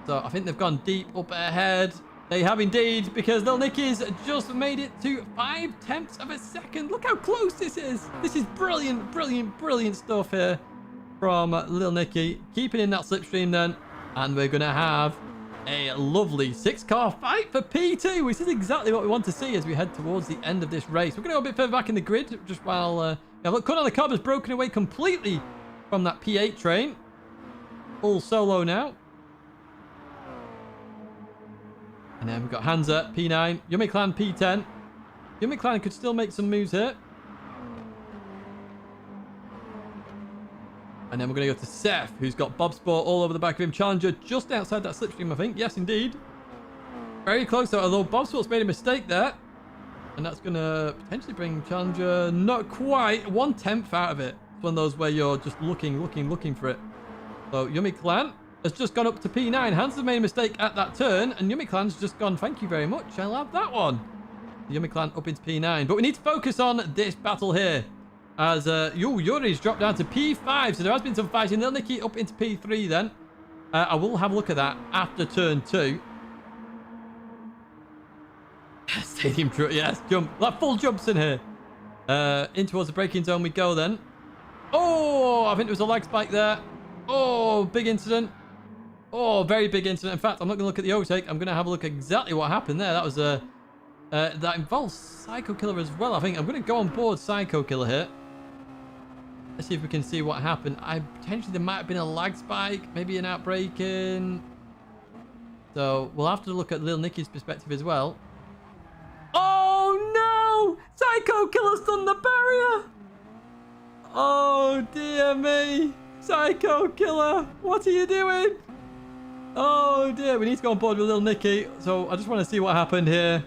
So, I think they've gone deep up ahead. They have indeed, because Little Nicky's just made it to 0.5 of a second. Look how close this is. This is brilliant, brilliant, brilliant stuff here from Little Nicky. Keeping in that slipstream then. And we're going to have a lovely 6-car fight for P2, which is exactly what we want to see as we head towards the end of this race. We're going to go a bit further back in the grid, just while... yeah, look, Cut on the Cob has broken away completely from that P8 train. All solo now. And then we've got Hansa, P9. Yummy Clan, P10. Yummy Clan could still make some moves here. And then we're going to go to Seth, who's got Bobsport all over the back of him. Challenger just outside that slipstream, I think. Yes, indeed. Very close, though, although Bobsport's made a mistake there. And that's going to potentially bring Challenger not quite 1/10 out of it. It's one of those where you're just looking for it. So, Yummy Clan has just gone up to P9. Hans has made a mistake at that turn. And Yummy Clan's just gone, thank you very much. I'll have that one. Yummy Clan up into P9. But we need to focus on this battle here. As Yuri's dropped down to P5. So there has been some fighting. Little Nicky up into P3 then. I will have a look at that after turn 2. Stadium truck, yes, jump. That full jumps in here. In towards the braking zone we go then. Oh, I think there was a lag spike there. Oh, big incident. Oh, very big incident. In fact, I'm not going to look at the overtake. I'm going to have a look at exactly what happened there. That was that involves Psycho Killer as well. I think I'm going to go on board Psycho Killer here. Let's see if we can see what happened. Potentially there might have been a lag spike, maybe an outbreaking. So we'll have to look at Little Nicky's perspective as well. Oh no! Psycho Killer's done the barrier! Oh dear me! Psycho Killer, what are you doing? Oh dear, we need to go on board with Little Nicky. So I just want to see what happened here.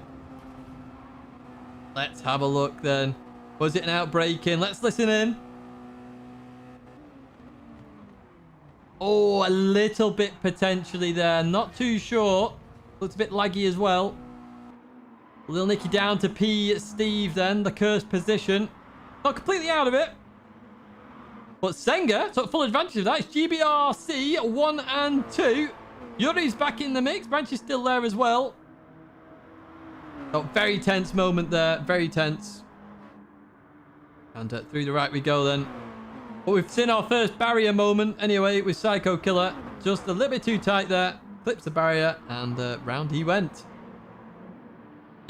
Let's have a look then. Was it an outbreaking? Let's listen in. Oh, a little bit potentially there. Not too sure. Looks a bit laggy as well. Little Nicky down to P Steve then. The cursed position. Not completely out of it. But Senga took full advantage of that. It's GBRC 1 and 2. Yuri's back in the mix. Branch is still there as well. Oh, very tense moment there. Very tense. And through the right we go then. But we've seen our first barrier moment anyway with Psycho Killer. Just a little bit too tight there. Clips the barrier and round he went.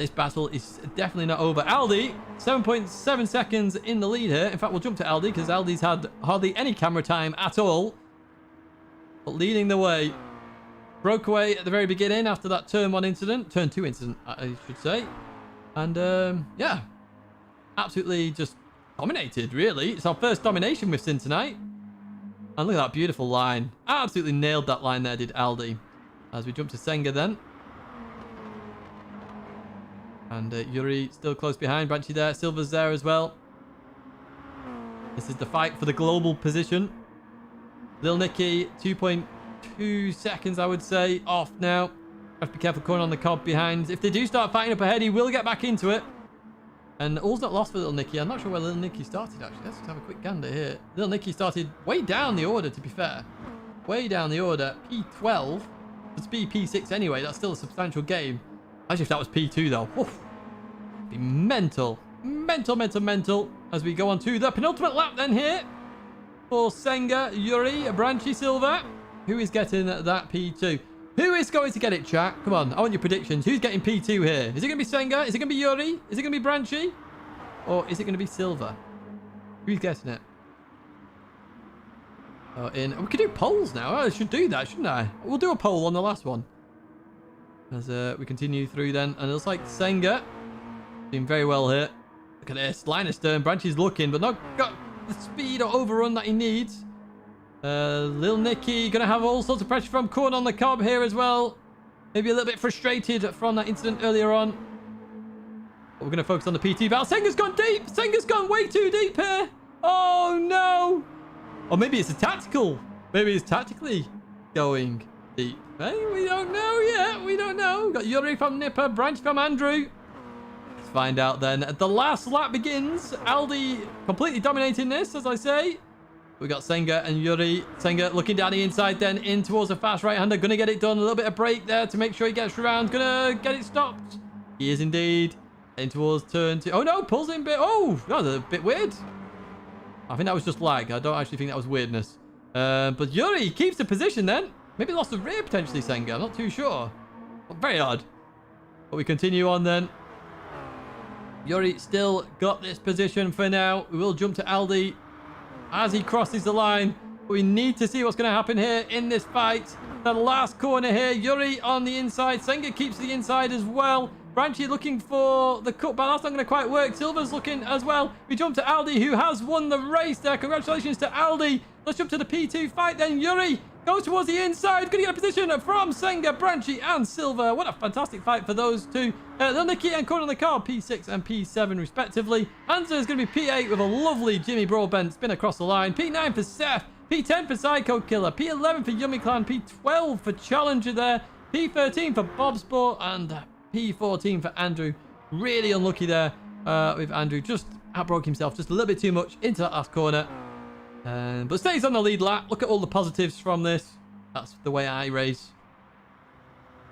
this battle is definitely not over. Aldi, 7.7 seconds in the lead here. In fact, we'll jump to Aldi because Aldi's had hardly any camera time at all. But leading the way. Broke away at the very beginning after that turn 1 incident. Turn 2 incident, I should say. And, yeah. Absolutely just dominated, really. It's our first domination we've seen tonight. And look at that beautiful line. Absolutely nailed that line there, did Aldi. As we jump to Senga then. And Yuri still close behind. Branchy there. Silver's there as well. This is the fight for the global position. Lil Nicky, 2.2 seconds, I would say, off now. Have to be careful going on the cob behind. If they do start fighting up ahead, he will get back into it. And all's not lost for Lil Nicky. I'm not sure where Lil Nicky started, actually. Let's just have a quick gander here. Lil Nicky started way down the order, to be fair. Way down the order. P12. It's be P6 anyway. That's still a substantial game. Actually, if that was P2, though. Woof. Be mental. Mental. As we go on to the penultimate lap then here. For Senga, Yuri, Branchy, Silver. Who is getting that P2? Who is going to get it, chat? Come on, I want your predictions. Who's getting P2 here? Is it going to be Senga? Is it going to be Yuri? Is it going to be Branchy? Or is it going to be Silver? Who's getting it? We could do polls now. I should do that, shouldn't I? We'll do a poll on the last one. As we continue through then. And it looks like Senga doing very well here. Look at this. Line of stern. Branchy's looking, but not got the speed or overrun that he needs. Lil Nicky going to have all sorts of pressure from Corn on the cob here as well. Maybe a little bit frustrated from that incident earlier on. But we're going to focus on the PT battle. Senga's gone deep. Senga's gone way too deep here. Oh, no. Or maybe it's a tactical. Maybe it's tactically going deep. Hey, we don't know yet. We don't know. We've got Yuri from Nipper, Branch from Andrew. Let's find out then. The last lap begins. Aldi completely dominating this, as I say. We got Senga and Yuri. Senga looking down the inside then in towards a fast right-hander. Gonna get it done. A little bit of brake there to make sure he gets around. Gonna get it stopped. He is indeed. In towards turn 2. Oh no, pulls in bit. Oh, that was a bit weird. I think that was just lag. I don't actually think that was weirdness. But Yuri keeps the position then. Maybe lost the rear potentially, Senga. I'm not too sure. But very odd. But we continue on then. Yuri still got this position for now. We will jump to Aldi as he crosses the line. We need to see what's going to happen here in this fight. The last corner here. Yuri on the inside. Senga keeps the inside as well. Branchy looking for the cut, but that's not going to quite work. Silver's looking as well. We jump to Aldi, who has won the race there. Congratulations to Aldi. Let's jump to the P2 fight then. Yuri goes towards the inside. Going to get a position from Senga, Branchy, and Silver. What a fantastic fight for those two. Lil Nicky and Corn on the car, P6 and P7 respectively. Hansa is going to be P8 with a lovely Jimmy Broadbent spin across the line. P9 for Seth. P10 for Psycho Killer. P11 for Yummy Clan. P12 for Challenger there. P13 for Bob Sport. And P14 for Andrew. Really unlucky there with Andrew. Just outbroke himself just a little bit too much into that last corner. But stays on the lead lap. Look at all the positives from this. That's the way I race.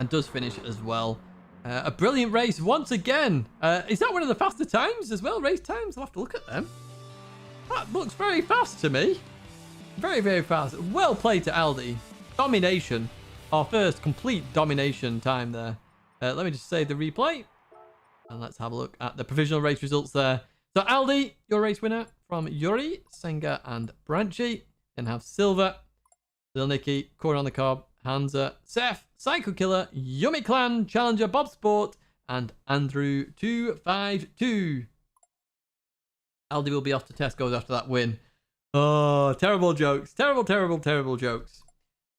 And does finish as well. A brilliant race once again. Is that one of the faster times as well? Race times? I'll have to look at them. That looks very fast to me. Very, very fast. Well played to Aldi. Domination. Our first complete domination time there. Let me just save the replay. And let's have a look at the provisional race results there. So Aldi, your race winner from Yuri, Senga, and Branchy. Then have Silver, Lil Nicky, Corn on the cob, Hansa, Seth, Psycho Killer, Yummy Clan, Challenger, Bob Sport, and Andrew 252. Aldi will be off to Tesco's after that win. Oh, terrible jokes. Terrible, terrible, terrible jokes.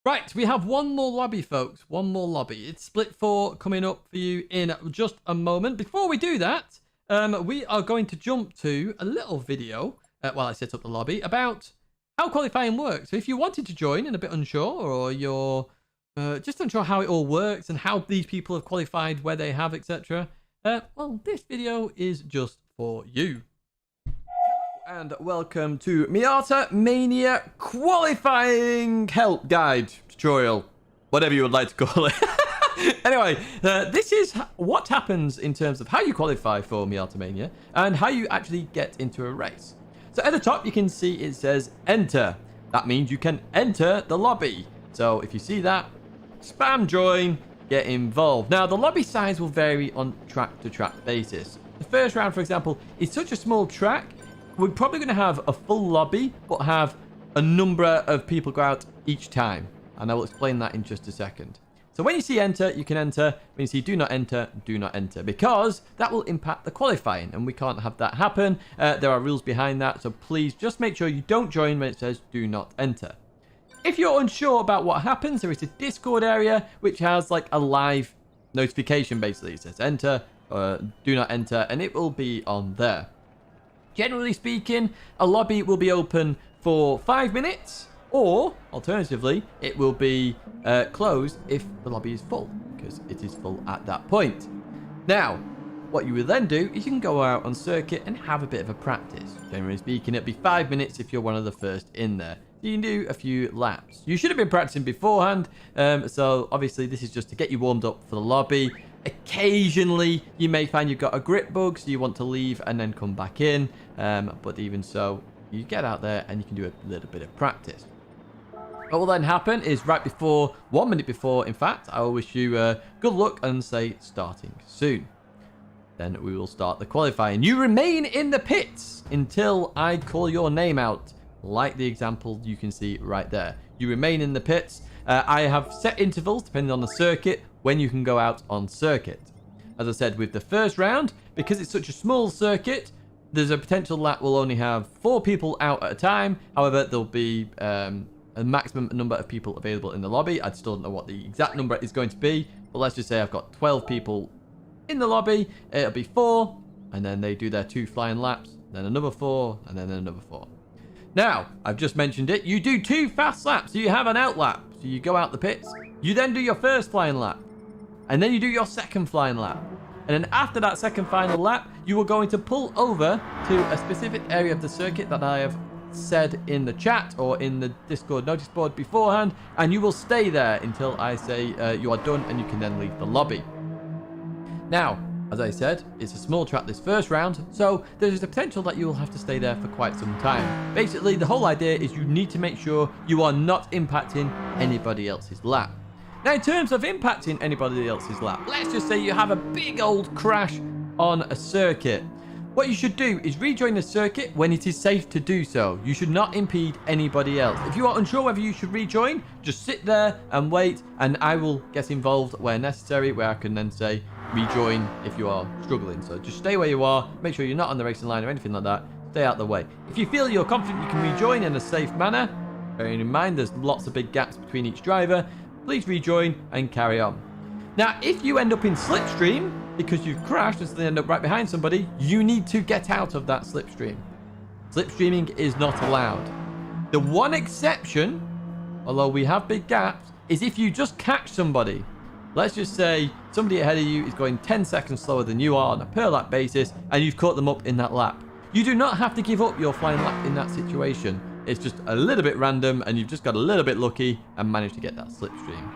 Right, we have one more lobby, folks. One more lobby. It's split 4 coming up for you in just a moment. Before we do that, we are going to jump to a little video while I set up the lobby about how qualifying works. So if you wanted to join and a bit unsure, or you're just unsure how it all works and how these people have qualified, where they have, etc., well, this video is just for you. And welcome to Miata Mania qualifying help guide tutorial, whatever you would like to call it. Anyway, this is what happens in terms of how you qualify for Miata Mania and how you actually get into a race. So at the top, you can see it says enter. That means you can enter the lobby. So if you see that, spam join, get involved. Now, the lobby size will vary on track-to-track basis. The first round, for example, is such a small track, we're probably going to have a full lobby, but have a number of people go out each time. And I will explain that in just a second. So when you see enter, you can enter. When you see do not enter, because that will impact the qualifying, and we can't have that happen. There are rules behind that, so please just make sure you don't join when it says do not enter. If you're unsure about what happens, there is a Discord area which has like a live notification. Basically, it says enter, do not enter, and it will be on there. Generally speaking, a lobby will be open for 5 minutes, or alternatively, it will be closed if the lobby is full, because it is full at that point. Now, what you will then do is you can go out on circuit and have a bit of a practice. Generally speaking, it'll be 5 minutes if you're one of the first in there. You can do a few laps. You should have been practicing beforehand, so obviously this is just to get you warmed up for the lobby. Occasionally, you may find you've got a grip bug, so you want to leave and then come back in. But even so, you get out there and you can do a little bit of practice. What will then happen is right before, 1 minute before, in fact, I will wish you good luck and say starting soon. Then we will start the qualifying. You remain in the pits until I call your name out, like the example you can see right there. You remain in the pits. I have set intervals depending on the circuit when you can go out on circuit. As I said, with the first round, because it's such a small circuit, there's a potential that we'll only have 4 people out at a time. However, there'll be a maximum number of people available in the lobby. I still don't know what the exact number is going to be, but let's just say I've got 12 people in the lobby. It'll be 4, and then they do their 2 flying laps, then another 4, and then another 4. Now, I've just mentioned it. You do 2 fast laps, so you have an out lap. So you go out the pits. You then do your first flying lap. And then you do your second flying lap. And then after that second final lap, you are going to pull over to a specific area of the circuit that I have said in the chat or in the Discord notice board beforehand. And you will stay there until I say you are done, and you can then leave the lobby. Now, as I said, it's a small track this first round, so there's a potential that you will have to stay there for quite some time. Basically, the whole idea is you need to make sure you are not impacting anybody else's lap. Now, in terms of impacting anybody else's lap, let's just say you have a big old crash on a circuit. What you should do is rejoin the circuit when it is safe to do so. You should not impede anybody else. If you are unsure whether you should rejoin, just sit there and wait, and I will get involved where necessary, where I can then say rejoin if you are struggling. So just stay where you are, make sure you're not on the racing line or anything like that, stay out of the way. If you feel you're confident you can rejoin in a safe manner, bearing in mind there's lots of big gaps between each driver, please rejoin and carry on. Now, if you end up in slipstream because you've crashed and so they end up right behind somebody, you need to get out of that slipstream. Slipstreaming is not allowed. The one exception, although we have big gaps, is if you just catch somebody. Let's just say somebody ahead of you is going 10 seconds slower than you are on a per lap basis, and you've caught them up in that lap. You do not have to give up your flying lap in that situation. It's just a little bit random, and you've just got a little bit lucky and managed to get that slipstream.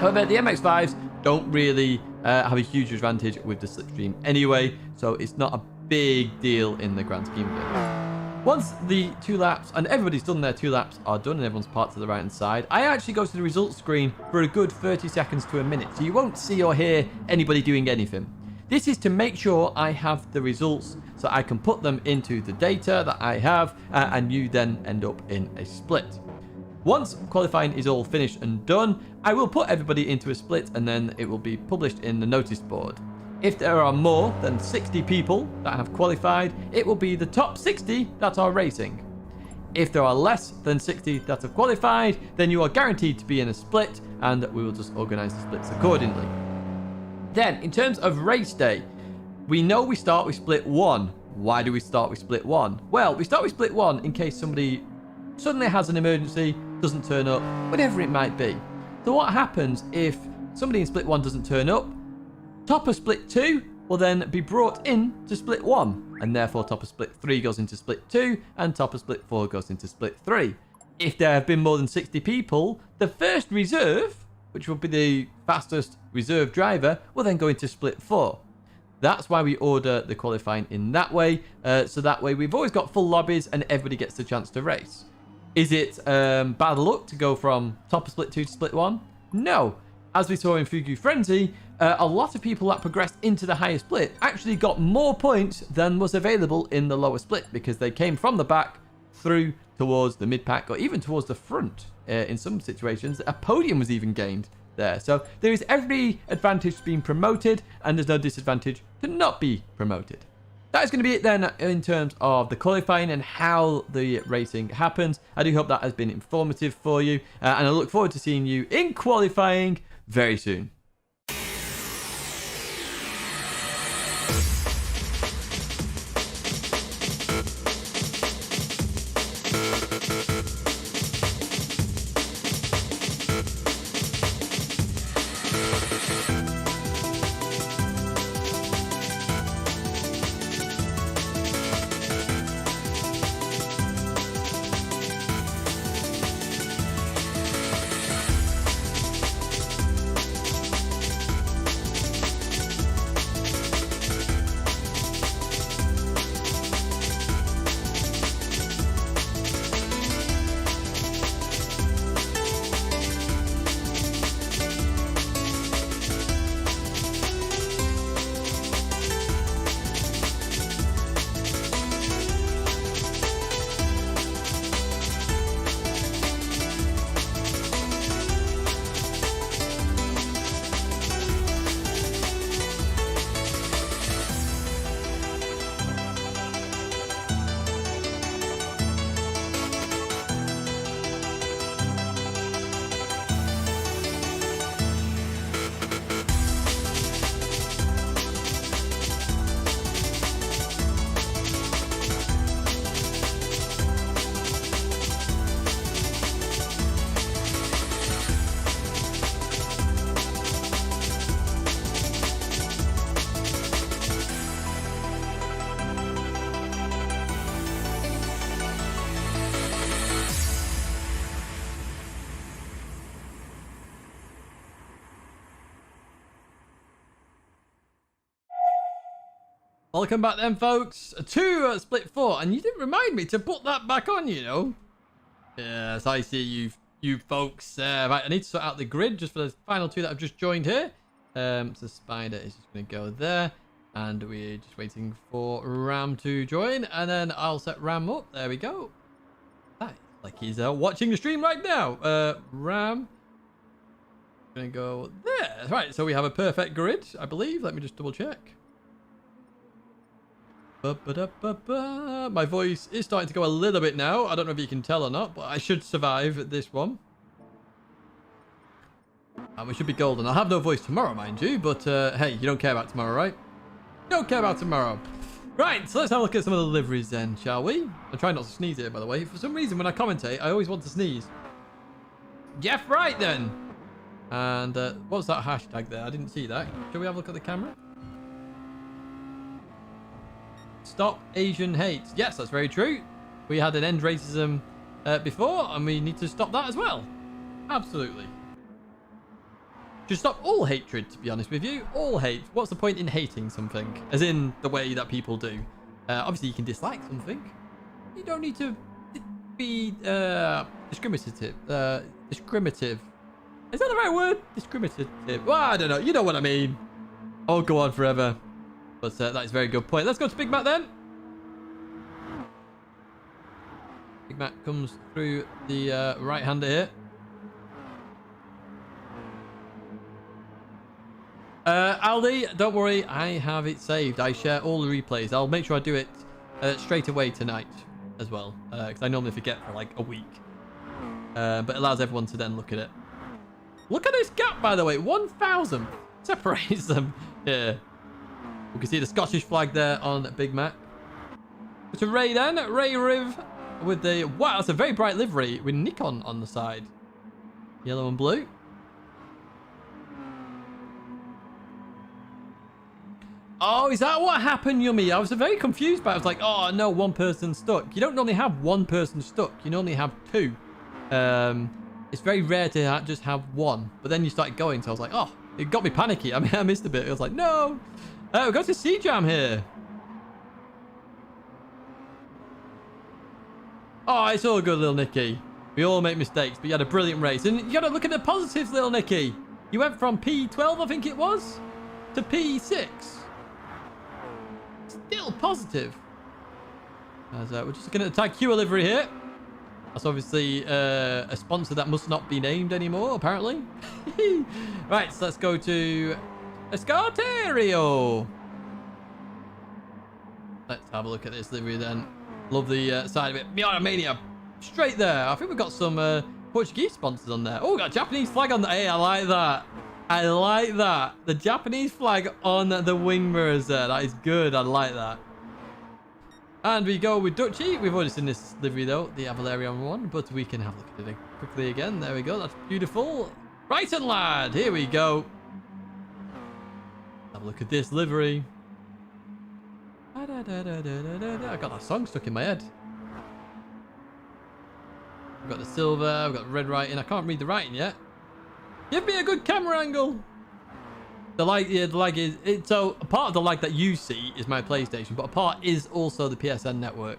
However, the MX-5s don't really have a huge advantage with the slipstream anyway, so it's not a big deal in the grand scheme of it. Once the 2 laps, and everybody's done their 2 laps, are done and everyone's parked to the right hand side, I actually go to the results screen for a good 30 seconds to a minute, so you won't see or hear anybody doing anything. This is to make sure I have the results so I can put them into the data that I have, and you then end up in a split. Once qualifying is all finished and done, I will put everybody into a split, and then it will be published in the notice board. If there are more than 60 people that have qualified, it will be the top 60 that are racing. If there are less than 60 that have qualified, then you are guaranteed to be in a split, and we will just organise the splits accordingly. Then, in terms of race day, we know we start with split 1. Why do we start with split 1? Well, we start with split 1 in case somebody suddenly has an emergency, doesn't turn up, whatever it might be. So what happens if somebody in split 1 doesn't turn up? Top of split 2 will then be brought in to split 1, and therefore top of split 3 goes into split 2, and top of split 4 goes into split 3. If there have been more than 60 people, the first reserve, which will be the fastest reserve driver, will then go into split 4. That's why we order the qualifying in that way, so that way we've always got full lobbies and everybody gets the chance to race. Is it bad luck to go from top of split 2 to split 1? No. as we saw in Fugu Frenzy, a lot of people that progressed into the higher split actually got more points than was available in the lower split because they came from the back through towards the mid-pack or even towards the front. In some situations, a podium was even gained there. So there is every advantage to being promoted, and there's no disadvantage to not be promoted. That is going to be it then in terms of the qualifying and how the racing happens. I do hope that has been informative for you, and I look forward to seeing you in qualifying very soon. Welcome back then, folks, to Split 4. And you didn't remind me to put that back on, you know. Yes, I see you folks. Right, I need to sort out the grid just for the final two that I've just joined here. So Spider is just going to go there. And we're just waiting for Ram to join. And then I'll set Ram up. There we go. Ah, like he's watching the stream right now. Ram. Going to go there. Right, so we have a perfect grid, I believe. Let me just double check. My voice is starting to go a little bit now. I don't know if you can tell or not, but I should survive this one. And we should be golden. I'll have no voice tomorrow, mind you, but hey, you don't care about tomorrow, right? You don't care about tomorrow. Right, so let's have a look at some of the liveries then, shall we? I'm trying not to sneeze here, by the way. For some reason, when I commentate, I always want to sneeze. Jeff, right then. And what was that hashtag there? I didn't see that. Shall we have a look at the camera? Stop Asian hate. Yes, that's very true. We had an end racism before, and we need to stop that as well. Absolutely. Should stop all hatred, to be honest with you. All hate. What's the point in hating something? As in the way that people do. Obviously, you can dislike something. You don't need to be discriminative. Discriminative. Is that the right word? Discriminative. Well, I don't know. You know what I mean. I'll go on forever. But that is a very good point. Let's go to Big Mac then. Big Mac comes through the right-hander here. Aldi, don't worry. I have it saved. I share all the replays. I'll make sure I do it straight away tonight as well. Because I normally forget for like a week. But it allows everyone to then look at it. Look at this gap, by the way. 1,000 separates them here. We can see the Scottish flag there on Big Mac. To Ray then. Ray Riv with the... Wow, that's a very bright livery with Nikon on the side. Yellow and blue. Oh, is that what happened, Yummy? I was very confused by it. I was like, oh, no, one person stuck. You don't normally have one person stuck. You normally have two. It's very rare to just have one. But then you started going, so I was like, oh, it got me panicky. I mean, I missed a bit. I was like, no. We've got to C-Jam here. Oh, it's all good, little Nicky. We all make mistakes, but you had a brilliant race. And you got to look at the positives, little Nicky. You went from P12, I think it was, to P6. Still positive. As, we're just looking at the Tidgney livery here. That's obviously a sponsor that must not be named anymore, apparently. Right, so let's go to Escarterio. Let's have a look at this livery then. Love the side of it. Miata Mania. Straight there. I think we've got some Portuguese sponsors on there. Oh, we got a Japanese flag on the... Hey, I like that. I like that. The Japanese flag on the wing mirrors there. That is good. I like that. And we go with Dutchy. We've already seen this livery though, the Avalarian one, but we can have a look at it quickly again. There we go. That's beautiful. Brighton lad. Here we go. Have a look at this livery. I got that song stuck in my head. We've got the silver. We've got red writing. I can't read the writing yet. Give me a good camera angle. The lag, yeah, the lag is... so, a part of the lag that you see is my PlayStation, but a part is also the PSN network.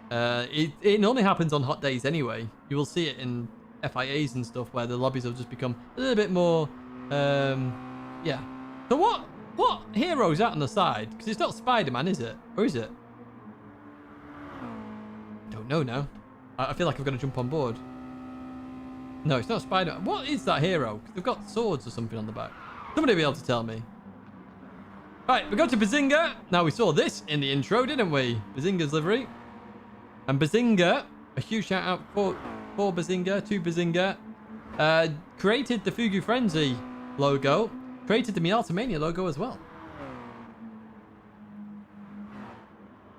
It only happens on hot days anyway. You will see it in FIAs and stuff where the lobbies have just become a little bit more... yeah. So what hero's out on the side? Because it's not Spider-Man, is it? Or is it? Don't know now. I feel like I've got to jump on board. No, it's not Spider-Man. What is that hero? 'Cause they've got swords or something on the back. Somebody will be able to tell me. Right, we go to Bazinga. Now, we saw this in the intro, didn't we? Bazinga's livery. And Bazinga, a huge shout out for Bazinga, to Bazinga, created the Fugu Frenzy logo, created the Miata Mania logo as well.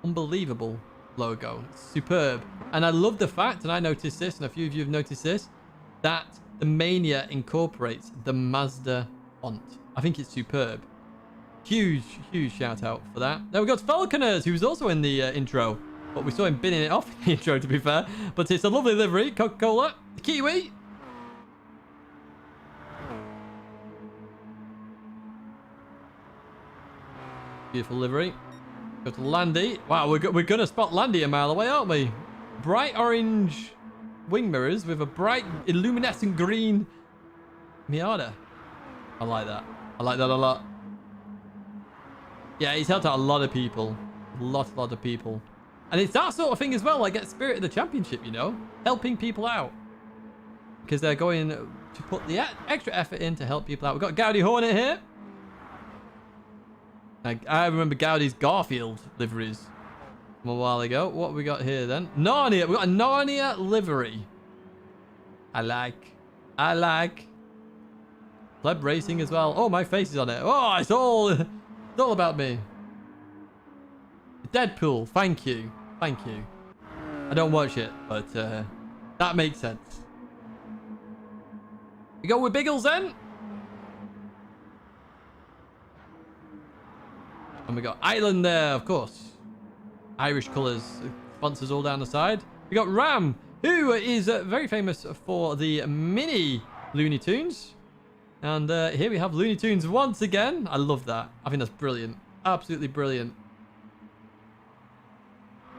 Unbelievable logo. Superb. And I love the fact, and I noticed this, and a few of you have noticed this, that the Mania incorporates the Mazda font. I think it's superb. Huge shout out for that. Now we got Falconers, who was also in the intro, but we saw him binning it off in the intro, to be fair. But it's a lovely livery. Coca-Cola, the Kiwi. Beautiful livery. Go to Landy. Wow, we're going to spot Landy a mile away, aren't we? Bright orange wing mirrors with a bright illuminescent green Miata. I like that. I like that a lot. Yeah, he's helped out a lot of people. A lot of people. And it's that sort of thing as well, like get Spirit of the Championship, you know? Helping people out. Because they're going to put the extra effort in to help people out. We've got Gaudi Hornet here. I remember Gaudi's Garfield liveries from a while ago. What have we got here then? Narnia. We've got a Narnia livery. I like. Pleb Racing as well. Oh, my face is on it. Oh, it's all about me. Deadpool. Thank you. I don't watch it, but that makes sense. We go with Biggles then. And we got Island there, of course. Irish colours. Sponsors all down the side. We got Ram, who is very famous for the mini Looney Tunes. And here we have Looney Tunes once again. I love that. I think that's brilliant. Absolutely brilliant.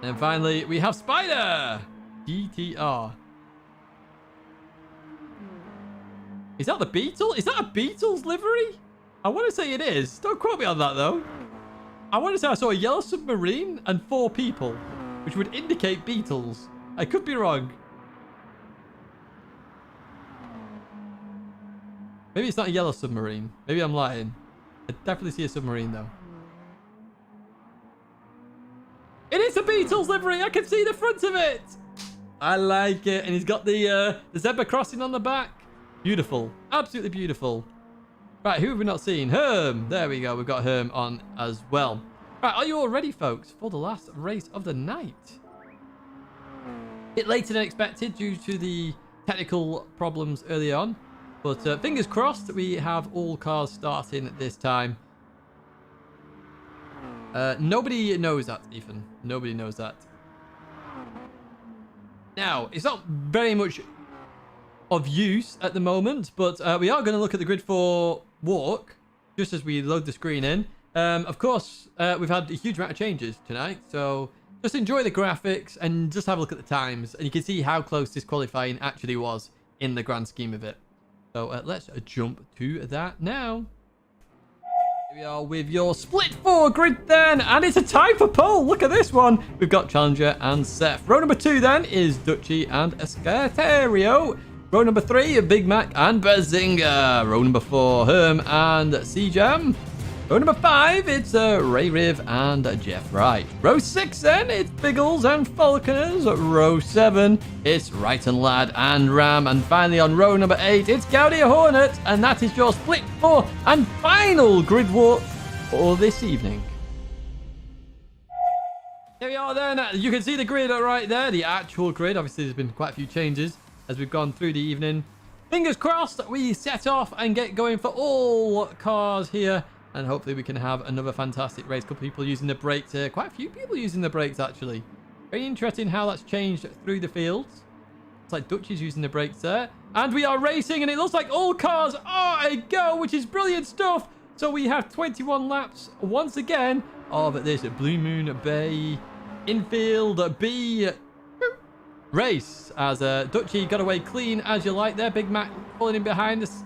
And finally, we have Spider. DTR. Is that the Beetle? Is that a Beatles livery? I want to say it is. Don't quote me on that, though. I want to say I saw a yellow submarine and 4 people, which would indicate Beatles. I could be wrong. Maybe it's not a yellow submarine. Maybe I'm lying. I definitely see a submarine, though. It is a Beatles livery. I can see the front of it. I like it. And he's got the zebra crossing on the back. Beautiful. Absolutely beautiful. Right, who have we not seen? Herm. There we go. We've got Herm on as well. Right, are you all ready, folks, for the last race of the night? A bit later than expected due to the technical problems early on. But fingers crossed, we have all cars starting this time. Nobody knows that, Ethan. Nobody knows that. Now, it's not very much of use at the moment, but we are going to look at the grid for walk, just as we load the screen in. Of course, we've had a huge amount of changes tonight, so just enjoy the graphics and just have a look at the times, and you can see how close this qualifying actually was in the grand scheme of it. So let's jump to that now. Here we are with your split 4 grid then, and it's a tie for pole. Look at this one. We've got Challenger and Seth. Row number 2 then is Dutchy and Escaterio. Row number 3, Big Mac and Bazinga. Row number 4, Herm and C-Jam. Row number 5, it's Ray Riv and Jeff Wright. Row 6 then, it's Biggles and Falconers. Row 7, it's Wright and Lad and Ram. And finally on row number 8, it's Gaudier Hornet. And that is your split 4 and final grid walk for this evening. Here we are then. You can see the grid right there, the actual grid. Obviously there's been quite a few changes as we've gone through the evening. Fingers crossed that we set off and get going for all cars here. And hopefully we can have another fantastic race. A couple people using the brakes here. Quite a few people using the brakes, actually. Very interesting how that's changed through the fields. It's like Dutchy's using the brakes there. And we are racing, and it looks like all cars are a go, which is brilliant stuff. So we have 21 laps once again of this Bluemoon Bay Infield B race. As Dutchy got away clean as you like there. Big Mac pulling in behind us.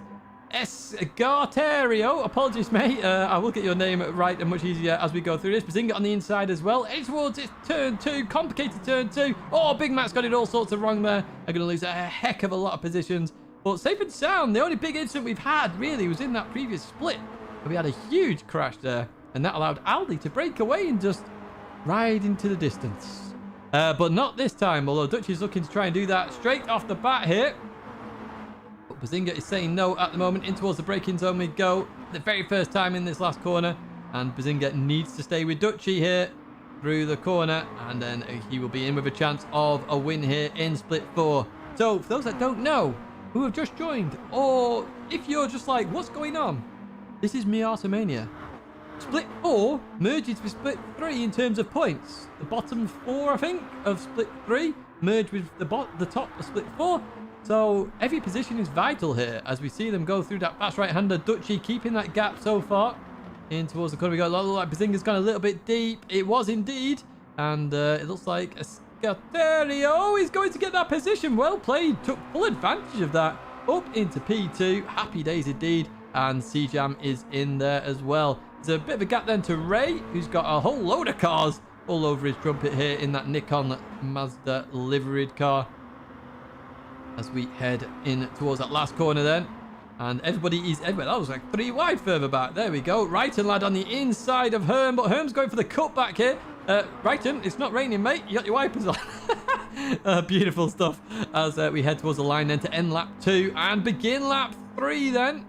Escaterio, apologies mate, I will get your name right and much easier as we go through this. Bazinga on the inside as well. It's towards its turn 2, complicated turn 2. Oh, Big Mac's got it all sorts of wrong there. I'm going to lose a heck of a lot of positions. But safe and sound, the only big incident we've had really was in that previous split. We had a huge crash there, and that allowed Aldi to break away and just ride into the distance. But not this time, although Dutchy's looking to try and do that straight off the bat here. But Bazinga is saying no at the moment. In towards the braking zone we go. The very first time in this last corner. And Bazinga needs to stay with Dutchy here through the corner. And then he will be in with a chance of a win here in split 4. So for those that don't know, who have just joined, or if you're just like, what's going on? This is Miata Mania. Split 4 merges with split 3 in terms of points. The bottom 4, I think, of split 3 merge with the top of split 4. So every position is vital here as we see them go through that fast right-hander. Dutchy keeping that gap so far in towards the corner. We got a lot like Bazinga's gone a little bit deep. It was indeed. And it looks like Escaterio is going to get that position. Well played. Took full advantage of that. Up into P2. Happy days indeed. And C-Jam is in there as well. There's a bit of a gap then to Ray, who's got a whole load of cars all over his trumpet here in that Nikon Mazda liveried car. As we head in towards that last corner then. And everybody is everywhere. That was like 3 wide further back. There we go. Wrighton lad on the inside of Herm. But Herm's going for the cutback here. Wrighton, it's not raining, mate. You got your wipers on. Beautiful stuff. As we head towards the line then to end lap 2. And begin lap 3 then.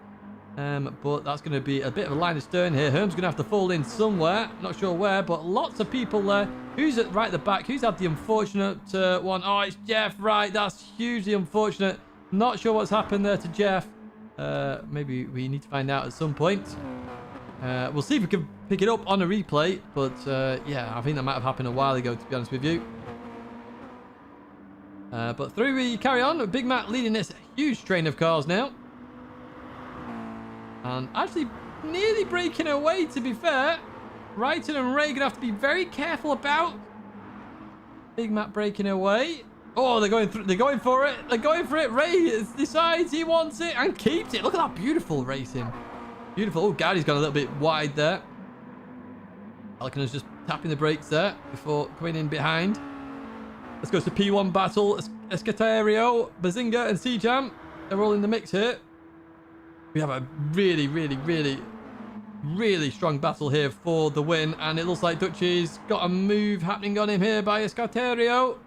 But that's going to be a bit of a line of stern here. Herm's going to have to fall in somewhere. Not sure where, but lots of people there. Who's at right at the back? Who's had the unfortunate one? Oh, it's Jeff. Right, that's hugely unfortunate. Not sure what's happened there to Jeff. Maybe we need to find out at some point. We'll see if we can pick it up on a replay. But yeah, I think that might have happened a while ago, to be honest with you. But through we carry on. Big Mac leading this huge train of cars now. And actually nearly breaking away, to be fair. Wrighton and Ray gonna have to be very careful about. Big Mac breaking away. Oh, they're going through. They're going for it. They're going for it. Ray decides he wants it and keeps it. Look at that beautiful racing. Beautiful. Oh, Gaudi's gone a little bit wide there. Falconer's just tapping the brakes there before coming in behind. Let's go to P1 battle. Escaterio, Bazinga, and C-Jam. They're all in the mix here. We have a really strong battle here for the win, and it looks like Dutchy's got a move happening on him here by Escaterio,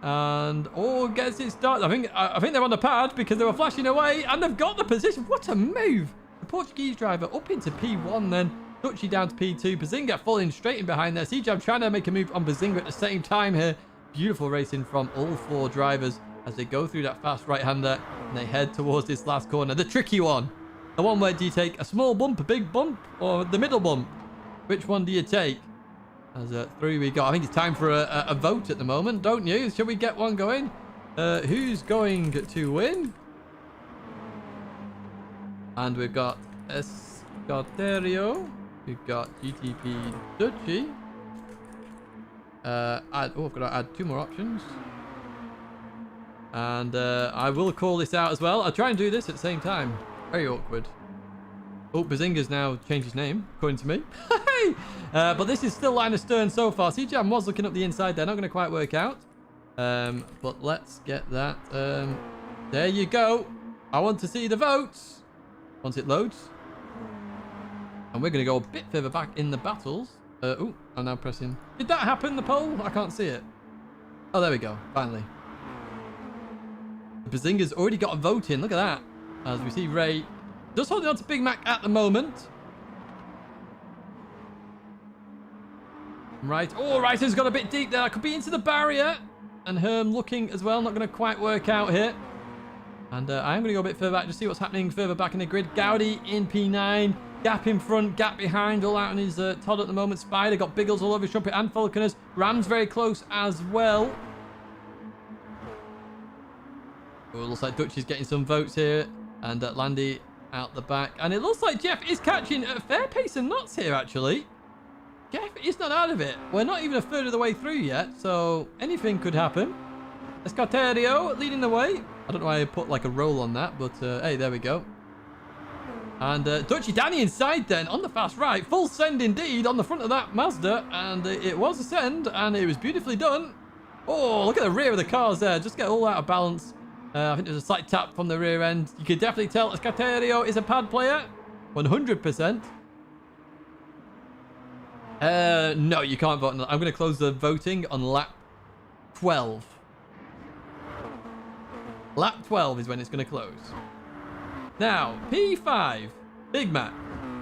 and gets it started. I think they're on the pad because they were flashing away, and they've got the position. What a move! The Portuguese driver up into P1, then Dutchy down to P2. Bazinga falling straight in behind there. C-Jam trying to make a move on Bazinga at the same time here. Beautiful racing from all 4 drivers as they go through that fast right-hander and they head towards this last corner, the tricky one. The one where do you take a small bump, a big bump, or the middle bump? Which one do you take? As through we go. I think it's time for a vote at the moment, don't you? Shall we get one going? Who's going to win? And we've got Escaterio. We've got GTP Dutchy. I've got to add 2 more options. And I will call this out as well. I'll try and do this at the same time. Very awkward. Oh, Bazinga's now changed his name, according to me. But this is still line of stern so far. CJam was looking up the inside there. Not going to quite work out. But let's get that. There you go. I want to see the votes. Once it loads. And we're going to go a bit further back in the battles. Oh, I'm now pressing. Did that happen, the poll? I can't see it. Oh, there we go. Finally. Bazinga's already got a vote in. Look at that. As we see Ray just holding on to Big Mac at the moment. Right. Oh, Ryton's got a bit deep there. That could be into the barrier. And Herm looking as well. Not going to quite work out here. And I am going to go a bit further back to see what's happening further back in the grid. Gowdy in P9. Gap in front. Gap behind. All out on his Todd at the moment. Spider got Biggles all over his trumpet and Falconers. Ram's very close as well. Oh, it looks like Dutch is getting some votes here. And Landy out the back. And it looks like Jeff is catching a fair pace of knots here, actually. Jeff is not out of it. We're not even a third of the way through yet, so anything could happen. Escarterio leading the way. I don't know why I put like a roll on that, but hey, there we go. And Dutchy Danny inside then on the fast right. Full send indeed on the front of that Mazda. And it was a send, and it was beautifully done. Oh, look at the rear of the cars there. Just get all out of balance. I think there's a slight tap from the rear end. You can definitely tell Escarterio is a pad player. 100%. No, you can't vote. I'm going to close the voting on lap 12. Lap 12 is when it's going to close. Now, P5, Big Mac.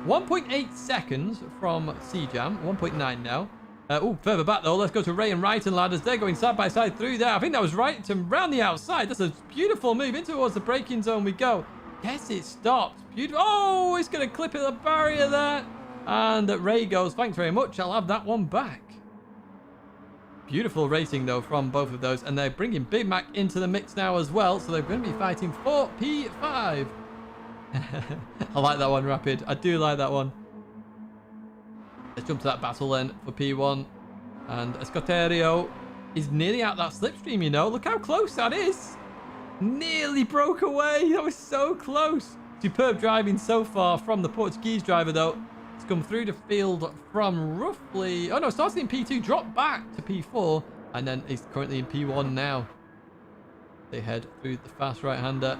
1.8 seconds from CJam. 1.9 now. Oh, further back though. Let's go to Ray and Wrighton ladders. They're going side by side through there. I think that was Wrighton round the outside. That's a beautiful move. In towards the braking zone we go. Yes, it stopped. Beautiful. Oh, it's going to clip at the barrier there. And Ray goes, thanks very much. I'll have that one back. Beautiful racing though from both of those. And they're bringing Big Mac into the mix now as well. So they're going to be fighting for P5. I like that one, Rapid. I do like that one. Let's jump to that battle then for P1. And Escarterio is nearly out that slipstream, you know. Look how close that is. Nearly broke away. That was so close. Superb driving so far from the Portuguese driver, though. It's come through the field from roughly... Oh, no, starting in P2, dropped back to P4. And then he's currently in P1 now. They head through the fast right-hander.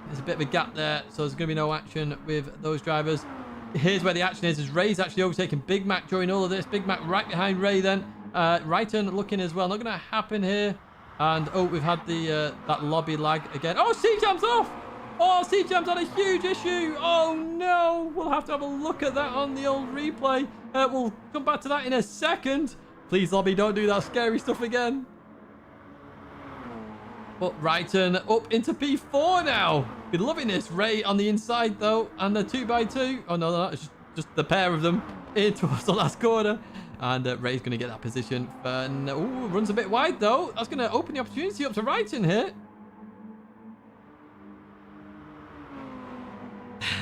There's a bit of a gap there, so there's going to be no action with those drivers. Here's where the action is Ray's actually overtaking Big Mac during all of this. Big Mac right behind Ray then. Wrighton looking as well. Not going to happen here. And, oh, we've had the that lobby lag again. Oh, C-Jam's off! Oh, C-Jam's had a huge issue. Oh, no. We'll have to have a look at that on the old replay. We'll come back to that in a second. Please, lobby, don't do that scary stuff again. But Wrighton up into P4 now. Been loving this. Ray on the inside, though. And the 2x2. Oh, no, it's just the pair of them in towards the last corner. And Ray's going to get that position. Ooh, runs a bit wide, though. That's going to open the opportunity up to Wrighton here.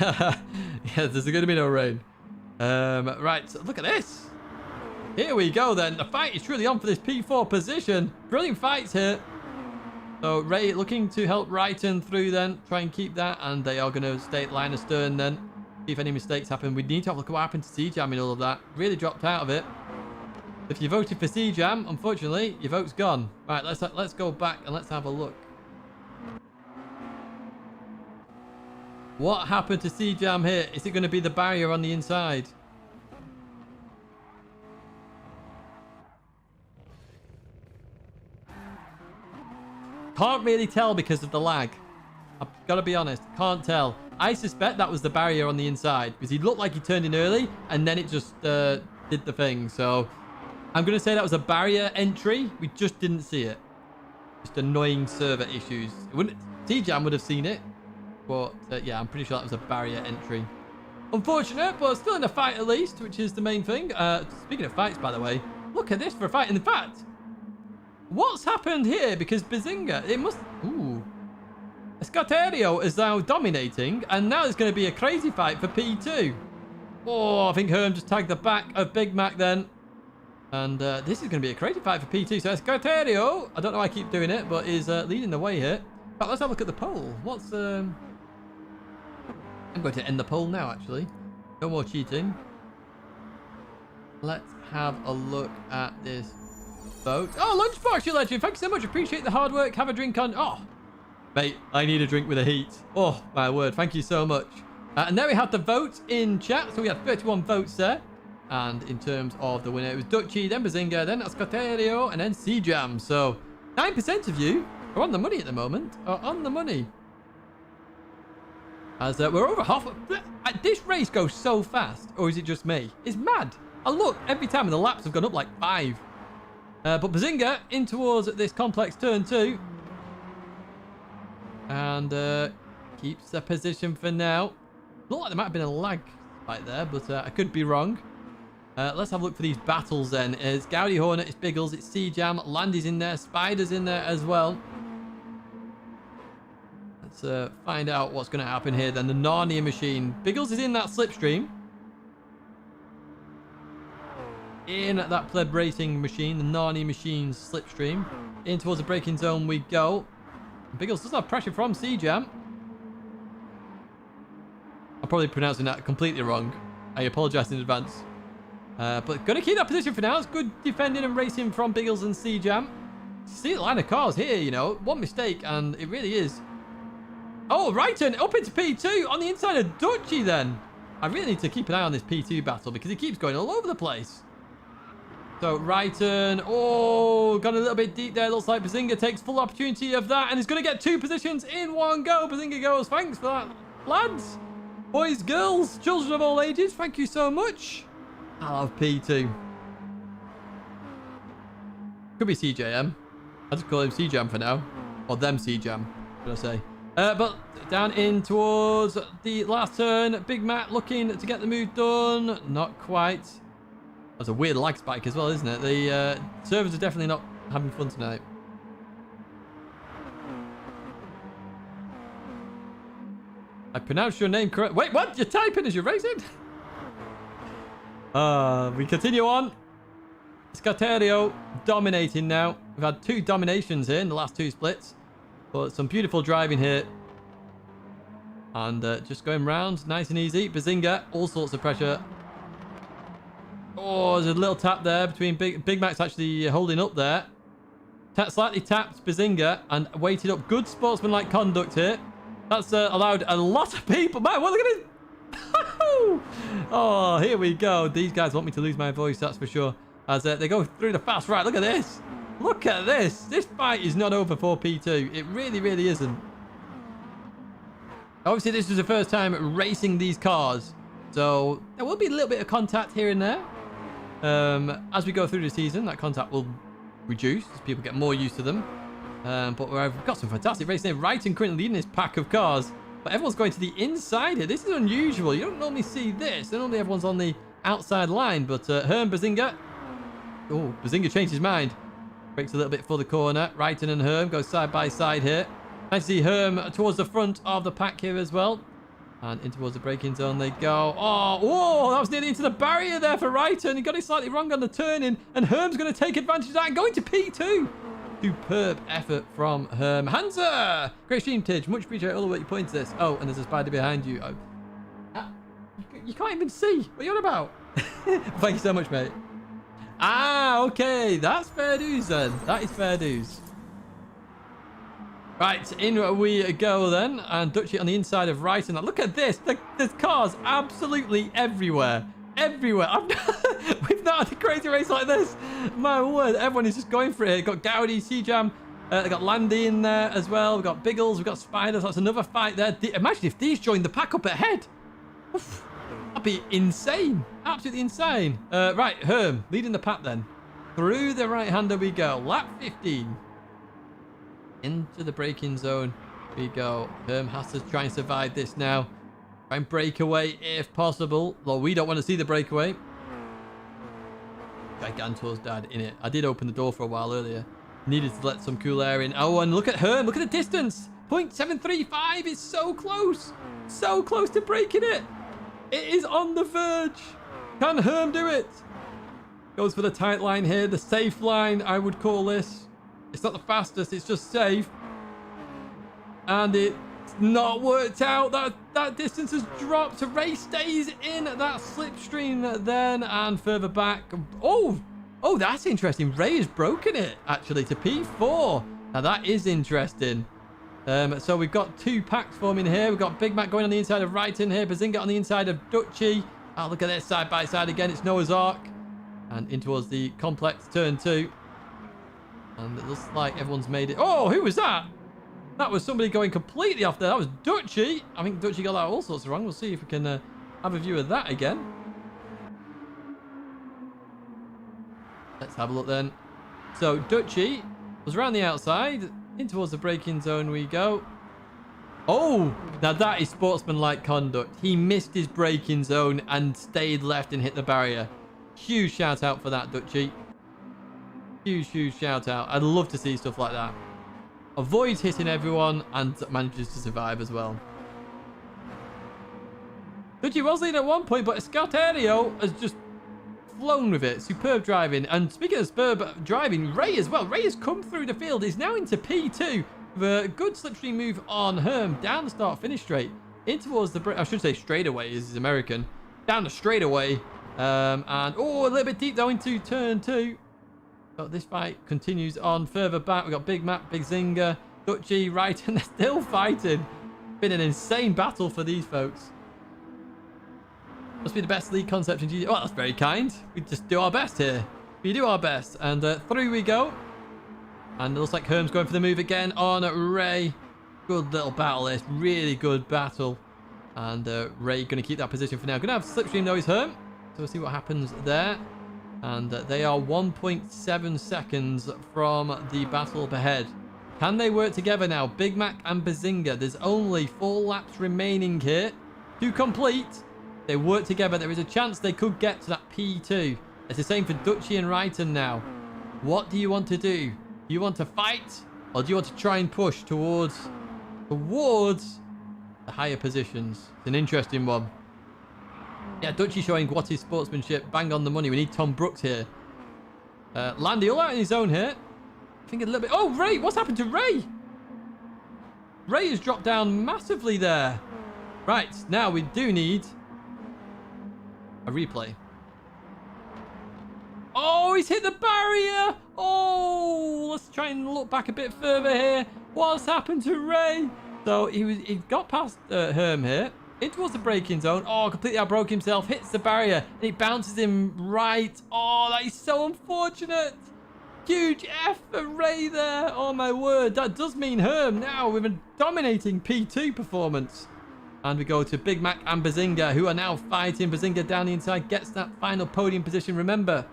Yeah, there's going to be no rain. Right, so look at this. Here we go, then. The fight is truly on for this P4 position. Brilliant fights here. So Ray looking to help Wrighton through then. Try and keep that. And they are going to stay at line of stern then. See if any mistakes happen. We need to have a look at what happened to C-Jam in all of that. Really dropped out of it. If you voted for C-Jam, unfortunately, your vote's gone. Right, let's go back and let's have a look. What happened to C-Jam here? Is it going to be the barrier on the inside? Can't really tell because of the lag. I've got to be honest. Can't tell. I suspect that was the barrier on the inside because he looked like he turned in early and then it just did the thing. So I'm going to say that was a barrier entry. We just didn't see it. Just annoying server issues. C-Jam would have seen it. But yeah, I'm pretty sure that was a barrier entry. Unfortunate, but still in a fight at least, which is the main thing. Speaking of fights, by the way, look at this for a fight. In fact, what's happened here? Because Bazinga, it must... Ooh. Escarterio is now dominating, and now there's going to be a crazy fight for P2. Oh, I think Herm just tagged the back of Big Mac then. And this is going to be a crazy fight for P2. So Escarterio, I don't know why I keep doing it, but is leading the way here. But let's have a look at the poll. What's... I'm going to end the poll now, actually. No more cheating. Let's have a look at this vote. Oh, Lunchbox, you legend. Thank you so much. Appreciate the hard work. Have a drink on... Oh, mate, I need a drink with a heat. Oh, my word. Thank you so much. And there we have the vote in chat. So we had 31 votes there. And in terms of the winner, it was Dutchy, then Bazinga, then Escarterio, and then C-Jam. So 9% of you are on the money at the moment. Are on the money. As we're over half. This race goes so fast. Or is it just me? It's mad. And look, every time the laps have gone up like 5. But Bazinga in towards this complex turn 2. And keeps the position for now. Looked like there might have been a lag right there, but I could be wrong. Let's have a look for these battles then. It's Gaudi Hornet, it's Biggles, it's C-Jam, Landy's in there, Spider's in there as well. Let's find out what's going to happen here then. The Narnia machine. Biggles is in that slipstream. In that pleb racing machine, the Narnia machine's slipstream. In towards the braking zone we go. Biggles does have pressure from C-Jam. I'm probably pronouncing that completely wrong. I apologise in advance. But going to keep that position for now. It's good defending and racing from Biggles and C-Jam. See the line of cars here, you know. One mistake and it really is. Oh, Righton up into P2 on the inside of Dutchy then. I really need to keep an eye on this P2 battle because he keeps going all over the place. So Righton, oh, got a little bit deep there. Looks like Bazinga takes full opportunity of that and is going to get 2 positions in one go. Bazinga goes, thanks for that, lads. Boys, girls, children of all ages, thank you so much. I love P2. Could be CJM. I'll just call him CJam for now. Or them CJam, should I say. But down in towards the last turn. Big Matt looking to get the move done. Not quite. That's a weird lag spike as well, isn't it? The servers are definitely not having fun tonight. I pronounced your name correct. Wait, what? You're typing as you're racing? We continue on. Escarterio dominating now. We've had 2 dominations here in the last 2 splits. But some beautiful driving here. And just going round. Nice and easy. Bazinga, all sorts of pressure. Oh, there's a little tap there between Big Mac's actually holding up there. Slightly tapped Bazinga and waited up. Good sportsmanlike conduct here. That's allowed a lot of people. Man, well, look at this. Oh, here we go. These guys want me to lose my voice, that's for sure. As they go through the fast right. Look at this. Look at this. This fight is not over for P2. It really, really isn't. Obviously, this is the first time racing these cars. So there will be a little bit of contact here and there. As we go through the season, that contact will reduce as people get more used to them. But we've got some fantastic racing. Wrighton currently leading this pack of cars. But everyone's going to the inside here. This is unusual. You don't normally see this. Normally everyone's on the outside line. But Herm, Bazinga. Oh, Bazinga changed his mind. Breaks a little bit for the corner. Wrighton and Herm go side by side here. Nice to see Herm towards the front of the pack here as well. And in towards the braking zone they go. Oh, whoa, that was nearly into the barrier there for Wrighton. He got it slightly wrong on the turn-in. And Herm's going to take advantage of that and going to P2. Superb effort from Herm. Hansa! Great stream, Tidge. Much appreciate all the work you put into this. Oh, and there's a spider behind you. Oh. You can't even see. What are you on about? Thank you so much, mate. Ah, okay. That's fair dues then. That is fair dues. Right, in we go then. And Dutchy on the inside of Wrighton. Now, look at this. There's cars absolutely everywhere. Everywhere. We've not had a crazy race like this. My word. Everyone is just going for it. Got Gaudi, C-Jam. They got Landy in there as well. We've got Biggles. We've got Spiders. That's another fight there. Imagine if these joined the pack up ahead. Oof, that'd be insane. Absolutely insane. Right, Herm leading the pack then. Through the right-hander we go. Lap 15. Into the braking zone we go. Herm has to try and survive this now. Try and break away if possible. Well, we don't want to see the breakaway. Gigantor's dad in it. I did open the door for a while earlier. Needed to let some cool air in. Oh, and look at Herm. Look at the distance. 0.735 is so close. So close to breaking it. It is on the verge. Can Herm do it? Goes for the tight line here. The safe line, I would call this. It's not the fastest. It's just safe. And it's not worked out. That distance has dropped. Ray stays in that slipstream then. And further back. Oh, that's interesting. Ray has broken it, actually, to P4. Now, that is interesting. So we've got two packs forming here. We've got Big Mac going on the inside of Wrighton here. Bazinga on the inside of Dutchy. Oh, look at this side by side again. It's Noah's Ark. And in towards the complex turn 2. And it looks like everyone's made it. Oh, who was that? That was somebody going completely off there. That was Dutchy. I think Dutchy got that all sorts of wrong. We'll see if we can have a view of that again. Let's have a look then. So Dutchy was around the outside. In towards the braking zone we go. Oh, now that is sportsmanlike conduct. He missed his braking zone and stayed left and hit the barrier. Huge shout out for that, Dutchy. Huge shout out. I'd love to see stuff like that. Avoids hitting everyone and manages to survive as well. Dutchy was leading at one point, but Escaterio has just flown with it. Superb driving. And speaking of superb driving, Ray as well. Ray has come through the field. He's now into P2 with a good slipstream move on Herm down the start-finish straight. In towards the... I should say straightaway. He's American. Down the straightaway. And... Oh, a little bit deep though into turn 2. But this fight continues on further back. We've got Big Mac, Big Zinger, Dutchy, Wright, and they're still fighting. Been an insane battle for these folks. Must be the best league concept in GT. Oh, that's very kind. We just do our best here. We do our best. And through we go. And it looks like Herm's going for the move again on Ray. Good little battle this. Really good battle. And Ray going to keep that position for now. Going to have slipstream though, is Herm. So we'll see what happens there. And they are 1.7 seconds from the battle up ahead. Can they work together now? Big Mac and Bazinga. There's only 4 laps remaining here to complete. They work together. There is a chance they could get to that P2. It's the same for Dutchy and Wrighton now. What do you want to do? Do you want to fight? Or do you want to try and push towards the higher positions? It's an interesting one. Yeah, Dutchy showing what is sportsmanship. Bang on the money. We need Tom Brooks here. Landy all out in his own here. I think a little bit... Oh, Ray! What's happened to Ray? Ray has dropped down massively there. Right, now we do need... a replay. Oh, he's hit the barrier. Oh, let's try and look back a bit further here. What's happened to Ray? So he got past Herm here. In towards the braking zone. Oh, completely outbroke himself. Hits the barrier. And it bounces him right. Oh, that is so unfortunate. Huge F for Ray there. Oh, my word. That does mean Herm now with a dominating P2 performance. And we go to Big Mac and Bazinga, who are now fighting. Bazinga down the inside gets that final podium position. Remember,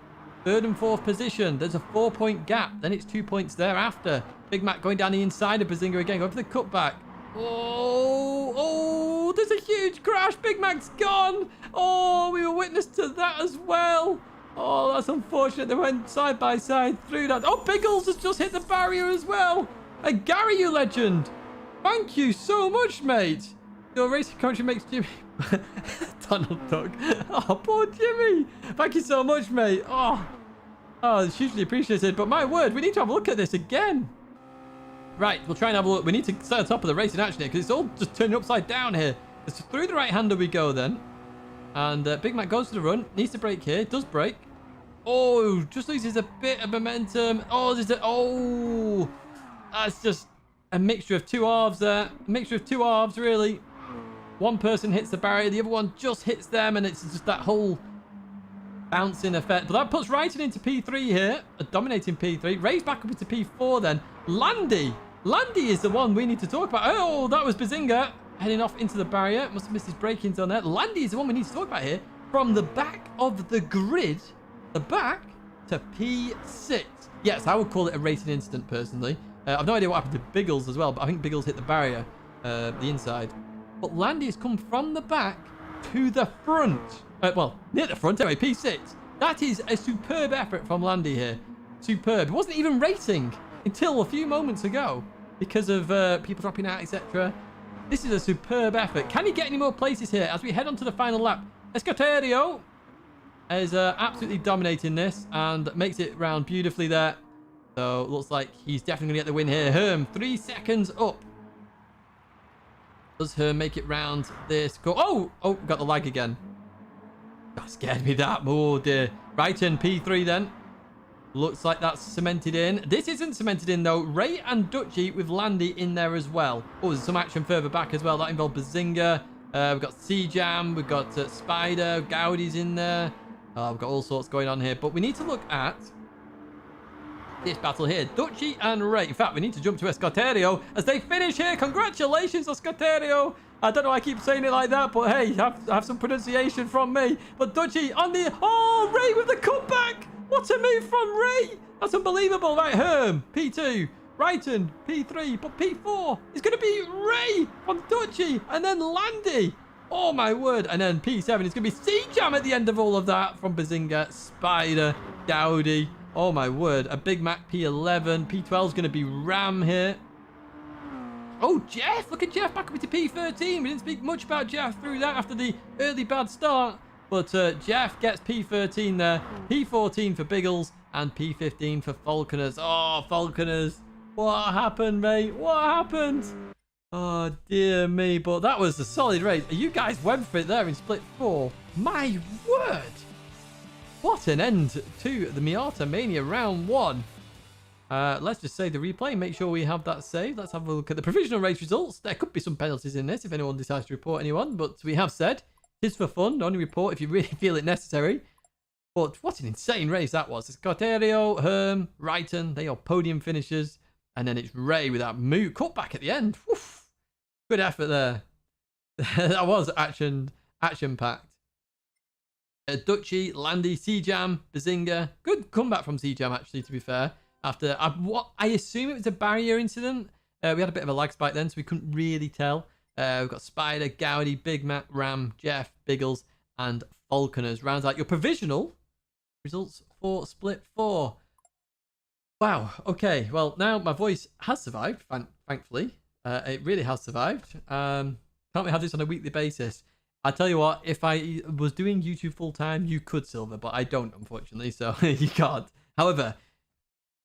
3rd and 4th position. There's a 4-point gap. Then it's 2 points thereafter. Big Mac going down the inside of Bazinga again. Going for the cutback. Oh, there's a huge crash. Big Mac's gone. Oh, we were witness to that as well. Oh, that's unfortunate. They went side by side through that. Oh, Biggles has just hit the barrier as well. And Gary, you legend. Thank you so much, mate. Your racing country makes Jimmy... Donald Duck. Oh, poor Jimmy. Thank you so much, mate. Oh, it's hugely appreciated. But my word, we need to have a look at this again. Right, we'll try and have a look. We need to stay on top of the race in action here because it's all just turning upside down here. It's through the right-hander we go then. And Big Mac goes to the run. Needs to brake here. Does brake. Oh, just loses a bit of momentum. Oh, that's just a mixture of 2 halves there. A mixture of 2 halves, really. One person hits the barrier. The other one just hits them. And it's just that whole bouncing effect. But that puts Wrighton into P3 here. A dominating P3. Ray's back up into P4 then. Landy is the one we need to talk about. Oh, that was Bazinga heading off into the barrier. Must have missed his braking zone there. Landy is the one we need to talk about here. From the back of the grid, the back to P6. Yes, I would call it a racing incident personally. I've no idea what happened to Biggles as well, but I think Biggles hit the barrier, the inside. But Landy has come from the back to the front. Well, near the front anyway, P6. That is a superb effort from Landy here. Superb. It wasn't even racing until a few moments ago because of people dropping out, etc. This is a superb effort. Can he get any more places here as we head on to the final lap? Escaterio is absolutely dominating this and makes it round beautifully there. So looks like he's definitely going to get the win here. Herm, 3 seconds up. Does Herm make it round this? Oh, got the lag again. That scared me that. Oh dear. Right in P3 then. Looks like that's cemented in. This isn't cemented in though. Ray and Dutchy with Landy in there as well. Oh, there's some action further back as well. That involved Bazinga. We've got C-Jam. We've got Spider. Gaudi's in there. We've got all sorts going on here. But we need to look at this battle here. Dutchy and Ray. In fact, we need to jump to Escoterio as they finish here. Congratulations, Escoterio. I don't know why I keep saying it like that, but hey, have some pronunciation from me. But Dutchy on the... Oh, Ray with the comeback. What a move from Ray. That's unbelievable. Right, Herm, P2. Brighton, P3. But P4 is going to be Ray on Dutchy. And then Landy. Oh, my word. And then P7 is going to be C-Jam at the end of all of that from Bazinga, Spider, Gaudi. Oh, my word. A Big Mac P11. P12 is going to be Ram here. Oh, Jeff. Look at Jeff back up to P13. We didn't speak much about Jeff through that after the early bad start. But Jeff gets P13 there. P14 for Biggles and P15 for Falconers. Oh, Falconers. What happened, mate? What happened? Oh, dear me. But that was a solid race. You guys went for it there in split 4. My word. What an end to the Miata Mania round 1. Let's just save the replay. Make sure we have that saved. Let's have a look at the provisional race results. There could be some penalties in this if anyone decides to report anyone. But we have said it is for fun. Only report if you really feel it necessary. But what an insane race that was. It's Scoterio, Herm, Wrighton. They are podium finishers. And then it's Ray with that move. Cut back at the end. Woof. Good effort there. That was action-packed. Dutchy, Landy, C-Jam, Bazinga. Good comeback from C-Jam, actually, to be fair. After what I assume it was a barrier incident. We had a bit of a lag spike then, so we couldn't really tell. We've got Spider, Gaudi, Big Mac, Ram, Jeff, Biggles, and Falconers. Rounds out your provisional results for split 4. Wow. Okay. Well, now my voice has survived, thankfully. It really has survived. Can't we have this on a weekly basis? I tell you what, if I was doing YouTube full time, you could, Silver, but I don't, unfortunately, so you can't. However,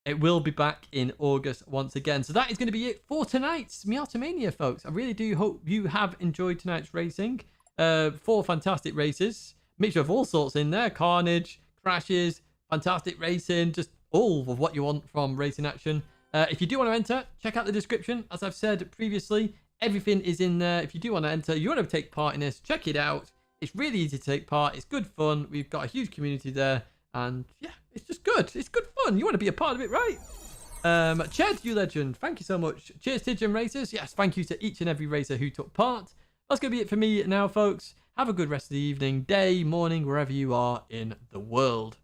it will be back in August once again. So that is going to be it for tonight's Miata Mania, folks. I really do hope you have enjoyed tonight's racing. 4 fantastic races. Mixture of all sorts in there. Carnage, crashes, fantastic racing, just all of what you want from racing action. If you do want to enter, check out the description. As I've said previously, everything is in there. If you do want to enter, you want to take part in this, check it out. It's really easy to take part. It's good fun. We've got a huge community there. And yeah, it's just good. It's good fun. You want to be a part of it, right? Ched, you legend. Thank you so much. Cheers, Tidgney racers. Yes, thank you to each and every racer who took part. That's going to be it for me now, folks. Have a good rest of the evening, day, morning, wherever you are in the world.